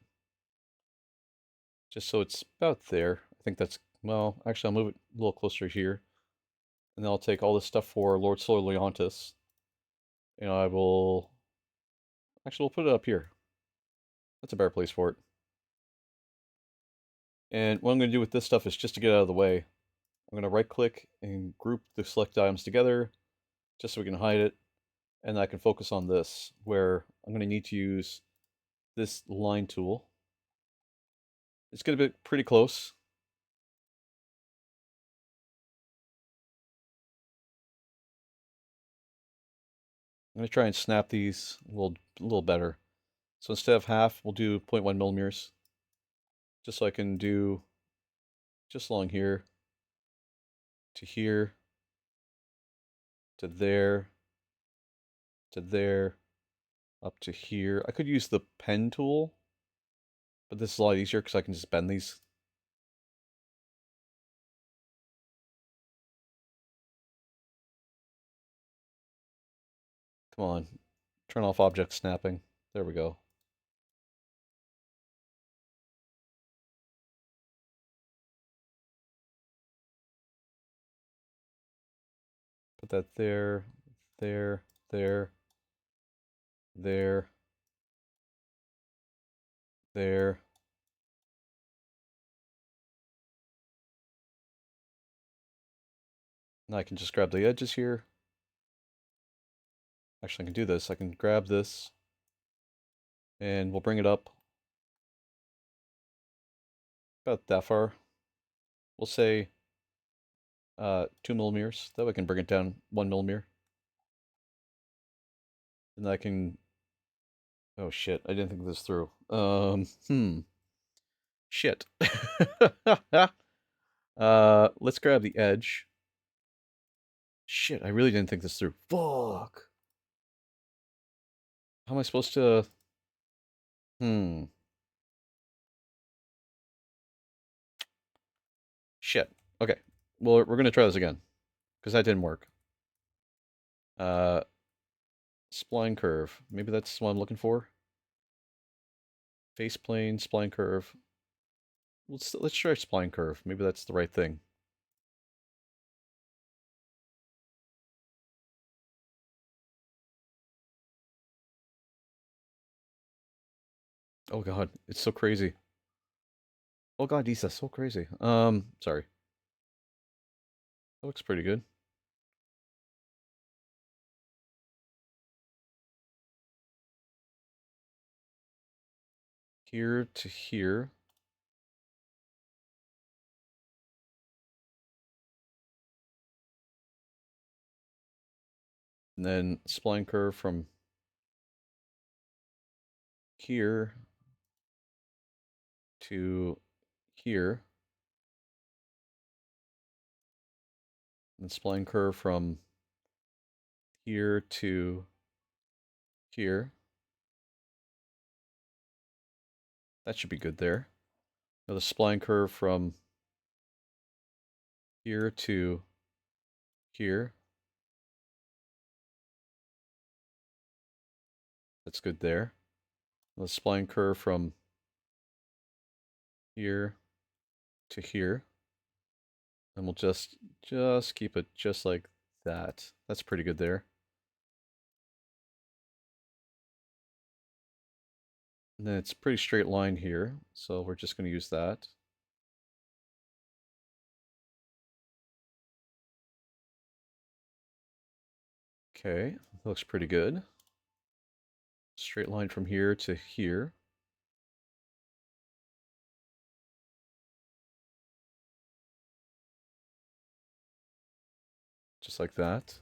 just so it's about there. I think that's, well, actually, I'll move it a little closer here. And then I'll take all this stuff for Lord Solar Leontis. And I will, actually, we'll put it up here. That's a better place for it. And what I'm going to do with this stuff is just to get out of the way. I'm going to right click and group the select items together, just so we can hide it. And I can focus on this, where I'm going to need to use this line tool. It's going to be pretty close. I'm going to try and snap these a little better. So instead of half, we'll do 0.1 millimeters. Just so I can do just along here, to here, to there, to there, up to here. I could use the pen tool, but this is a lot easier because I can just bend these. Come on, turn off object snapping. There we go. Put that there, there, there, there, there. Now I can just grab the edges here. Actually, I can do this. I can grab this, and we'll bring it up about that far. We'll say 2 millimeters. That way I can bring it down 1 millimeter. And I can... Oh shit, I didn't think this through. Shit. Let's grab the edge. Shit, I really didn't think this through. Fuck. How am I supposed to... Shit. Okay. Well, we're gonna try this again. Because that didn't work. Spline curve. Maybe that's what I'm looking for. Face plane, spline curve. Let's try spline curve. Maybe that's the right thing. Oh god, it's so crazy. Oh god, Isa, so crazy. Sorry. That looks pretty good. Here to here. And then spline curve from here to here. And spline curve from here to here. That should be good there. Now the spline curve from here to here. That's good there. Now the spline curve from here to here. And we'll just keep it just like that. That's pretty good there. And then it's a pretty straight line here, so we're just going to use that. Okay, looks pretty good. Straight line from here to here. Just like that.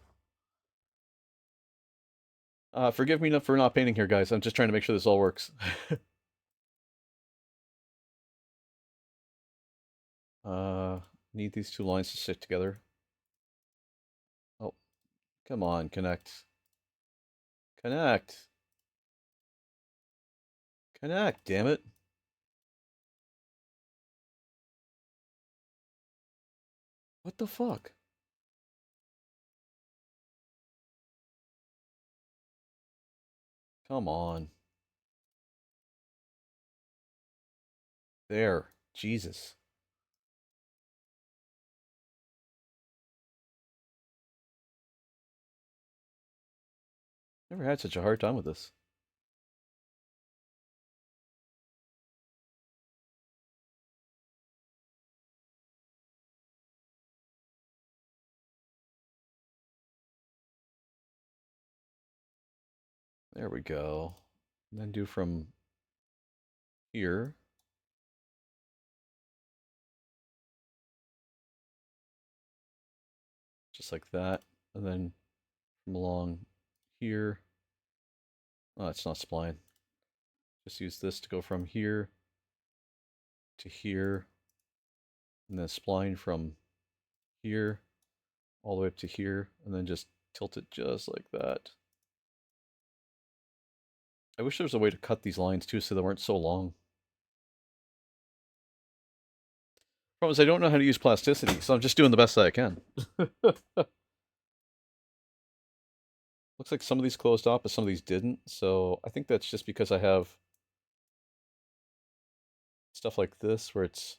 Forgive me for not painting here, guys. I'm just trying to make sure this all works. Need these two lines to sit together. Oh, come on, connect. Connect. Connect, damn it. What the fuck? Come on. There. Jesus. Never had such a hard time with this. There we go. And then do from here. Just like that. And then from along here. Oh, it's not spline. Just use this to go from here to here. And then spline from here all the way up to here. And then just tilt it just like that. I wish there was a way to cut these lines too so they weren't so long. Problem is I don't know how to use plasticity, so I'm just doing the best that I can. Looks like some of these closed off, but some of these didn't. So I think that's just because I have stuff like this where it's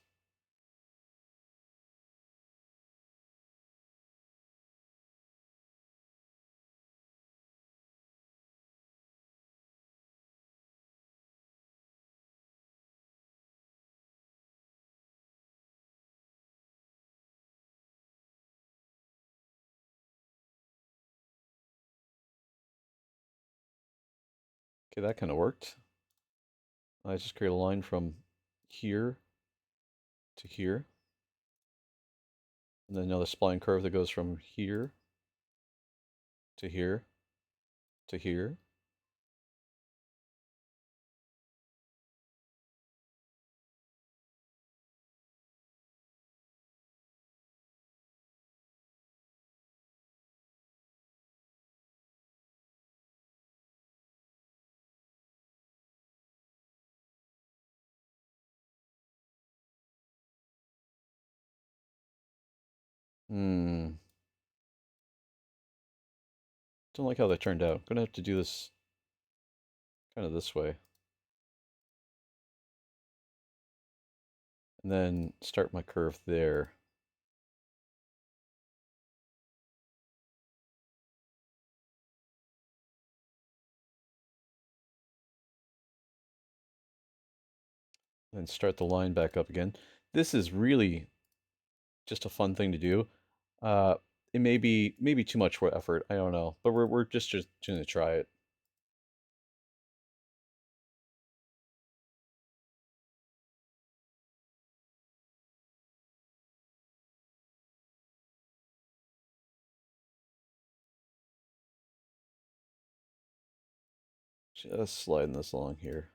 okay, that kind of worked. I just create a line from here to here. And then another spline curve that goes from here to here to here. Hmm. Don't like how that turned out. Gonna have to do this kind of this way. And then start my curve there. And start the line back up again. This is really just a fun thing to do. Uh, it may be maybe too much for effort. I don't know, but we're just gonna try it. Just sliding this along here.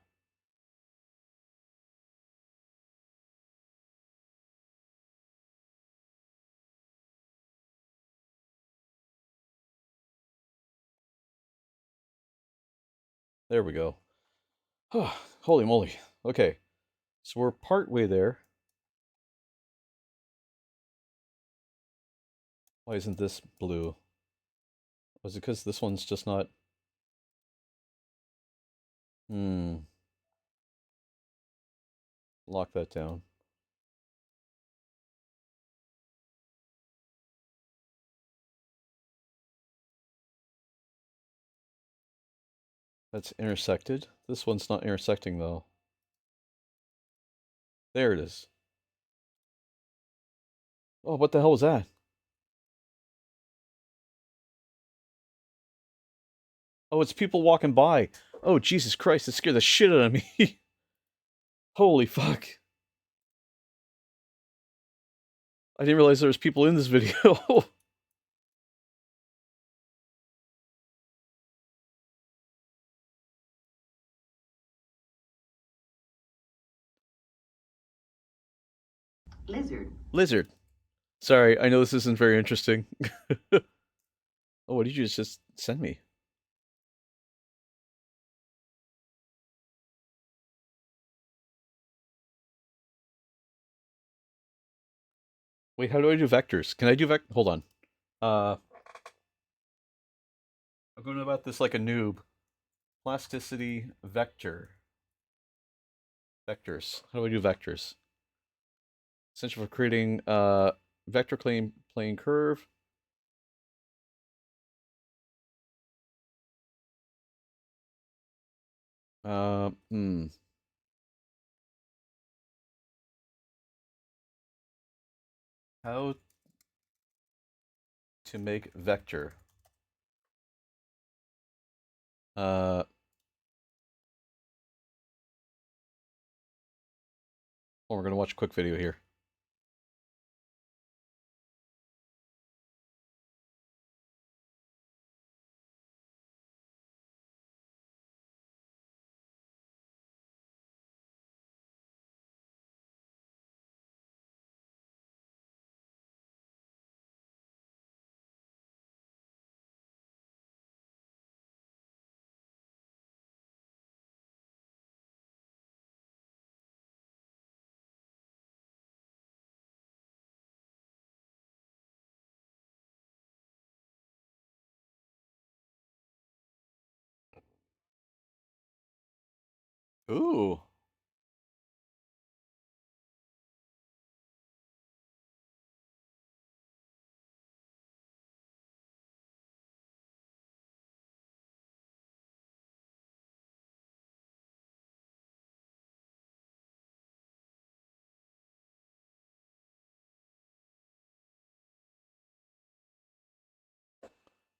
There we go. Holy moly. Okay, so we're part way there. Why isn't this blue? Was it because this one's just not... Lock that down. That's intersected. This one's not intersecting though. There it is. Oh, what the hell was that? Oh, it's people walking by. Oh, Jesus Christ, it scared the shit out of me. Holy fuck. I didn't realize there was people in this video. Lizard. Lizard. Sorry, I know this isn't very interesting. Oh, what did you just send me? Wait, how do I do vectors? Can I do Hold on. I'm going about this like a noob. Plasticity vector. Vectors. How do I do vectors? Essential for creating vector plane curve. Uh, hmm. How to make vector. Well, we're gonna watch a quick video here. Ooh.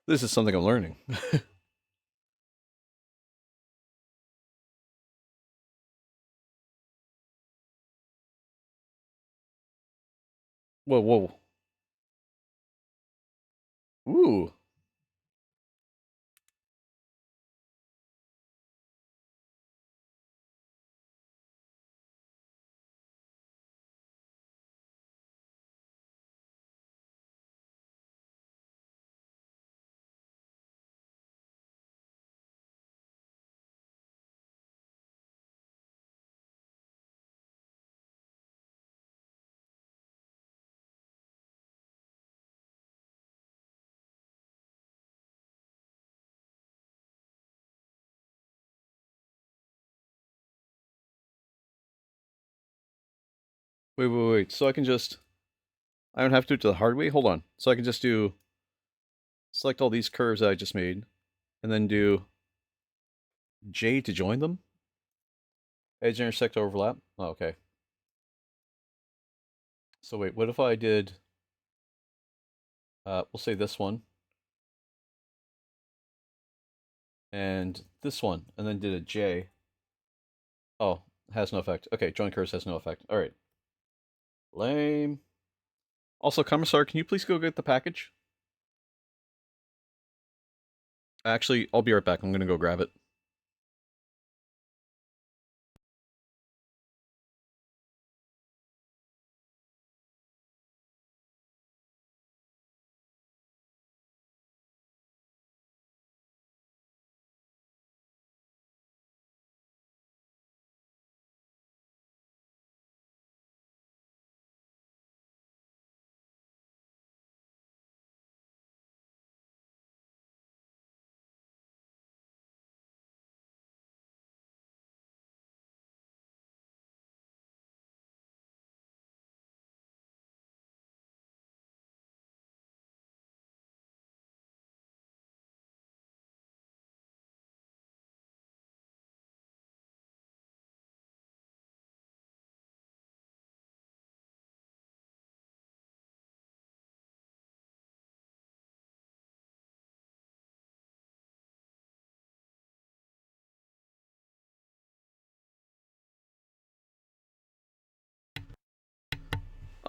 This is something I'm learning. Whoa, whoa. Ooh. Wait. So I can just... I don't have to do it the hard way? Hold on. So I can just do... Select all these curves that I just made. And then do... J to join them? Edge intersect overlap. Oh, okay. So wait, what if I did, we'll say this one, and this one, and then did a J. Oh, has no effect. Okay, join curse has no effect. All right. Lame. Also, Commissar, can you please go get the package? Actually, I'll be right back. I'm gonna go grab it.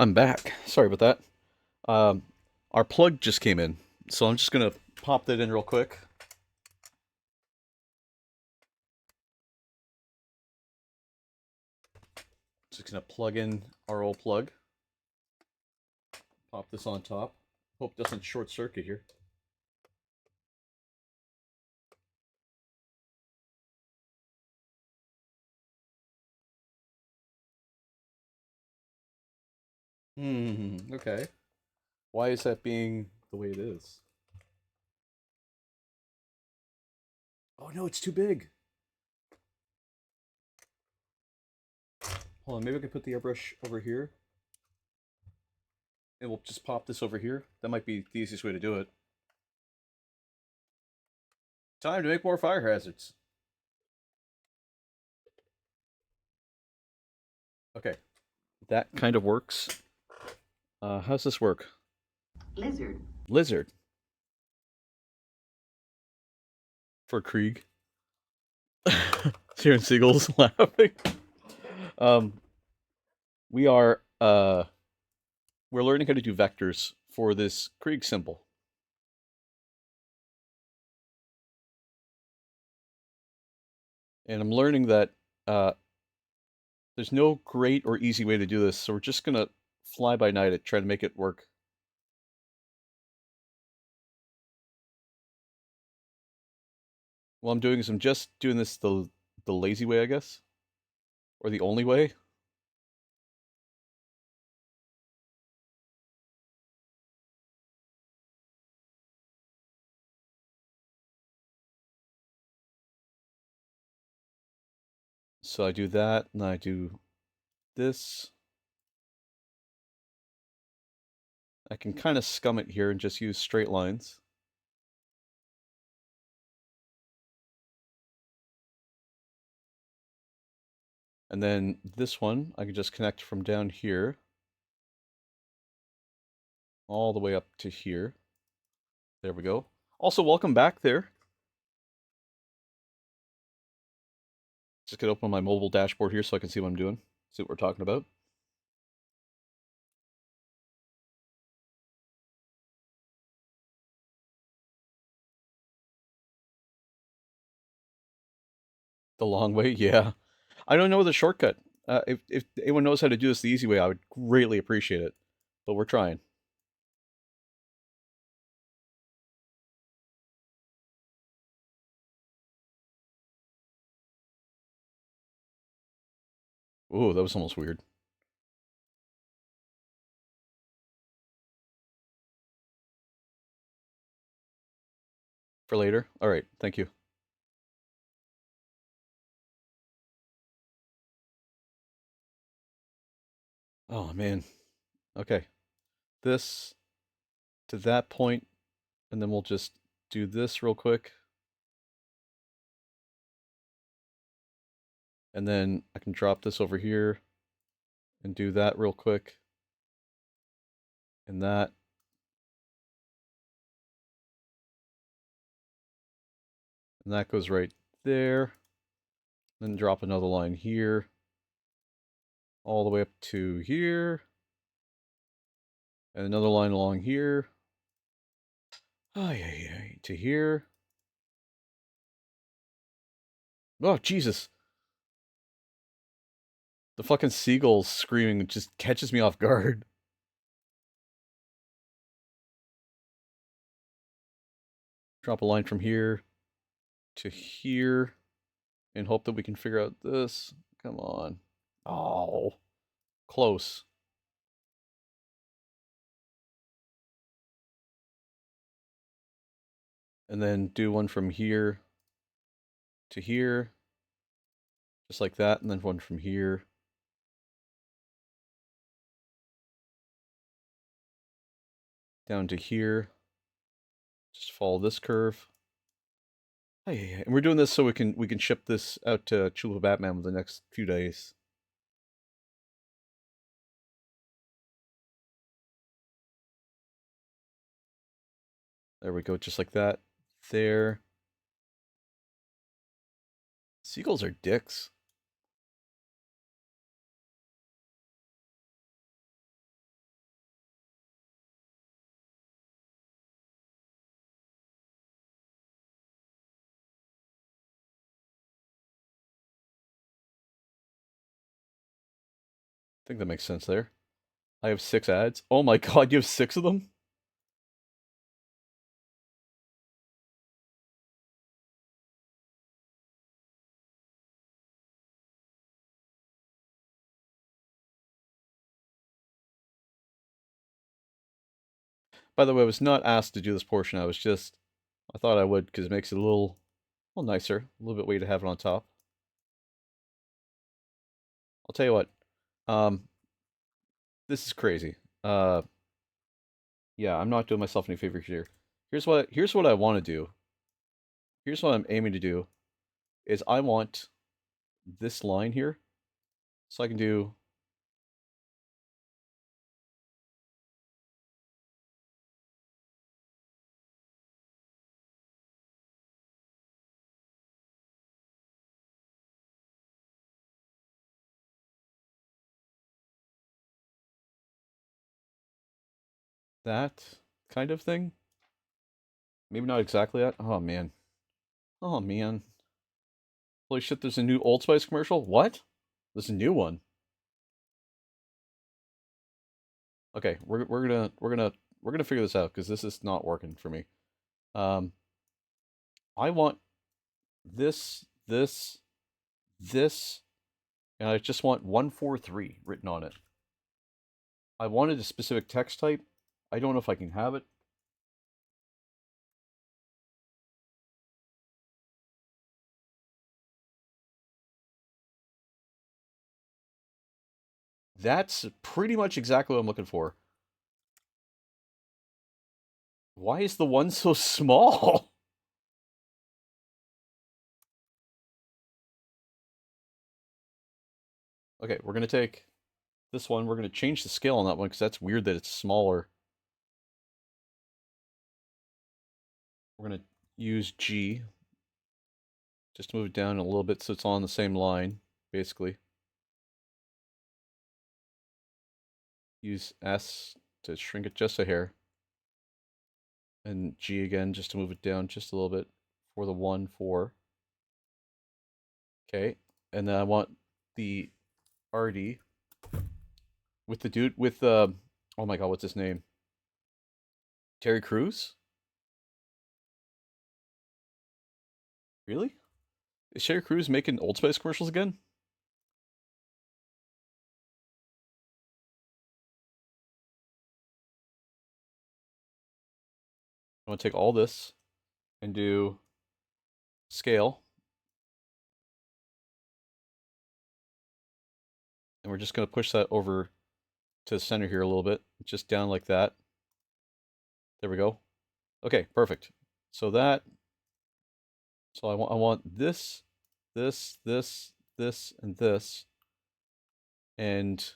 I'm back. Sorry about that. Our plug just came in, so I'm just gonna pop that in real quick. Just gonna plug in our old plug. Pop this on top. Hope it doesn't short circuit here. Okay. Why is that being the way it is? Oh no, it's too big. Hold on, maybe I can put the airbrush over here. And we'll just pop this over here. That might be the easiest way to do it. Time to make more fire hazards. Okay. That kind of works. How's this work? Lizard. Lizard. For Krieg. Hearing seagulls laughing. Um, we are we're learning how to do vectors for this Krieg symbol. And I'm learning that there's no great or easy way to do this, so we're just gonna fly by night it, try to make it work. Well, I'm doing is I'm just doing this the lazy way, I guess, or the only way. So I do that, and I do this. I can kind of scum it here and just use straight lines. And then this one, I can just connect from down here all the way up to here. There we go. Also, welcome back there. Just gonna open my mobile dashboard here so I can see what I'm doing, see what we're talking about. The long way, yeah. I don't know the shortcut. If anyone knows how to do this the easy way, I would greatly appreciate it. But we're trying. Ooh, that was almost weird. For later? Alright, thank you. Oh, man. Okay. This to that point, and then we'll just do this real quick. And then I can drop this over here and do that real quick. And that. And that goes right there. Then drop another line here. All the way up to here. And another line along here. Oh, yeah, to here. Oh, Jesus. The fucking seagull screaming just catches me off guard. Drop a line from here to here and hope that we can figure out this. Come on. Oh, close. And then do one from here to here. Just like that. And then one from here down to here. Just follow this curve. Hey, and we're doing this so we can ship this out to Chula Batman within the next few days. There we go, just like that. There. Seagulls are dicks. I think that makes sense there. I have 6 ads. Oh my god, you have 6 of them? By the way, I was not asked to do this portion. I thought I would because it makes it a little nicer, a little bit way to have it on top. I'll tell you what. This is crazy. Yeah, I'm not doing myself any favors here. Here's what I want to do. Here's what I'm aiming to do is I want this line here. So I can do that kind of thing. Maybe not exactly that. Oh man. Oh man. Holy shit, there's a new Old Spice commercial? What? There's a new one. Okay, we're gonna figure this out because this is not working for me. Um I want this, and I just want 143 written on it. I wanted a specific text type. I don't know if I can have it. That's pretty much exactly what I'm looking for. Why is the one so small? Okay, we're going to take this one. We're going to change the scale on that one because that's weird that it's smaller. We're going to use G. Just move it down a little bit so it's on the same line, basically. Use S to shrink it just a hair. And G again just to move it down just a little bit for the 1, 4. Okay, and then I want the RD with the dude with oh my god, what's his name? Terry Crews? Really? Is Terry Crews making Old Spice commercials again? I want to take all this and do scale. And we're just going to push that over to the center here a little bit, just down like that. There we go. Okay, perfect. So I want this, this, and this, and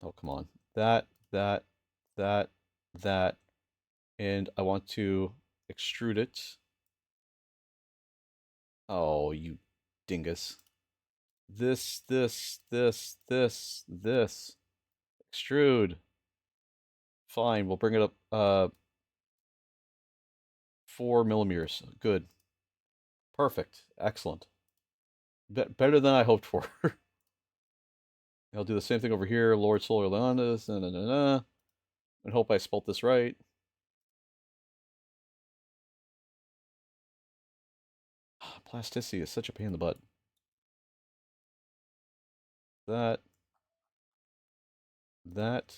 oh, come on, that, that, that, and I want to extrude it. Oh, you dingus. This, this. Extrude. Fine, we'll bring it up 4 millimeters. Good. Perfect. Excellent. Better than I hoped for. I'll do the same thing over here. Lord Solar Leonis, and hope I spelt this right. Plasticity is such a pain in the butt. That, that,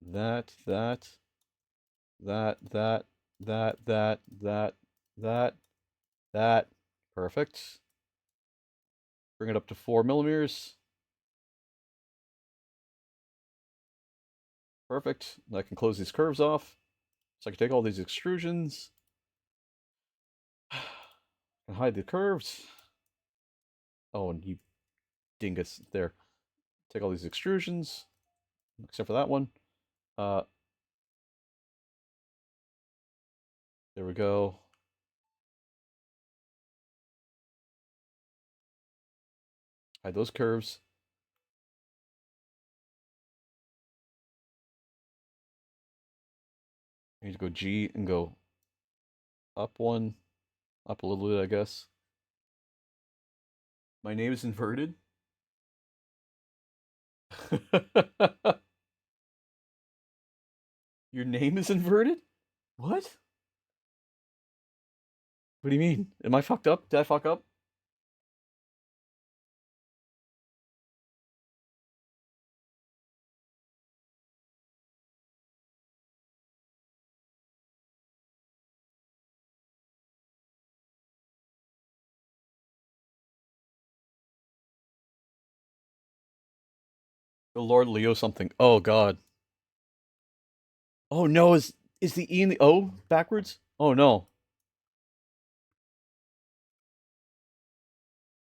that, that, that. Perfect. Bring it up to 4 millimeters. Perfect. I can close these curves off. So I can take all these extrusions and hide the curves. Oh, and you dingus. There. Take all these extrusions, except for that one. There we go. Hide those curves. I need to go G and go up one, up a little bit, I guess. My name is inverted. Your name is inverted? What? What do you mean? Am I fucked up? Did I fuck up? The Lord Leo something. Oh God. Oh no, is the E and the O backwards? Oh no.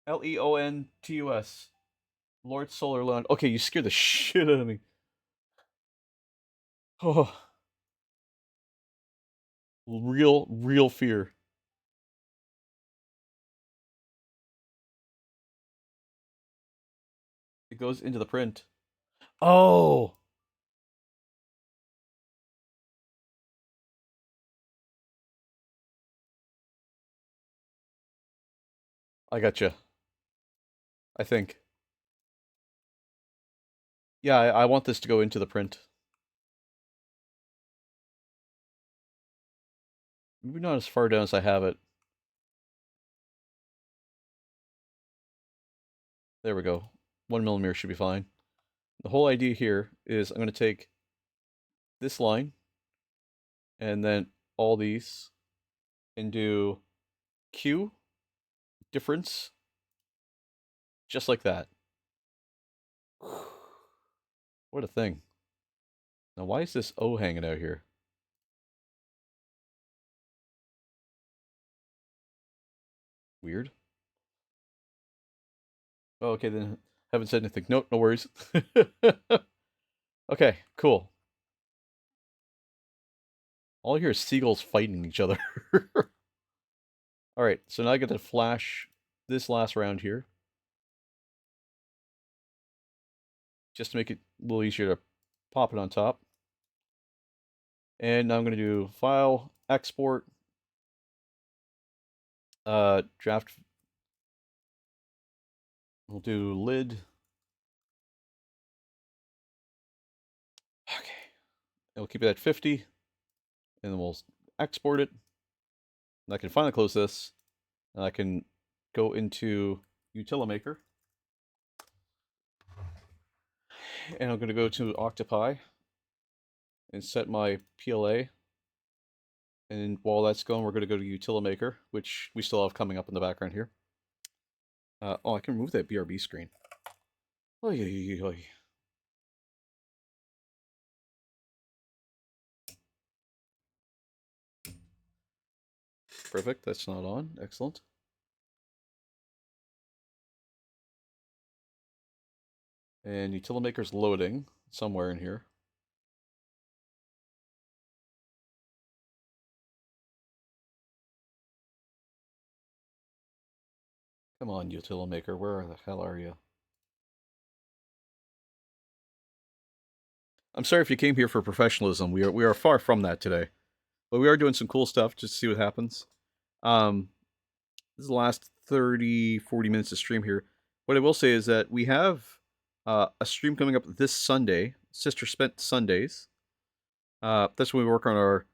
Leontus. Lord Solar Land. Okay, you scared the shit out of me. Oh, real fear. It goes into the print. Oh, I gotcha. I think. Yeah, I want this to go into the print. Maybe not as far down as I have it. There we go. 1 millimeter should be fine. The whole idea here is I'm going to take this line and then all these and do Q difference just like that. What a thing. Now, why is this O hanging out here? Weird. Oh, okay, then haven't said anything. Nope, no worries. Okay, cool. All I hear is seagulls fighting each other. Alright, so now I get to flash this last round here. Just to make it a little easier to pop it on top. And now I'm going to do File, Export, Draft. We'll do Lid. Okay. And we'll keep it at 50. And then we'll export it. And I can finally close this. And I can go into Utilimaker. And I'm going to go to Octopi and set my PLA. And while that's going, we're going to go to Utilimaker, which we still have coming up in the background here. Oh, I can remove that BRB screen. Oy, oy, oy. Perfect, that's not on. Excellent. And Utility loading somewhere in here. Come on, Utility where the hell are you? I'm sorry if you came here for professionalism. We are far from that today. But we are doing some cool stuff just to see what happens. Um, this is the last 30, 40 minutes of stream here. What I will say is that we have a stream coming up this Sunday, Sister Spent Sundays. That's when we work on our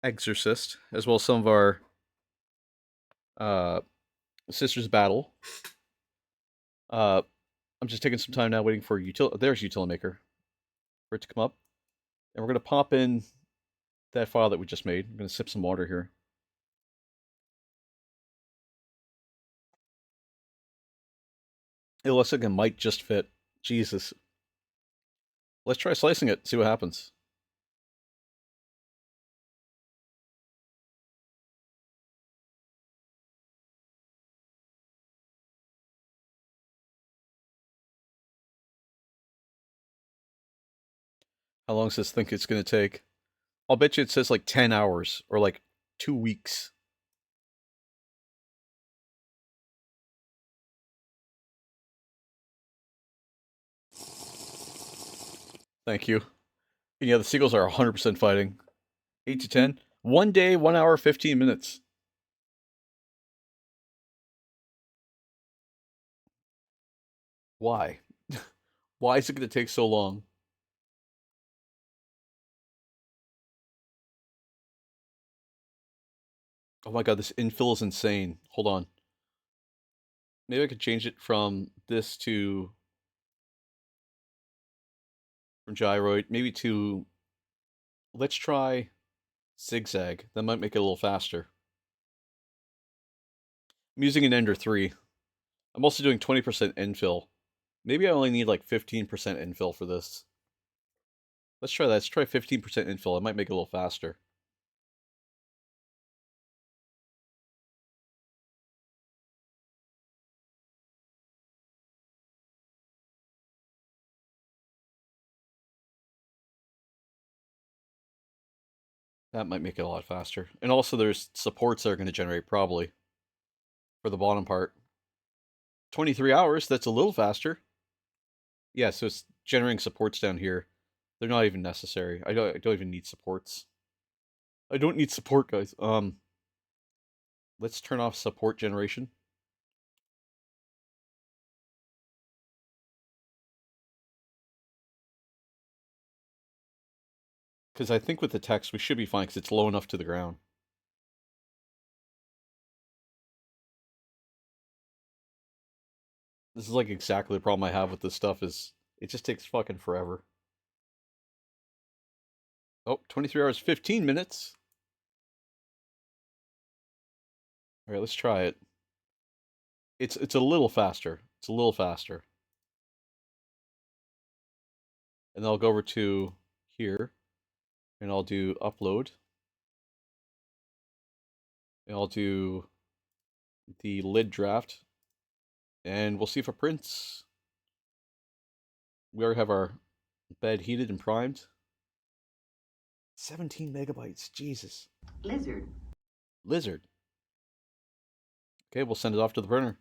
Exorcist, as well as some of our uh, Sisters Battle. I'm just taking some time now waiting for there's Utility for it to come up. And we're going to pop in that file that we just made. I'm going to sip some water here. It looks like it might just fit. Jesus. Let's try slicing it, see what happens. How long does this think it's going to take? I'll bet you it says like 10 hours or like 2 weeks. Thank you. And yeah, the seagulls are 100% fighting. 8 to 10. 1 day, 1 hour, 15 minutes. Why? Why is it going to take so long? Oh my god, this infill is insane. Hold on. Maybe I could change it from this to... from gyroid, maybe to... let's try zigzag. That might make it a little faster. I'm using an Ender 3. I'm also doing 20% infill. Maybe I only need like 15% infill for this. Let's try that. Let's try 15% infill. It might make it a little faster. That might make it a lot faster. And also there's supports that are going to generate probably for the bottom part. 23 hours, that's a little faster. Yeah, so it's generating supports down here. They're not even necessary. I don't even need supports. I don't need support, guys. Let's turn off support generation. Because I think with the text we should be fine because it's low enough to the ground. This is like exactly the problem I have with this stuff is it just takes fucking forever. Oh, 23 hours, 15 minutes. All right, let's try it. It's a little faster. It's a little faster. And then I'll go over to here and I'll do upload. And I'll do the lid draft. And we'll see if it prints. We already have our bed heated and primed. 17 megabytes. Jesus. Lizard. Okay, we'll send it off to the printer.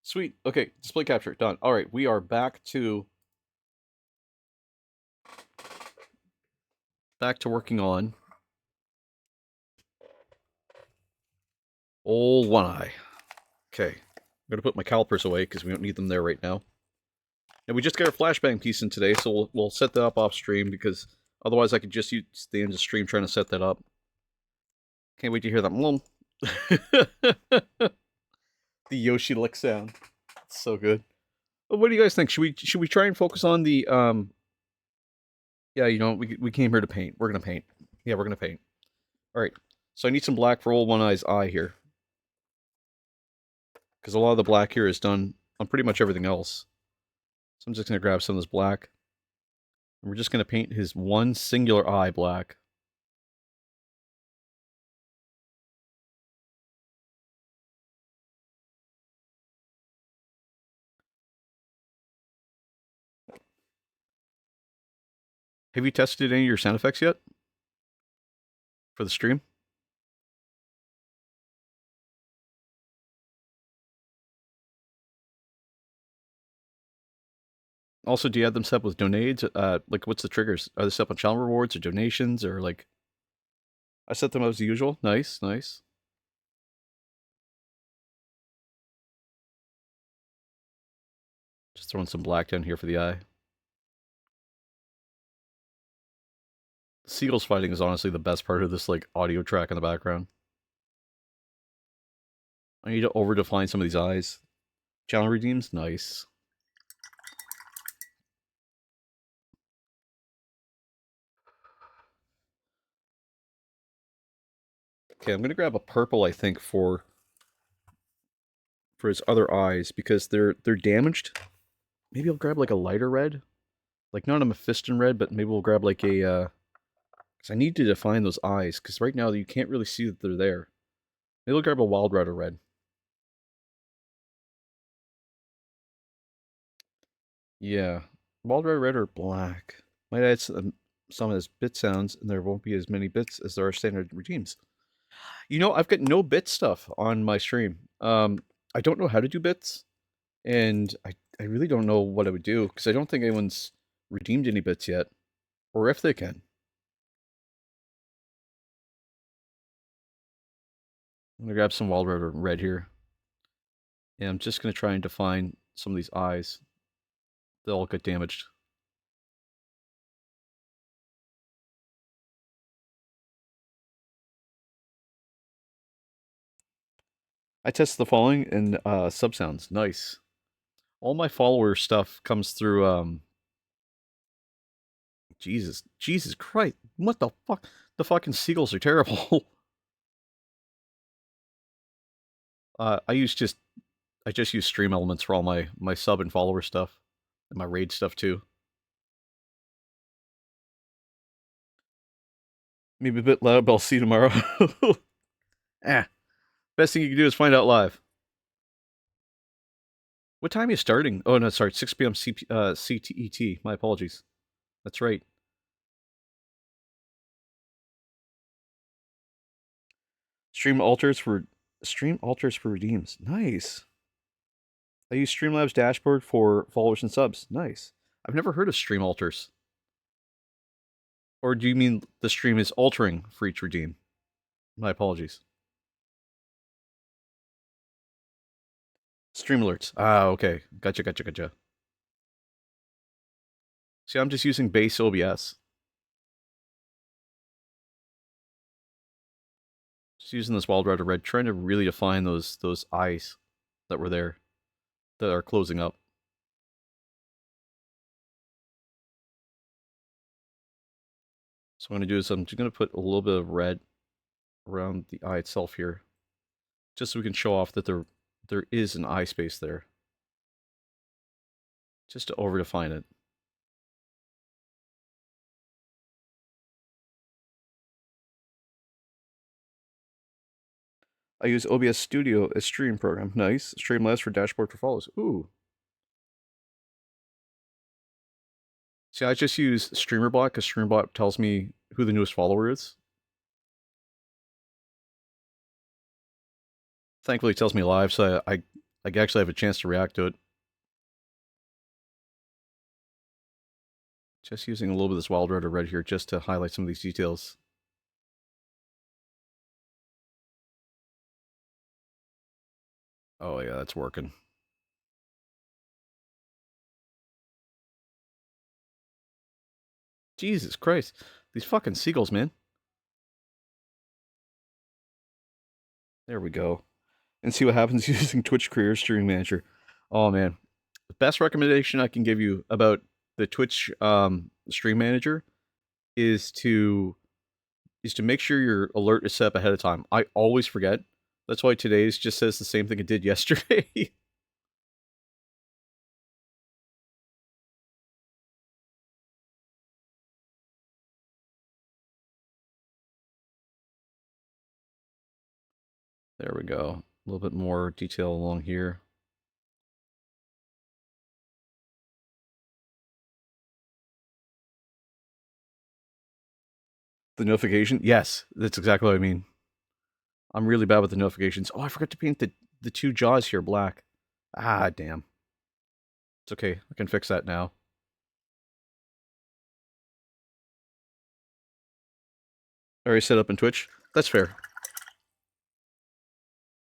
Sweet. Okay, display capture. Done. All right, we are back to working on Ole One Eye. Okay, I'm going to put my calipers away because we don't need them there right now. And we just got our flashbang piece in today, so we'll set that up off stream because otherwise I could just use the end of stream trying to set that up. Can't wait to hear that. The Yoshi lick sound. It's so good. But what do you guys think? Should we try and focus on the yeah, you know, we came here to paint. We're gonna paint. Yeah, we're gonna paint. Alright. So I need some black for Ole One Eye's eye here. Because a lot of the black here is done on pretty much everything else. So I'm just gonna grab some of this black. And we're just gonna paint his one singular eye black. Have you tested any of your sound effects yet for the stream? Also, do you have them set up with donades? Like, what's the triggers? Are they set up on channel rewards or donations or like? I set them up as usual. Nice, nice. Just throwing some black down here for the eye. Seagulls fighting is honestly the best part of this like audio track in the background. I need to over define some of these eyes. Channel redeems, nice. Okay, I'm gonna grab a purple, I think, for his other eyes because they're damaged. Maybe I'll grab like a lighter red, like not a Mephiston red, but maybe we'll grab like a. Because I need to define those eyes because right now you can't really see that they're there. Maybe we'll grab a Wild Rider red. Yeah, Wild Rider red or black. Might add some as bit sounds, and there won't be as many bits as there are standard redeems. You know, I've got no bit stuff on my stream. I don't know how to do bits, and I really don't know what I would do because I don't think anyone's redeemed any bits yet, or if they can. I'm gonna grab some Wild Rider red here. And I'm just gonna try and define some of these eyes. They'll all get damaged. I tested the following and sub sounds. Nice. All my follower stuff comes through Jesus Christ. What the fuck? The fucking seagulls are terrible. I just use stream elements for all my sub and follower stuff. And my raid stuff too. Maybe a bit loud, but I'll see you tomorrow. Best thing you can do is find out live. What time are you starting? Oh no, sorry, 6 p.m. CTET. My apologies. That's right. Stream alters for redeems. Nice. I use Streamlabs dashboard for followers and subs. Nice. I've never heard of stream alters. Or do you mean the stream is altering for each redeem? My apologies. Stream alerts. Ah, okay. Gotcha. See, I'm just using base OBS. Just using this Wild Rider red, trying to really define those eyes that were there, that are closing up. So what I'm going to do is I'm just going to put a little bit of red around the eye itself here, just so we can show off that there is an eye space there. Just to over define it. I use OBS Studio as stream program. Nice. Streamlabs for dashboard for follows. Ooh. See, I just use StreamerBot because StreamerBot tells me who the newest follower is. Thankfully, it tells me live, so I actually have a chance to react to it. Just using a little bit of this Wild Rider red here just to highlight some of these details. Oh yeah, that's working. Jesus Christ. These fucking seagulls, man. There we go. And see what happens using Twitch Career Streaming Manager. Oh man. The best recommendation I can give you about the Twitch Stream Manager is to make sure your alert is set up ahead of time. I always forget. That's why today's just says the same thing it did yesterday. There we go. A little bit more detail along here. The notification? Yes, that's exactly what I mean. I'm really bad with the notifications. Oh, I forgot to paint the two jaws here black. Ah, damn. It's okay. I can fix that now. Already set up in Twitch. That's fair.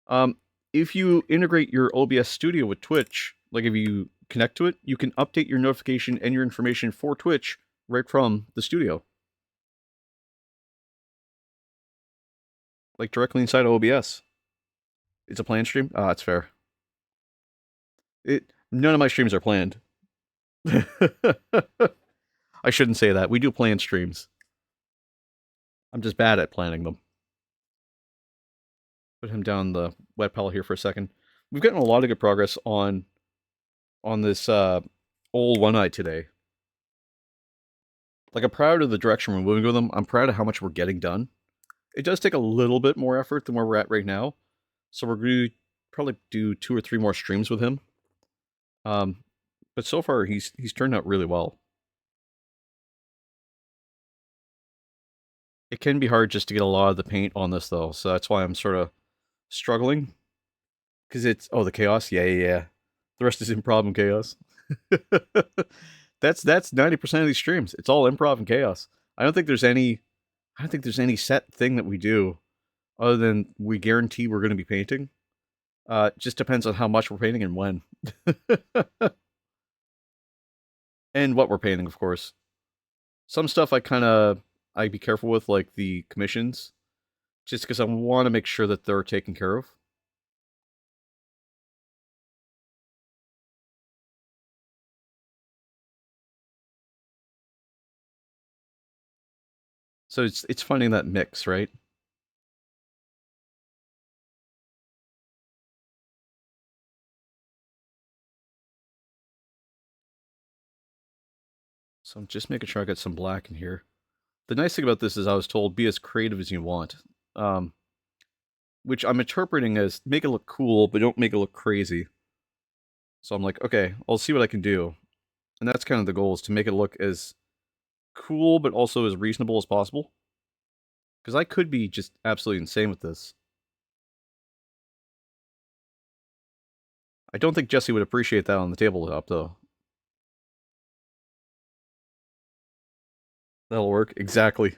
Um, if you integrate your OBS Studio with Twitch, like if you connect to it, you can update your notification and your information for Twitch right from the studio. Like directly inside of OBS. It's a planned stream? Ah, that's fair. None of my streams are planned. I shouldn't say that. We do plan streams. I'm just bad at planning them. Put him down the wet palette here for a second. We've gotten a lot of good progress on this Ole One Eye today. Like, I'm proud of the direction we're moving with them. I'm proud of how much we're getting done. It does take a little bit more effort than where we're at right now. So we're going to probably do 2 or 3 more streams with him. But so far, he's turned out really well. It can be hard just to get a lot of the paint on this, though. So that's why I'm sort of struggling. Because it's... Oh, the chaos? Yeah. The rest is improv and chaos. That's 90% of these streams. It's all improv and chaos. I don't think there's any set thing that we do other than we guarantee we're going to be painting. Just depends on how much we're painting and when. And what we're painting, of course. Some stuff I'd be careful with, like the commissions, just because I want to make sure that they're taken care of. So it's finding that mix, right? So I'm just making sure I got some black in here. The nice thing about this is I was told be as creative as you want, which I'm interpreting as make it look cool, but don't make it look crazy. So I'm like, okay, I'll see what I can do. And that's kind of the goal, is to make it look as cool, but also as reasonable as possible. Because I could be just absolutely insane with this. I don't think Jesse would appreciate that on the tabletop, though. That'll work. Exactly.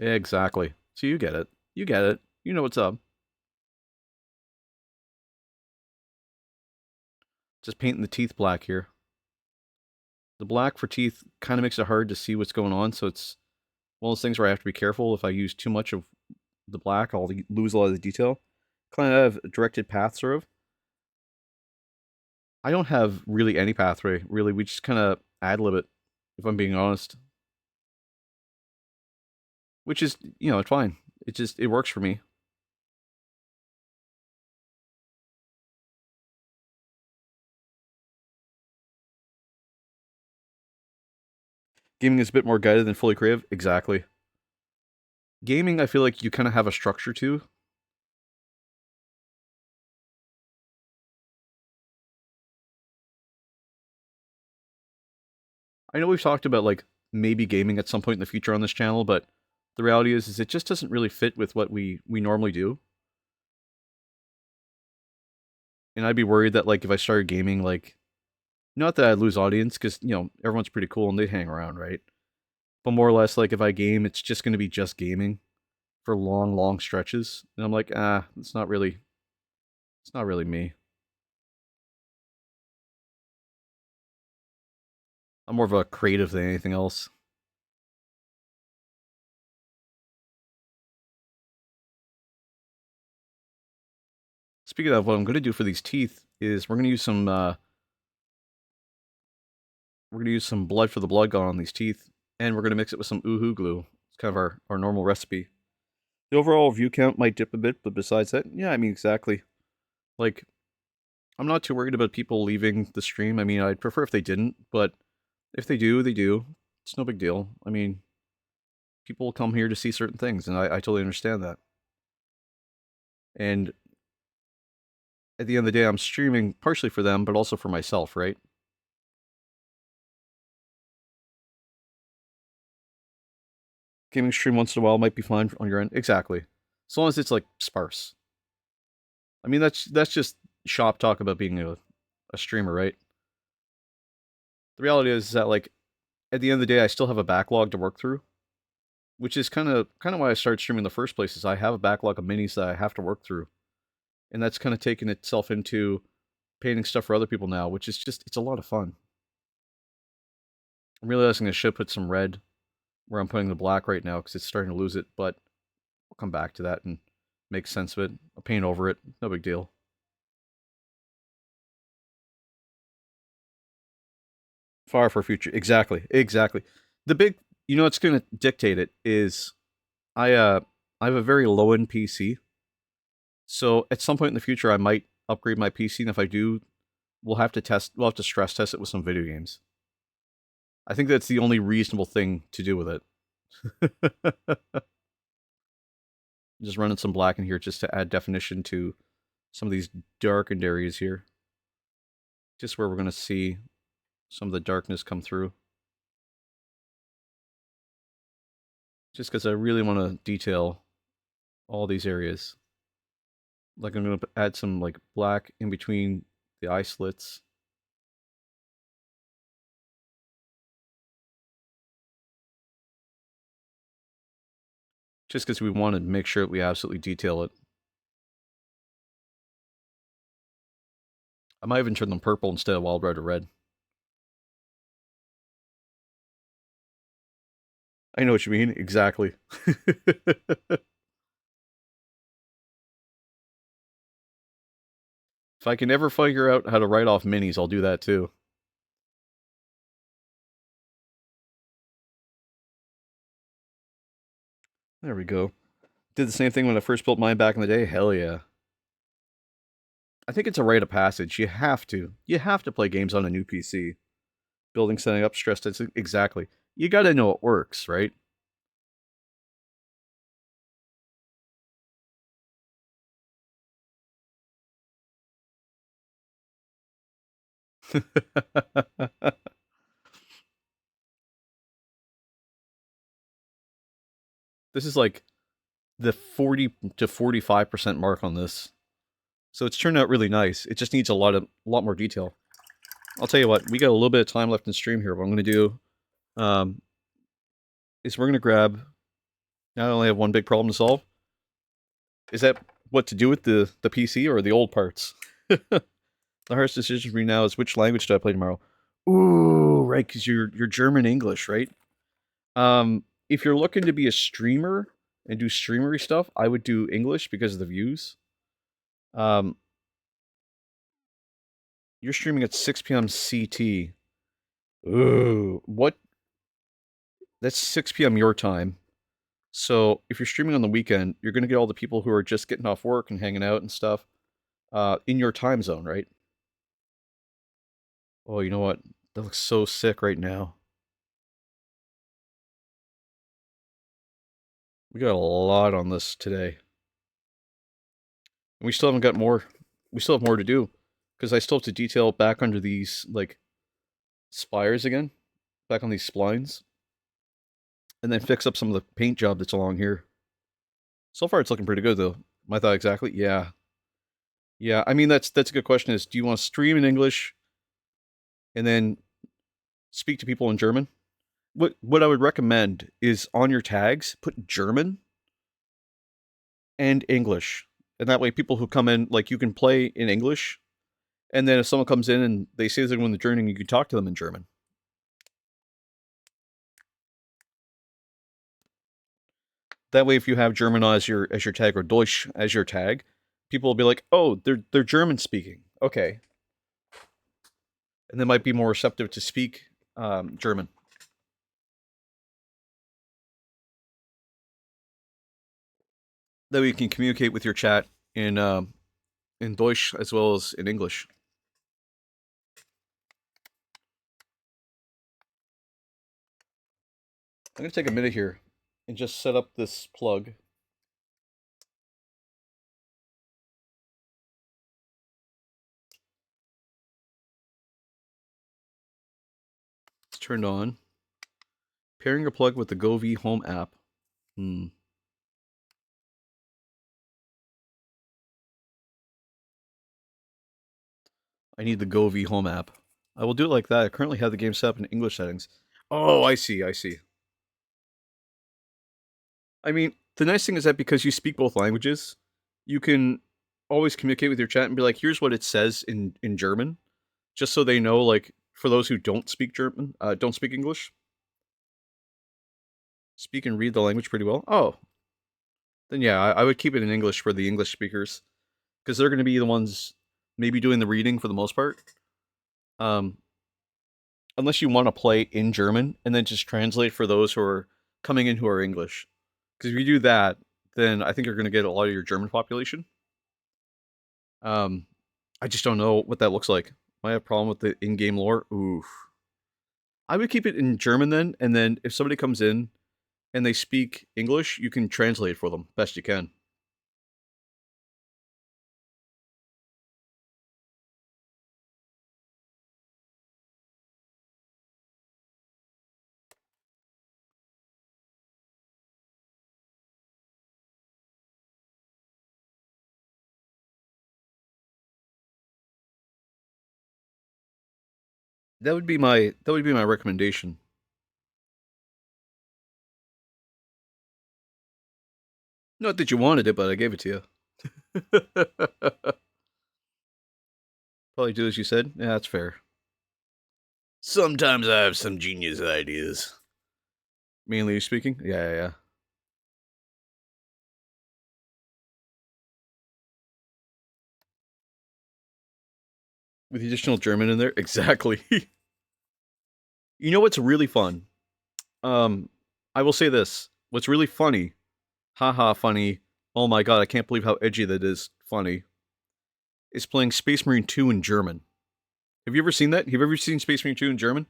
Exactly. So you get it. You get it. You know what's up. Just painting the teeth black here. The black for teeth kind of makes it hard to see what's going on, so it's one of those things where I have to be careful. If I use too much of the black, I'll lose a lot of the detail. Kind of have a directed path, sort of. I don't have really any pathway, really. We just kind of ad-lib it, if I'm being honest. Which is, it's fine. It works for me. Gaming is a bit more guided than fully creative. Exactly. Gaming, I feel like you kind of have a structure to. I know we've talked about, like, maybe gaming at some point in the future on this channel, but the reality is it just doesn't really fit with what we normally do. And I'd be worried that, like, if I started gaming, like, not that I'd lose audience, because, everyone's pretty cool and they hang around, right? But more or less, like, if I game, it's just going to be just gaming for long, long stretches. And I'm like, it's not really me. I'm more of a creative than anything else. Speaking of, what I'm going to do for these teeth is we're going to use some blood for the blood gun on these teeth, and we're going to mix it with some Uhu glue. It's kind of our normal recipe. The overall view count might dip a bit, but besides that, yeah, I mean, exactly. Like, I'm not too worried about people leaving the stream. I mean, I'd prefer if they didn't, but if they do, they do. It's no big deal. I mean, people come here to see certain things, and I totally understand that. And at the end of the day, I'm streaming partially for them, but also for myself, right? Gaming stream once in a while might be fine on your end. Exactly. As long as it's like sparse. I mean, that's just shop talk about being a streamer, right? The reality is that like at the end of the day, I still have a backlog to work through, which is kind of why I started streaming in the first place. Is I have a backlog of minis that I have to work through, and that's kind of taken itself into painting stuff for other people now, which is just it's a lot of fun. I'm realizing I should put some red where I'm putting the black right now because it's starting to lose it, but we'll come back to that and make sense of it. I'll paint over it, no big deal. Far for future, exactly, exactly. The big, what's going to dictate it is I have a very low end PC, so at some point in the future I might upgrade my PC, and if I do, we'll have to stress test it with some video games. I think that's the only reasonable thing to do with it. Just running some black in here just to add definition to some of these darkened areas here. Just where we're going to see some of the darkness come through. Just because I really want to detail all these areas. Like I'm going to add some like black in between the eye slits. Just because we want to make sure that we absolutely detail it. I might even turn them purple instead of wild red or red. I know what you mean, exactly. If I can ever figure out how to write off minis, I'll do that too. There we go. Did the same thing when I first built mine back in the day. Hell yeah. I think it's a rite of passage. You have to. You have to play games on a new PC. Building, setting up, stress testing. Exactly. You got to know it works, right? This is like the 40 to 45% mark on this. So it's turned out really nice. It just needs a lot more detail. I'll tell you what, we got a little bit of time left in stream here. What I'm going to do is we're going to grab. I only have one big problem to solve. Is that what to do with the PC or the old parts? The hardest decision for me now is which language do I play tomorrow? Ooh, right, because you're German English, right? If you're looking to be a streamer and do streamery stuff, I would do English because of the views. You're streaming at 6 p.m. CT. Ooh, what? That's 6 p.m. your time. So if you're streaming on the weekend, you're going to get all the people who are just getting off work and hanging out and stuff in your time zone, right? Oh, you know what? That looks so sick right now. We got a lot on this today. And we still haven't got more. We still have more to do. Because I still have to detail back under these, like, spires again. Back on these splines. And then fix up some of the paint job that's along here. So far, it's looking pretty good, though. My thought exactly? Yeah. Yeah, I mean, that's a good question is, do you want to stream in English and then speak to people in German? What I would recommend is on your tags, put German and English. And that way people who come in, like you can play in English, and then if someone comes in and they say they're going to journey, you can talk to them in German. That way if you have German as your tag or Deutsch as your tag, people will be like, "Oh, they're German speaking." Okay. And they might be more receptive to speak German. That way you can communicate with your chat in Deutsch as well as in English. I'm going to take a minute here and just set up this plug. It's turned on. Pairing your plug with the GoV Home app. Hmm. I need the Govee home app. I will do it like that. I currently have the game set up in English settings. Oh, I see. I see. I mean, the nice thing is that because you speak both languages, you can always communicate with your chat and be like, "Here's what it says in German," just so they know. Like for those who don't speak German, don't speak English, speak and read the language pretty well. Oh, then yeah, I would keep it in English for the English speakers because they're going to be the ones maybe doing the reading for the most part. Um, unless you want to play in German and then just translate for those who are coming in who are English. Because if you do that, then I think you're going to get a lot of your German population. Um, I just don't know what that looks like. I have a problem with the in-game lore. Oof. I would keep it in German then, and then if somebody comes in and they speak English, you can translate for them best you can. That would be my recommendation. Not that you wanted it, but I gave it to you. Probably do as you said. Yeah, that's fair. Sometimes I have some genius ideas. Mainly speaking. Yeah, yeah, yeah. With the additional German in there. Exactly. You know what's really fun? Um, I will say this. What's really funny, haha funny, oh my god, I can't believe how edgy that is funny, is playing Space Marine 2 in German. Have you ever seen that? Have you ever seen Space Marine 2 in German?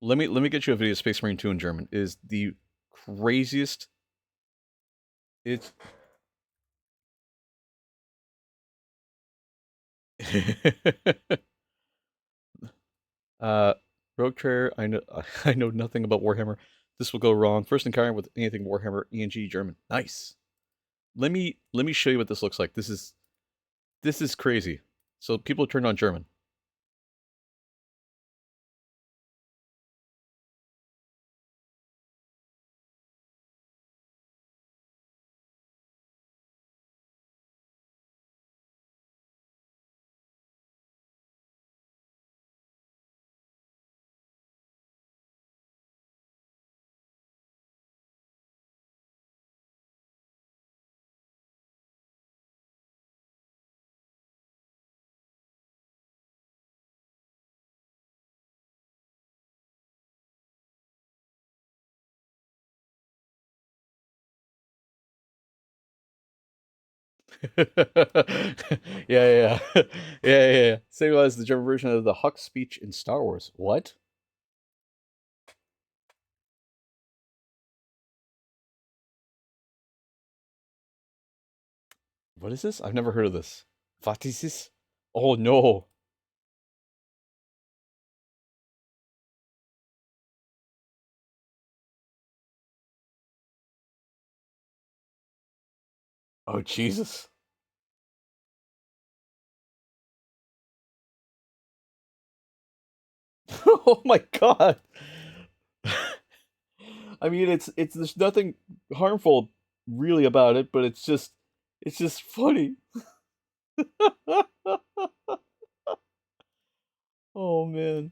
Let me get you a video of Space Marine 2 in German. It is the craziest. It's uh Rogue Trader, I know I know nothing about Warhammer. This will go wrong. First encounter with anything Warhammer ENG German. Nice. Let me show you what this looks like. This is crazy. So people turned on German. Yeah, yeah, yeah, yeah. Same as the German version of the Huck speech in Star Wars. What? What is this? I've never heard of this. What is this? Oh no. Oh Jesus. Oh my God. I mean, it's there's nothing harmful really about it, but it's just funny. Oh man.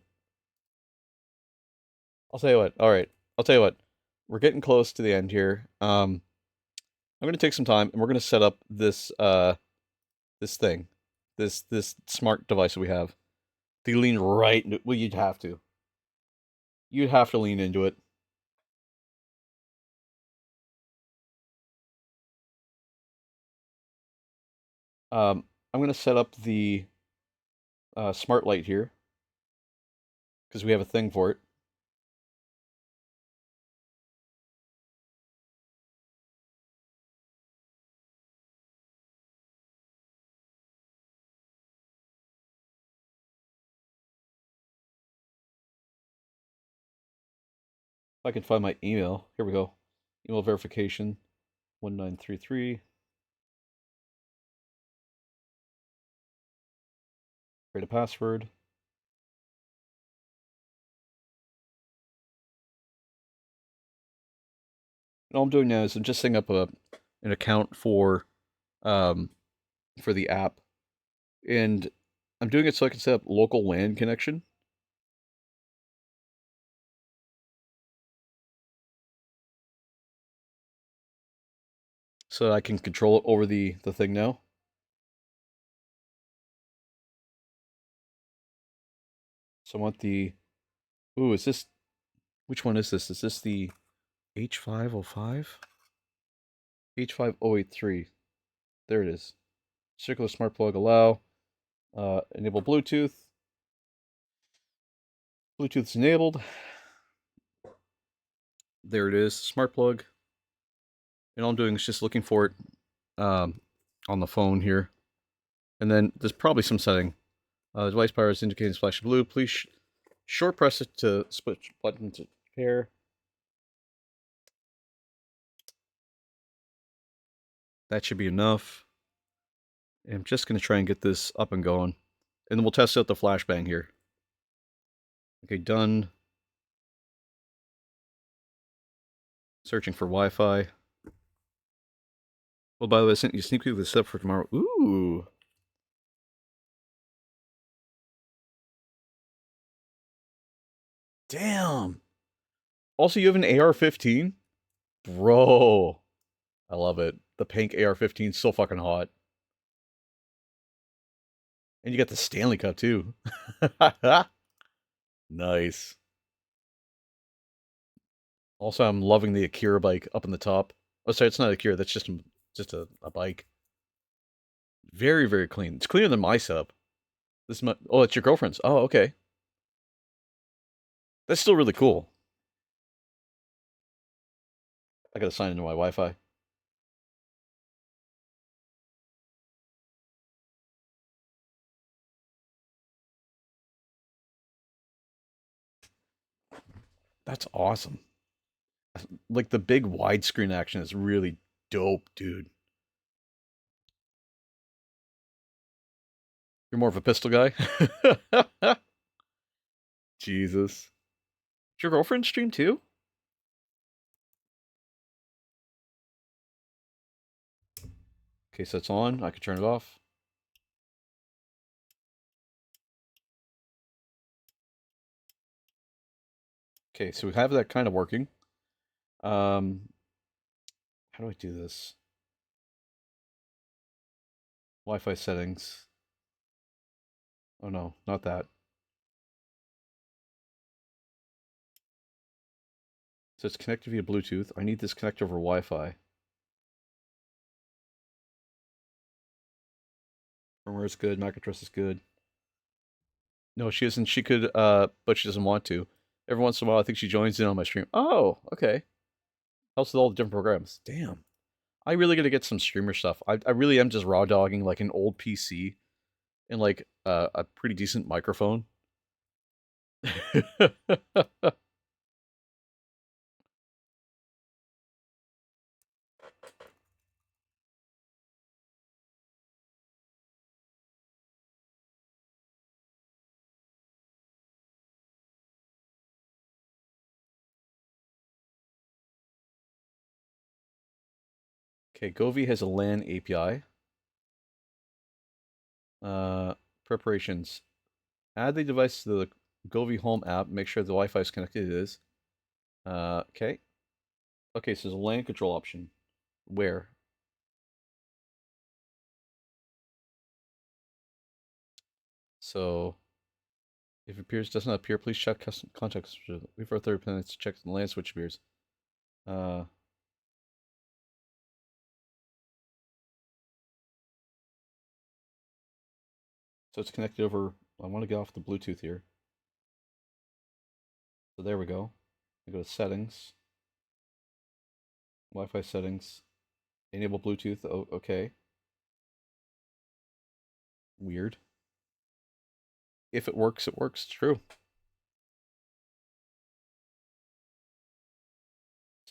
I'll tell you what. All right. I'll tell you what. We're getting close to the end here. I'm gonna take some time and we're gonna set up this thing, this smart device that we have. To lean right into, well, you'd have to lean into it. I'm gonna set up the smart light here because we have a thing for it. I can find my email. Here we go. Email verification 1933. Create a password. And all I'm doing now is I'm just setting up an account um, for the app. And I'm doing it so I can set up local LAN connection. So I can control it over the thing now. So I want the... Ooh, is this... Which one is this? Is this the H505? H5083. There it is. Circular smart plug allow. Enable Bluetooth. Bluetooth's enabled. There it is, smart plug. And all I'm doing is just looking for it on the phone here. And then there's probably some setting. Device power is indicating flashing blue. Please short press it to switch button to pair. That should be enough. And I'm just going to try and get this up and going. And then we'll test out the flashbang here. Okay, done. Searching for Wi-Fi. Well, by the way, I sent you sneak peek of this up for tomorrow. Ooh. Damn. Also, you have an AR-15? Bro. I love it. The pink AR-15 is so fucking hot. And you got the Stanley Cup, too. Nice. Also, I'm loving the Akira bike up in the top. Oh, sorry, it's not Akira. That's just a bike. Very, very clean. It's cleaner than my setup. This is my... Oh, it's your girlfriend's. Oh, okay. That's still really cool. I gotta sign into my Wi-Fi. That's awesome. Like, the big widescreen action is really dope, dude. You're more of a pistol guy? Jesus. Is your girlfriend stream too? Okay, so it's on. I can turn it off. Okay, so we have that kind of working. Um, how do I do this? Wi-Fi settings. Oh no, not that. So it's connected via Bluetooth. I need this connect over Wi-Fi. Firmware is good. MAC address is good. No, she isn't. She could, but she doesn't want to. Every once in a while, I think she joins in on my stream. Oh, okay. Helps with all the different programs. Damn. I really gotta get some streamer stuff. I really am just raw dogging like an old PC and like a pretty decent microphone. Okay, Govi has a LAN API. Preparations. Add the device to the Govi Home app. Make sure the Wi-Fi is connected. It is. Okay. Okay, so there's a LAN control option. Where? So, if it appears does not appear, please check custom context. Wait for 30 minutes to check the LAN switch appears. Uh, so it's connected over. I want to get off the Bluetooth here. So there we go. I go to settings, Wi-Fi settings, enable Bluetooth. Oh, okay. Weird. If it works, it works. It's true.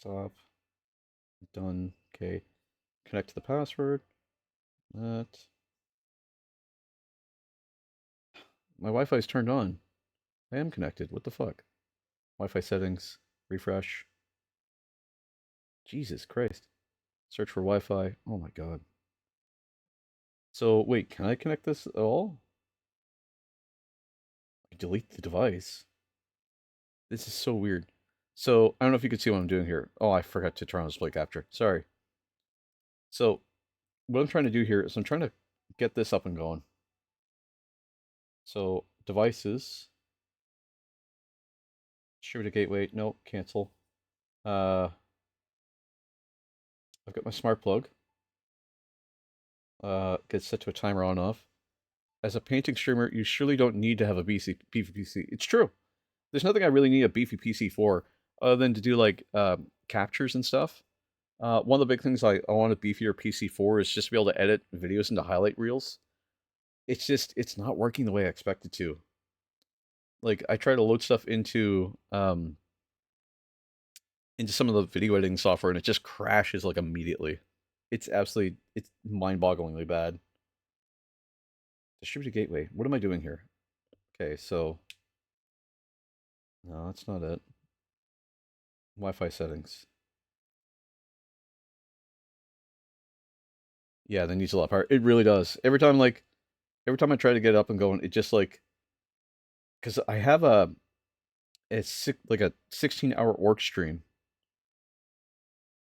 Stop. Done. Okay. Connect to the password. That. My Wi-Fi is turned on. I am connected. What the fuck? Wi-Fi settings. Refresh. Jesus Christ. Search for Wi-Fi. Oh my god. So wait, can I connect this at all? I delete the device. This is so weird. So I don't know if you can see what I'm doing here. Oh, I forgot to turn on display capture. Sorry. So what I'm trying to do here is I'm trying to get this up and going. So devices, distributed gateway, no, cancel. I've got my smart plug. Gets set to a timer on off. As a painting streamer, you surely don't need to have a beefy PC. It's true. There's nothing I really need a beefy PC for, other than to do like captures and stuff. One of the big things I want a beefier PC for is just to be able to edit videos into highlight reels. It's not working the way I expect it to. Like I try to load stuff into some of the video editing software and it just crashes like immediately. It's mind-bogglingly bad. Distributed gateway. What am I doing here? Okay, so no, that's not it. Wi-Fi settings. Yeah, that needs a lot of power. It really does. Every time I try to get it up and going, it just like because I have like a 16-hour work stream,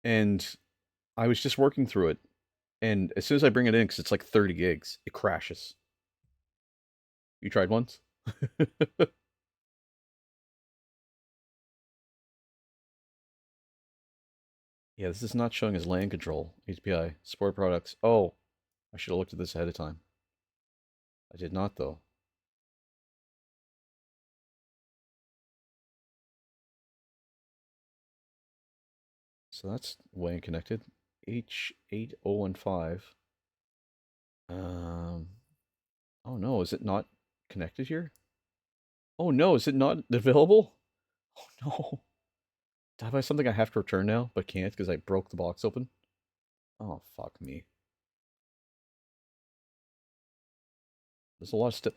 and I was just working through it, and as soon as I bring it in, because it's like 30 gigs, it crashes. You tried once? Yeah, this is not showing as LAN control. API, support products. Oh, I should have looked at this ahead of time. I did not, though. So that's WAN connected. H8015. Um, oh no, is it not connected here? Oh no, is it not available? Oh no. Do I have something I have to return now, but can't because I broke the box open? Oh, fuck me. There's a lot of stuff.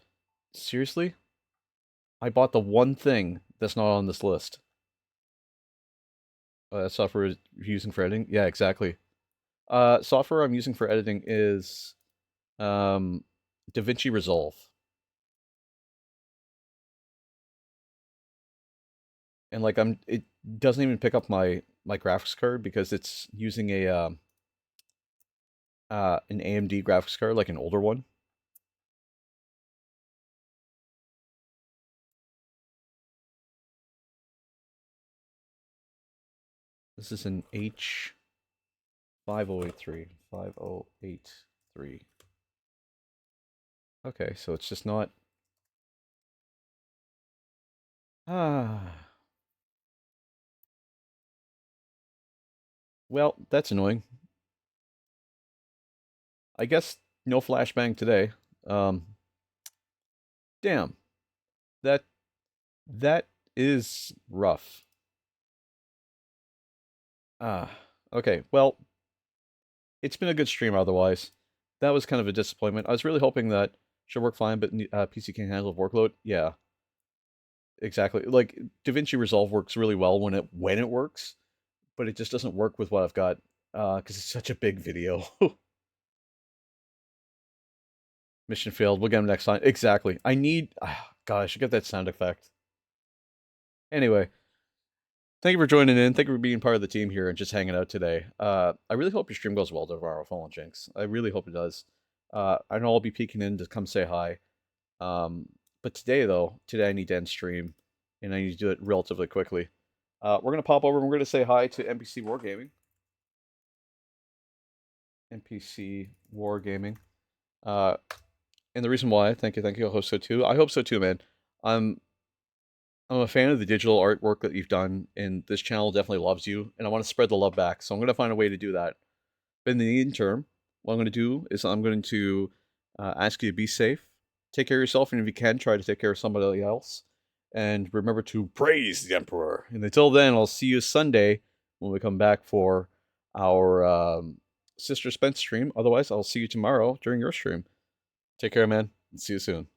Seriously? I bought the one thing that's not on this list. Software is using for editing? Yeah, exactly. Software I'm using for editing is um, DaVinci Resolve. And like it doesn't even pick up my graphics card because it's using an AMD graphics card, like an older one. This is an H5083. 5083. Okay, so it's just not. Ah. Well, that's annoying. I guess no flashbang today. Um, damn. That that is rough. Ah. Okay. Well, it's been a good stream otherwise. That was kind of a disappointment. I was really hoping that should work fine, but PC can't handle workload. Yeah, exactly. Like DaVinci Resolve works really well when it works, but it just doesn't work with what I've got because it's such a big video. Mission failed. We'll get him next time. Exactly. I need. God, I should get that sound effect. Anyway, thank you for joining in. Thank you for being part of the team here and just hanging out today. I really hope your stream goes well tomorrow, Fallen Jinx. I really hope it does. I know I'll be peeking in to come say hi. But today I need to end stream, and I need to do it relatively quickly. We're gonna pop over and we're gonna say hi to NPC Wargaming. NPC Wargaming. And the reason why, thank you, I hope so too. I hope so too, man. I'm I'm a fan of the digital artwork that you've done, and this channel definitely loves you, and I want to spread the love back. So I'm gonna find a way to do that. But in the interim, what I'm gonna do is I'm going to ask you to be safe, take care of yourself, and if you can, try to take care of somebody else. And remember to praise the Emperor. And until then, I'll see you Sunday when we come back for our Sister Spence stream. Otherwise, I'll see you tomorrow during your stream. Take care, man, and see you soon.